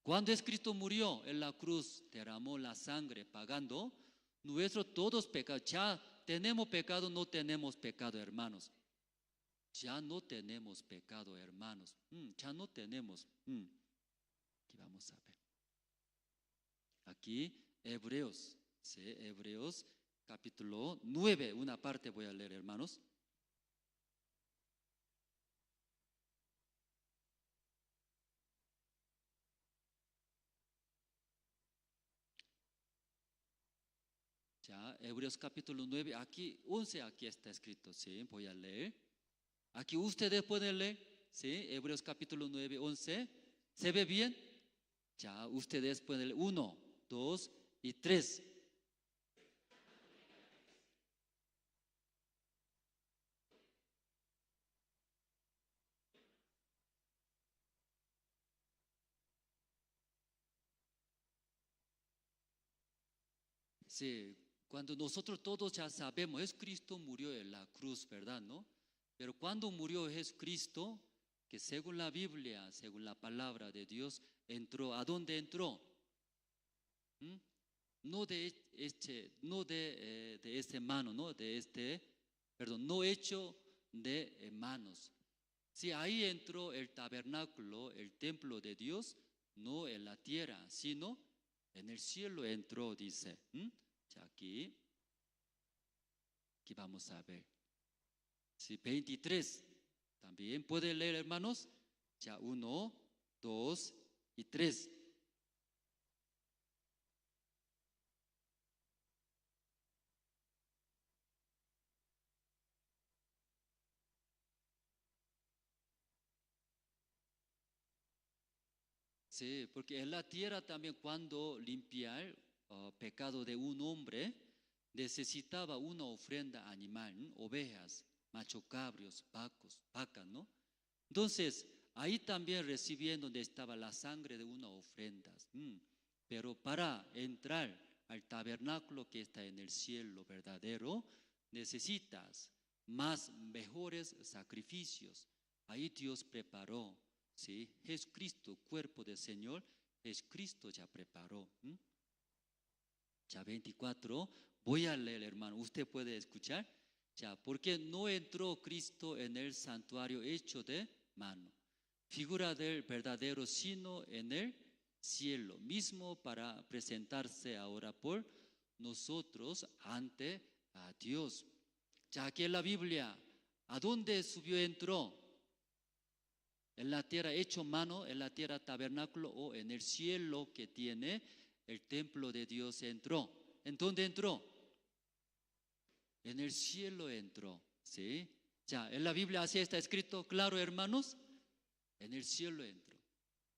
Cuando es Cristo murió en la cruz, derramó la sangre pagando nuestros todos pecados. Ya tenemos pecado, no tenemos pecado, hermanos. Ya no tenemos pecado, hermanos. Ya no tenemos. Aquí vamos a ver. Aquí, Hebreos. ¿Sí? Hebreos capítulo 9. Una parte voy a leer, hermanos. Ya, Hebreos capítulo 9, aquí 11, aquí está escrito, sí, voy a leer. Aquí ustedes pueden leer, sí, Hebreos capítulo 9, 11, ¿se ve bien? Ya, ustedes pueden leer 1, 2 y 3. Sí, cuando nosotros todos ya sabemos, Jesucristo murió en la cruz, ¿verdad? ¿No? Pero cuando murió Jesucristo, que según la Biblia, según la palabra de Dios, entró. ¿A dónde entró? ¿Mm? No de este mano, no no hecho de manos. Sí, ahí entró el tabernáculo, el templo de Dios, no en la tierra, sino en el cielo entró, dice. Ya aquí vamos a ver. Sí, 23. También pueden leer, hermanos. Ya 1, 2 y 3. Sí, porque en la tierra también cuando limpiar pecado de un hombre, necesitaba una ofrenda animal, ¿no? Ovejas, macho cabros, vacas, ¿no? Entonces, ahí también recibiendo donde estaba la sangre de una ofrenda. Pero para entrar al tabernáculo que está en el cielo verdadero, necesitas mejores sacrificios. Ahí Dios preparó. ¿Sí? Jesucristo, cuerpo del Señor, Jesucristo ya preparó. Ya 24, voy a leer, hermano, usted puede escuchar. Ya, porque no entró Cristo en el santuario hecho de mano, figura del verdadero, sino en el cielo mismo, para presentarse ahora por nosotros ante a Dios. Ya aquí en la Biblia, ¿a dónde subió, entró? En la tierra hecho mano, en la tierra tabernáculo, o en el cielo que tiene el templo de Dios entró. ¿En dónde entró? En el cielo entró. ¿Sí? Ya, en la Biblia así está escrito, claro, hermanos. En el cielo entró.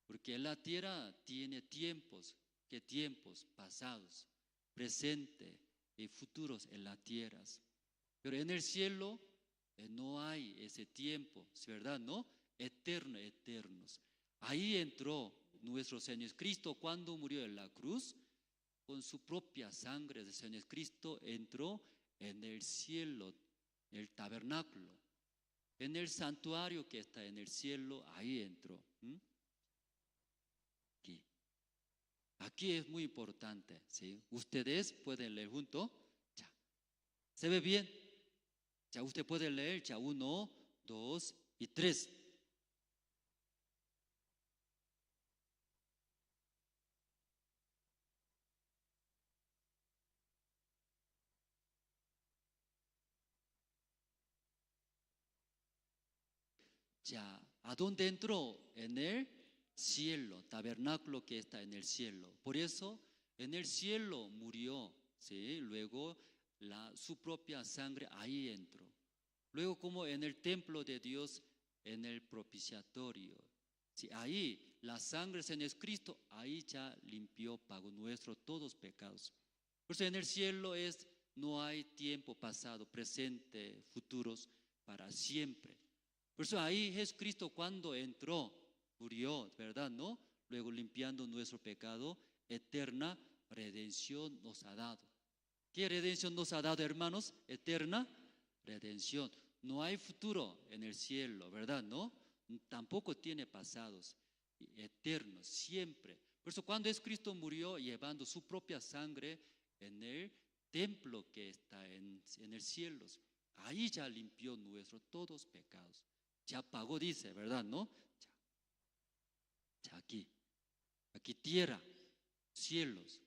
Porque la tierra tiene tiempos, ¿qué tiempos? Pasados, presente y futuros en las tierras. Pero en el cielo no hay ese tiempo, ¿es verdad? ¿No? Eternos. Ahí entró nuestro Señor Cristo cuando murió en la cruz, con su propia sangre de Señor Cristo entró en el cielo, en el tabernáculo, en el santuario que está en el cielo, ahí entró. Aquí es muy importante, ¿sí? Ustedes pueden leer junto. Ya. ¿Se ve bien? Ya usted puede leer ya 1, 2 y 3. Ya, ¿a dónde entró? En el cielo, tabernáculo que está en el cielo. Por eso, en el cielo murió, ¿sí? Luego, su propia sangre ahí entró. Luego, como en el templo de Dios, en el propiciatorio. ¿Sí? Ahí, la sangre de Jesucristo, ahí ya limpió, pagó nuestros todos pecados. Por eso, en el cielo no hay tiempo pasado, presente, futuros, para siempre. Por eso ahí Jesucristo cuando entró, murió, ¿verdad? ¿No? Luego limpiando nuestro pecado, eterna redención nos ha dado. ¿Qué redención nos ha dado, hermanos? Eterna redención. No hay futuro en el cielo, ¿verdad? ¿No? Tampoco tiene pasados, eternos, siempre. Por eso cuando Jesucristo murió llevando su propia sangre en el templo que está en el cielo, ahí ya limpió nuestros todos pecados. Ya pagó, dice, ¿verdad? ¿No? Ya aquí tierra, cielos.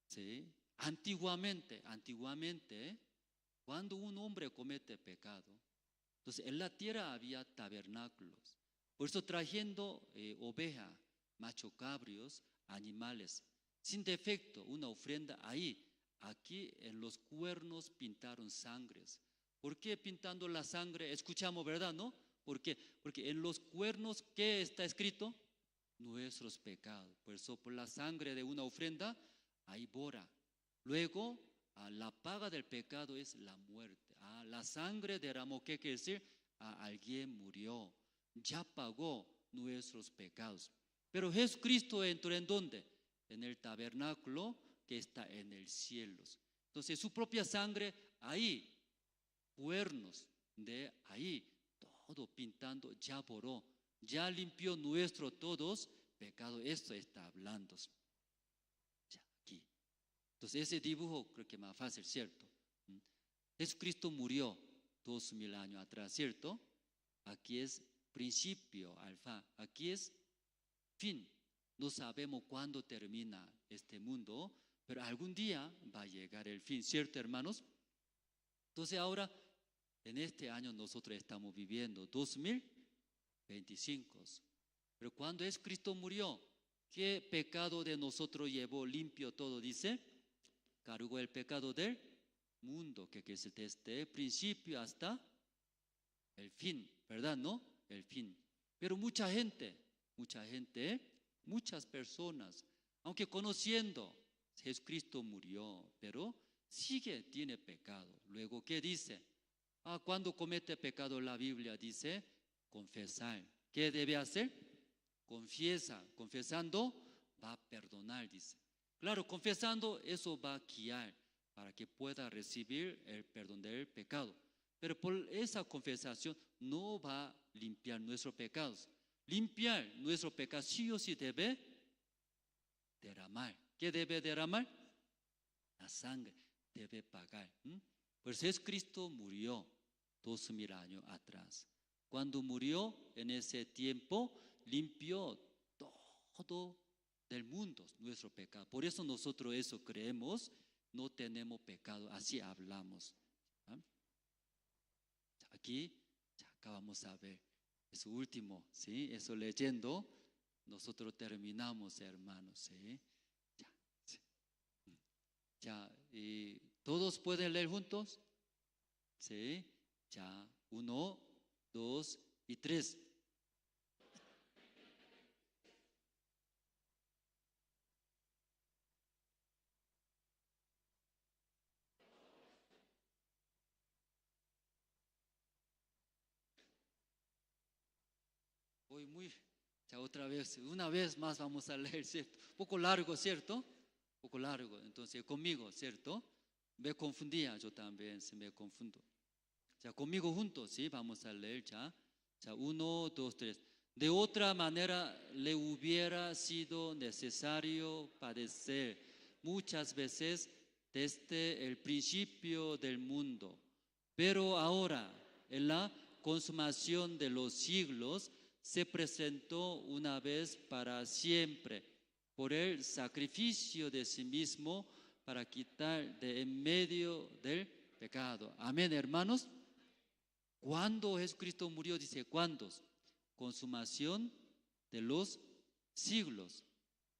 ¿Sí? Antiguamente, cuando un hombre comete pecado, entonces en la tierra había tabernáculos. Por eso trayendo oveja, macho cabrios, animales, sin defecto, una ofrenda ahí. Aquí en los cuernos pintaron sangres. ¿Por qué pintando la sangre? Escuchamos, ¿verdad? ¿No? ¿Por qué? Porque en los cuernos, ¿qué está escrito? Nuestros pecados. Por eso, por la sangre de una ofrenda, hay bora. Luego, la paga del pecado es la muerte. La sangre derramó, ¿qué quiere decir? Alguien murió. Ya pagó nuestros pecados. Pero Jesucristo entró ¿en dónde? En el tabernáculo que está en el cielo. Entonces, su propia sangre, ahí, cuernos de ahí, todo pintando, ya borró ya limpió nuestro todos pecado. Esto está hablando. Ya, aquí. Entonces ese dibujo creo que es más fácil, ¿cierto? Jesucristo murió 2000 años atrás, ¿cierto? Aquí es principio, alfa. Aquí es fin. No sabemos cuándo termina este mundo, pero algún día va a llegar el fin, ¿cierto, hermanos? Entonces ahora, en este año nosotros estamos viviendo 2025. Pero cuando Cristo murió, ¿qué pecado de nosotros llevó limpio todo? Dice, cargó el pecado del mundo, que es desde el principio hasta el fin, ¿verdad? ¿No? El fin. Pero muchas personas, aunque conociendo, Jesucristo murió, pero tiene pecado. Luego, ¿qué dice? Cuando comete pecado, la Biblia dice, confesar. ¿Qué debe hacer? Confiesa. Confesando, va a perdonar, dice. Claro, confesando, eso va a guiar para que pueda recibir el perdón del pecado. Pero por esa confesación no va a limpiar nuestros pecados. Limpiar nuestros pecados sí o sí debe derramar. ¿Qué debe derramar? La sangre debe pagar. Pues Cristo murió 2000 años atrás. Cuando murió en ese tiempo, limpió todo del mundo, nuestro pecado. Por eso nosotros eso creemos, no tenemos pecado, así hablamos. Aquí ya acabamos a ver eso último, ¿sí? Eso leyendo, nosotros terminamos, hermanos, ¿sí? Ya, y ¿todos pueden leer juntos? ¿Sí? Ya, 1, 2 y 3. Ya otra vez, una vez más vamos a leer, ¿cierto? Un poco largo, ¿cierto? Un poco largo, entonces conmigo, ¿cierto? Me confundía, yo también se me confundo. Ya conmigo juntos, ¿sí? Vamos a leer ya. Ya 1, 2, 3. De otra manera le hubiera sido necesario padecer muchas veces desde el principio del mundo. Pero ahora, en la consumación de los siglos, se presentó una vez para siempre por el sacrificio de sí mismo para quitar de en medio del pecado. Amén, hermanos. ¿Cuándo Jesucristo murió? Dice, ¿cuándo? Consumación de los siglos.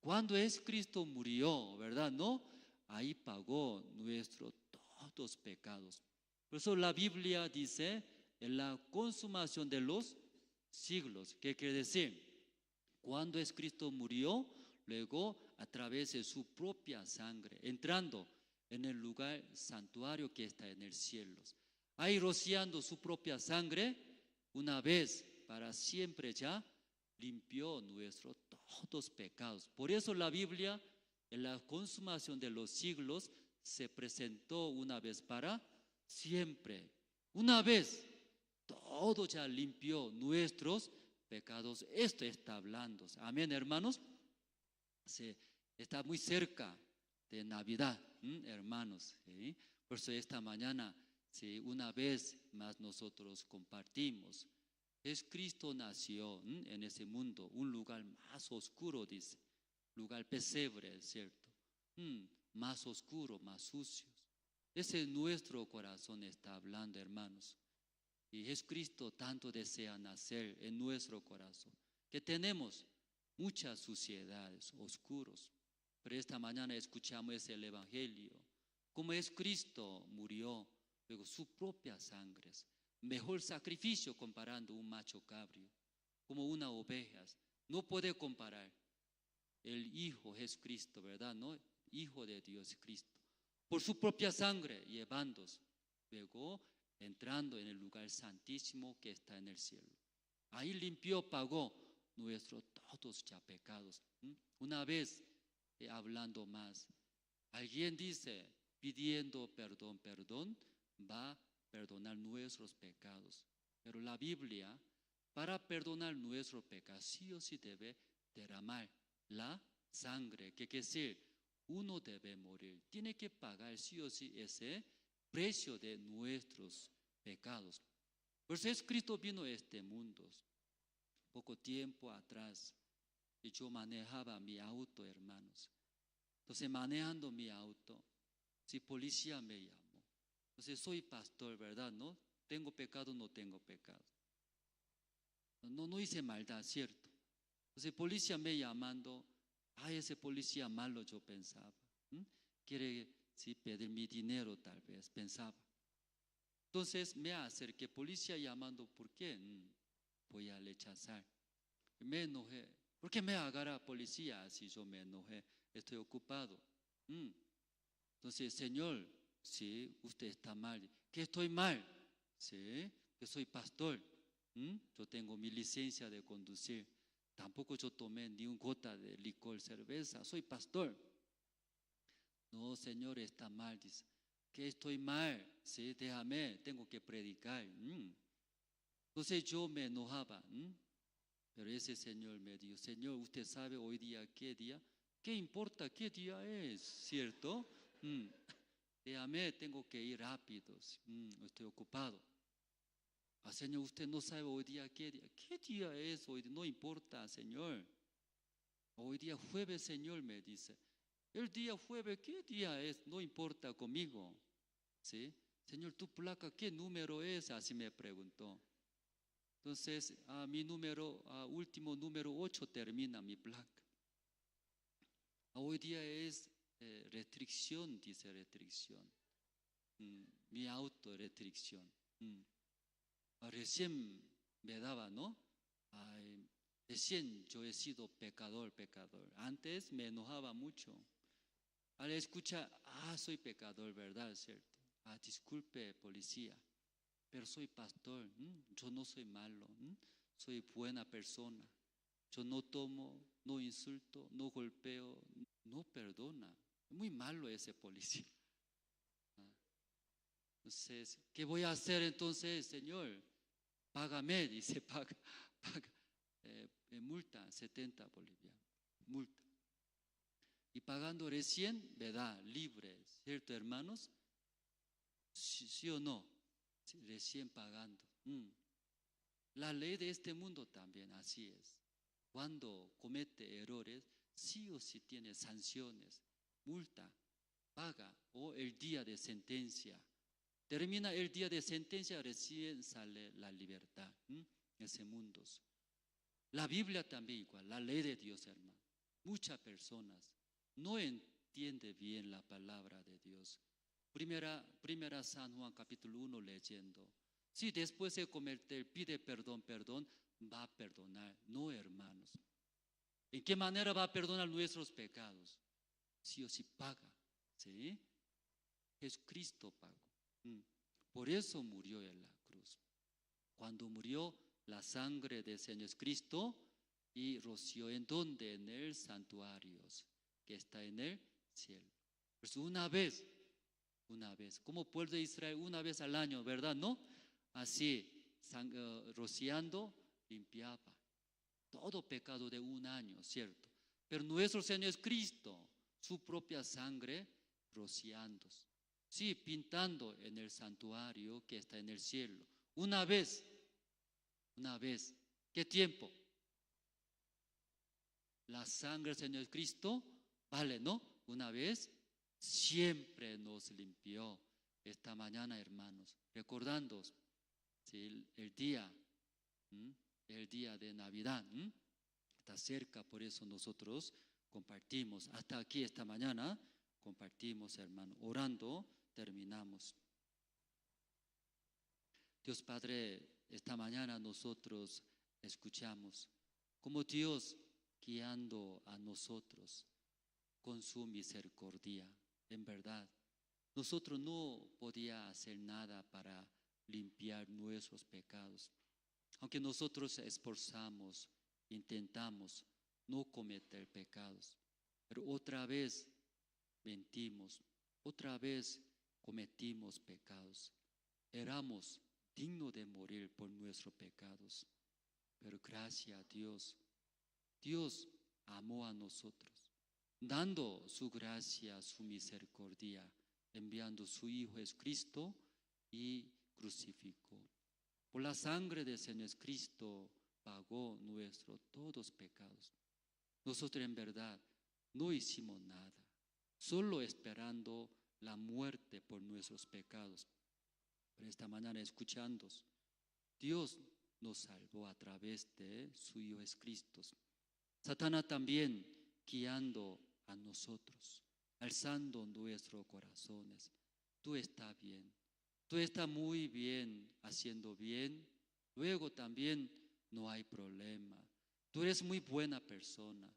Cuando Jesucristo murió, ¿verdad? ¿No? Ahí pagó nuestros todos pecados. Por eso la Biblia dice, en la consumación de los siglos. ¿Qué quiere decir? Cuando Cristo murió, luego a través de su propia sangre, entrando en el lugar santuario que está en el cielo. Ahí rociando su propia sangre, una vez para siempre ya limpió nuestros todos pecados. Por eso la Biblia, en la consumación de los siglos, se presentó una vez para siempre. Una vez todo ya limpió nuestros pecados. Esto está hablando. Amén, hermanos. Está muy cerca de Navidad, hermanos. ¿Sí? Por eso esta mañana, ¿sí? Una vez más nosotros compartimos. Cristo nació en ese mundo, un lugar más oscuro, dice. Lugar pesebre, ¿cierto? Más oscuro, más sucio. Ese es nuestro corazón está hablando, hermanos. Y Jesucristo tanto desea nacer en nuestro corazón, que tenemos muchas suciedades, oscuros. Pero esta mañana escuchamos el Evangelio, como Cristo murió, luego su propia sangre, mejor sacrificio comparando un macho cabrio, como una oveja. No puede comparar el Hijo Jesucristo, ¿verdad? ¿No? Hijo de Dios Cristo, por su propia sangre llevándose, luego entrando en el lugar santísimo que está en el cielo. Ahí limpió, pagó nuestros todos ya pecados. Una vez hablando más, alguien dice, pidiendo perdón, va a perdonar nuestros pecados. Pero la Biblia para perdonar nuestro pecado, sí o sí debe derramar la sangre, que quiere decir, uno debe morir, tiene que pagar sí o sí ese precio de nuestros pecados. Por eso Cristo vino a este mundo. Poco tiempo atrás, y yo manejaba mi auto, hermanos. Entonces, manejando mi auto, si policía me llamó, entonces soy pastor, ¿verdad? ¿No? ¿Tengo pecado o no tengo pecado? No hice maldad, ¿cierto? Entonces, policía me llamando, ay, ese policía malo, yo pensaba. Quiere pedir mi dinero, tal vez, pensaba. Entonces, me acerqué, policía llamando, ¿por qué? Voy a rechazar. Me enojé. ¿Por qué me agarra policía? Así yo me enojé. Estoy ocupado. Entonces, Señor, sí, usted está mal. ¿Qué estoy mal? Sí, que soy pastor. Yo tengo mi licencia de conducir. Tampoco yo tomé ni un gota de licor, cerveza. Soy pastor. No, Señor, está mal. Dice, que estoy mal. Sí, déjame, tengo que predicar. Entonces yo me enojaba. Pero ese Señor me dijo, Señor, ¿usted sabe hoy día qué día? ¿Qué importa qué día es? ¿Cierto? Déjame, tengo que ir rápido. Estoy ocupado. Señor, usted no sabe hoy día qué día. ¿Qué día es hoy? No importa, Señor. Hoy día jueves, Señor, me dice. El día jueves, ¿qué día es? No importa conmigo. ¿Sí? Señor, ¿tu placa qué número es? Así me preguntó. Entonces, mi número, último número 8 termina mi placa. Hoy día es restricción, dice restricción. Mi auto restricción. Recién me daba, ¿no? Recién yo he sido pecador. Antes me enojaba mucho. Al escuchar, soy pecador, ¿verdad? ¿Cierto? Disculpe, policía, pero soy pastor. Yo no soy malo. Soy buena persona. Yo no tomo, no insulto, no golpeo, no perdona. Muy malo ese policía. Entonces, ¿qué voy a hacer entonces, Señor? Págame, dice, paga. Multa, 70 bolivianos, multa. Y pagando recién, me da libre, ¿cierto, hermanos? ¿Sí o no? Sí, recién pagando. La ley de este mundo también así es. Cuando comete errores, sí o sí tiene sanciones, multa, paga, o el día de sentencia. Termina el día de sentencia, recién sale la libertad. Ese mundo. La Biblia también igual, la ley de Dios, hermano. Muchas personas no entienden bien la palabra de Dios. Primera San Juan capítulo 1 leyendo. Si después de cometer, pide perdón, va a perdonar. No, hermanos. ¿En qué manera va a perdonar nuestros pecados? Sí o sí paga. ¿Sí? Jesucristo pagó. Por eso murió en la cruz. Cuando murió, la sangre del Señor Cristo y roció en donde, en el santuario que está en el cielo. Pues una vez, como pueblo de Israel, una vez al año, ¿verdad? ¿No? Así, rociando, limpiaba todo pecado de un año, ¿cierto? Pero nuestro Señor Cristo, su propia sangre, rociando. Sí, pintando en el santuario que está en el cielo. Una vez. ¿Qué tiempo? La sangre del Señor Cristo vale, ¿no? Una vez, siempre nos limpió. Esta mañana, hermanos, recordando, ¿sí? el día de Navidad, está cerca, por eso nosotros compartimos. Hasta aquí esta mañana compartimos, hermano. Orando, terminamos. Dios Padre, esta mañana nosotros escuchamos como Dios guiando a nosotros con su misericordia. En verdad, nosotros no podíamos hacer nada para limpiar nuestros pecados. Aunque nosotros esforzamos, intentamos no cometer pecados, pero otra vez mentimos, otra vez cometimos pecados. Éramos dignos de morir por nuestros pecados. Pero gracias a Dios, Dios amó a nosotros, dando su gracia, su misericordia, enviando su Hijo Jesucristo y crucificó. Por la sangre de Señor Cristo pagó nuestros todos pecados. Nosotros en verdad no hicimos nada, solo esperando la muerte por nuestros pecados. Pero esta mañana escuchando, Dios nos salvó a través de su Hijo Jesucristo. Satanás también guiando a nosotros, alzando nuestros corazones. Tú estás bien, tú estás muy bien, haciendo bien. Luego también no hay problema. Tú eres muy buena persona,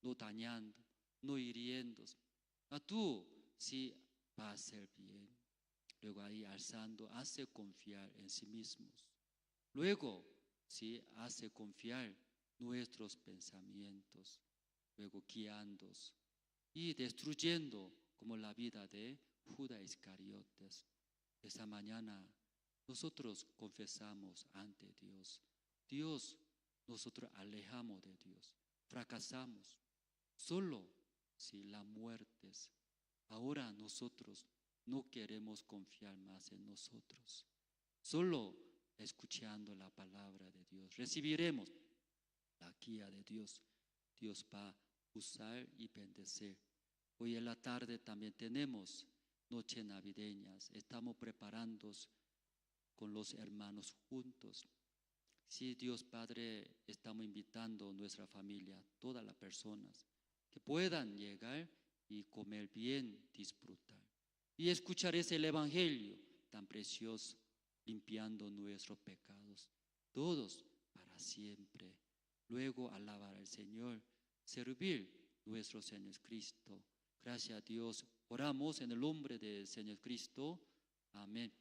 no dañando, no hiriendo. A tú sí va a ser bien. Luego ahí alzando, hace confiar en sí mismos. Luego sí hace confiar nuestros pensamientos. Luego guiando y destruyendo como la vida de Judas Iscariotes. Esa mañana nosotros confesamos ante Dios. Dios, nosotros alejamos de Dios, fracasamos. Solo si la muerte es. Ahora nosotros no queremos confiar más en nosotros. Solo escuchando la palabra de Dios recibiremos la guía de Dios. Dios va a usar y bendecir. Hoy en la tarde también tenemos noches navideñas. Estamos preparándonos con los hermanos juntos. Sí, Dios Padre, estamos invitando a nuestra familia, todas las personas, que puedan llegar y comer bien, disfrutar. Y escuchar ese Evangelio tan precioso, limpiando nuestros pecados, todos para siempre. Luego alabar al Señor, servir nuestro Señor Cristo. Gracias a Dios. Oramos en el nombre del Señor Cristo. Amén.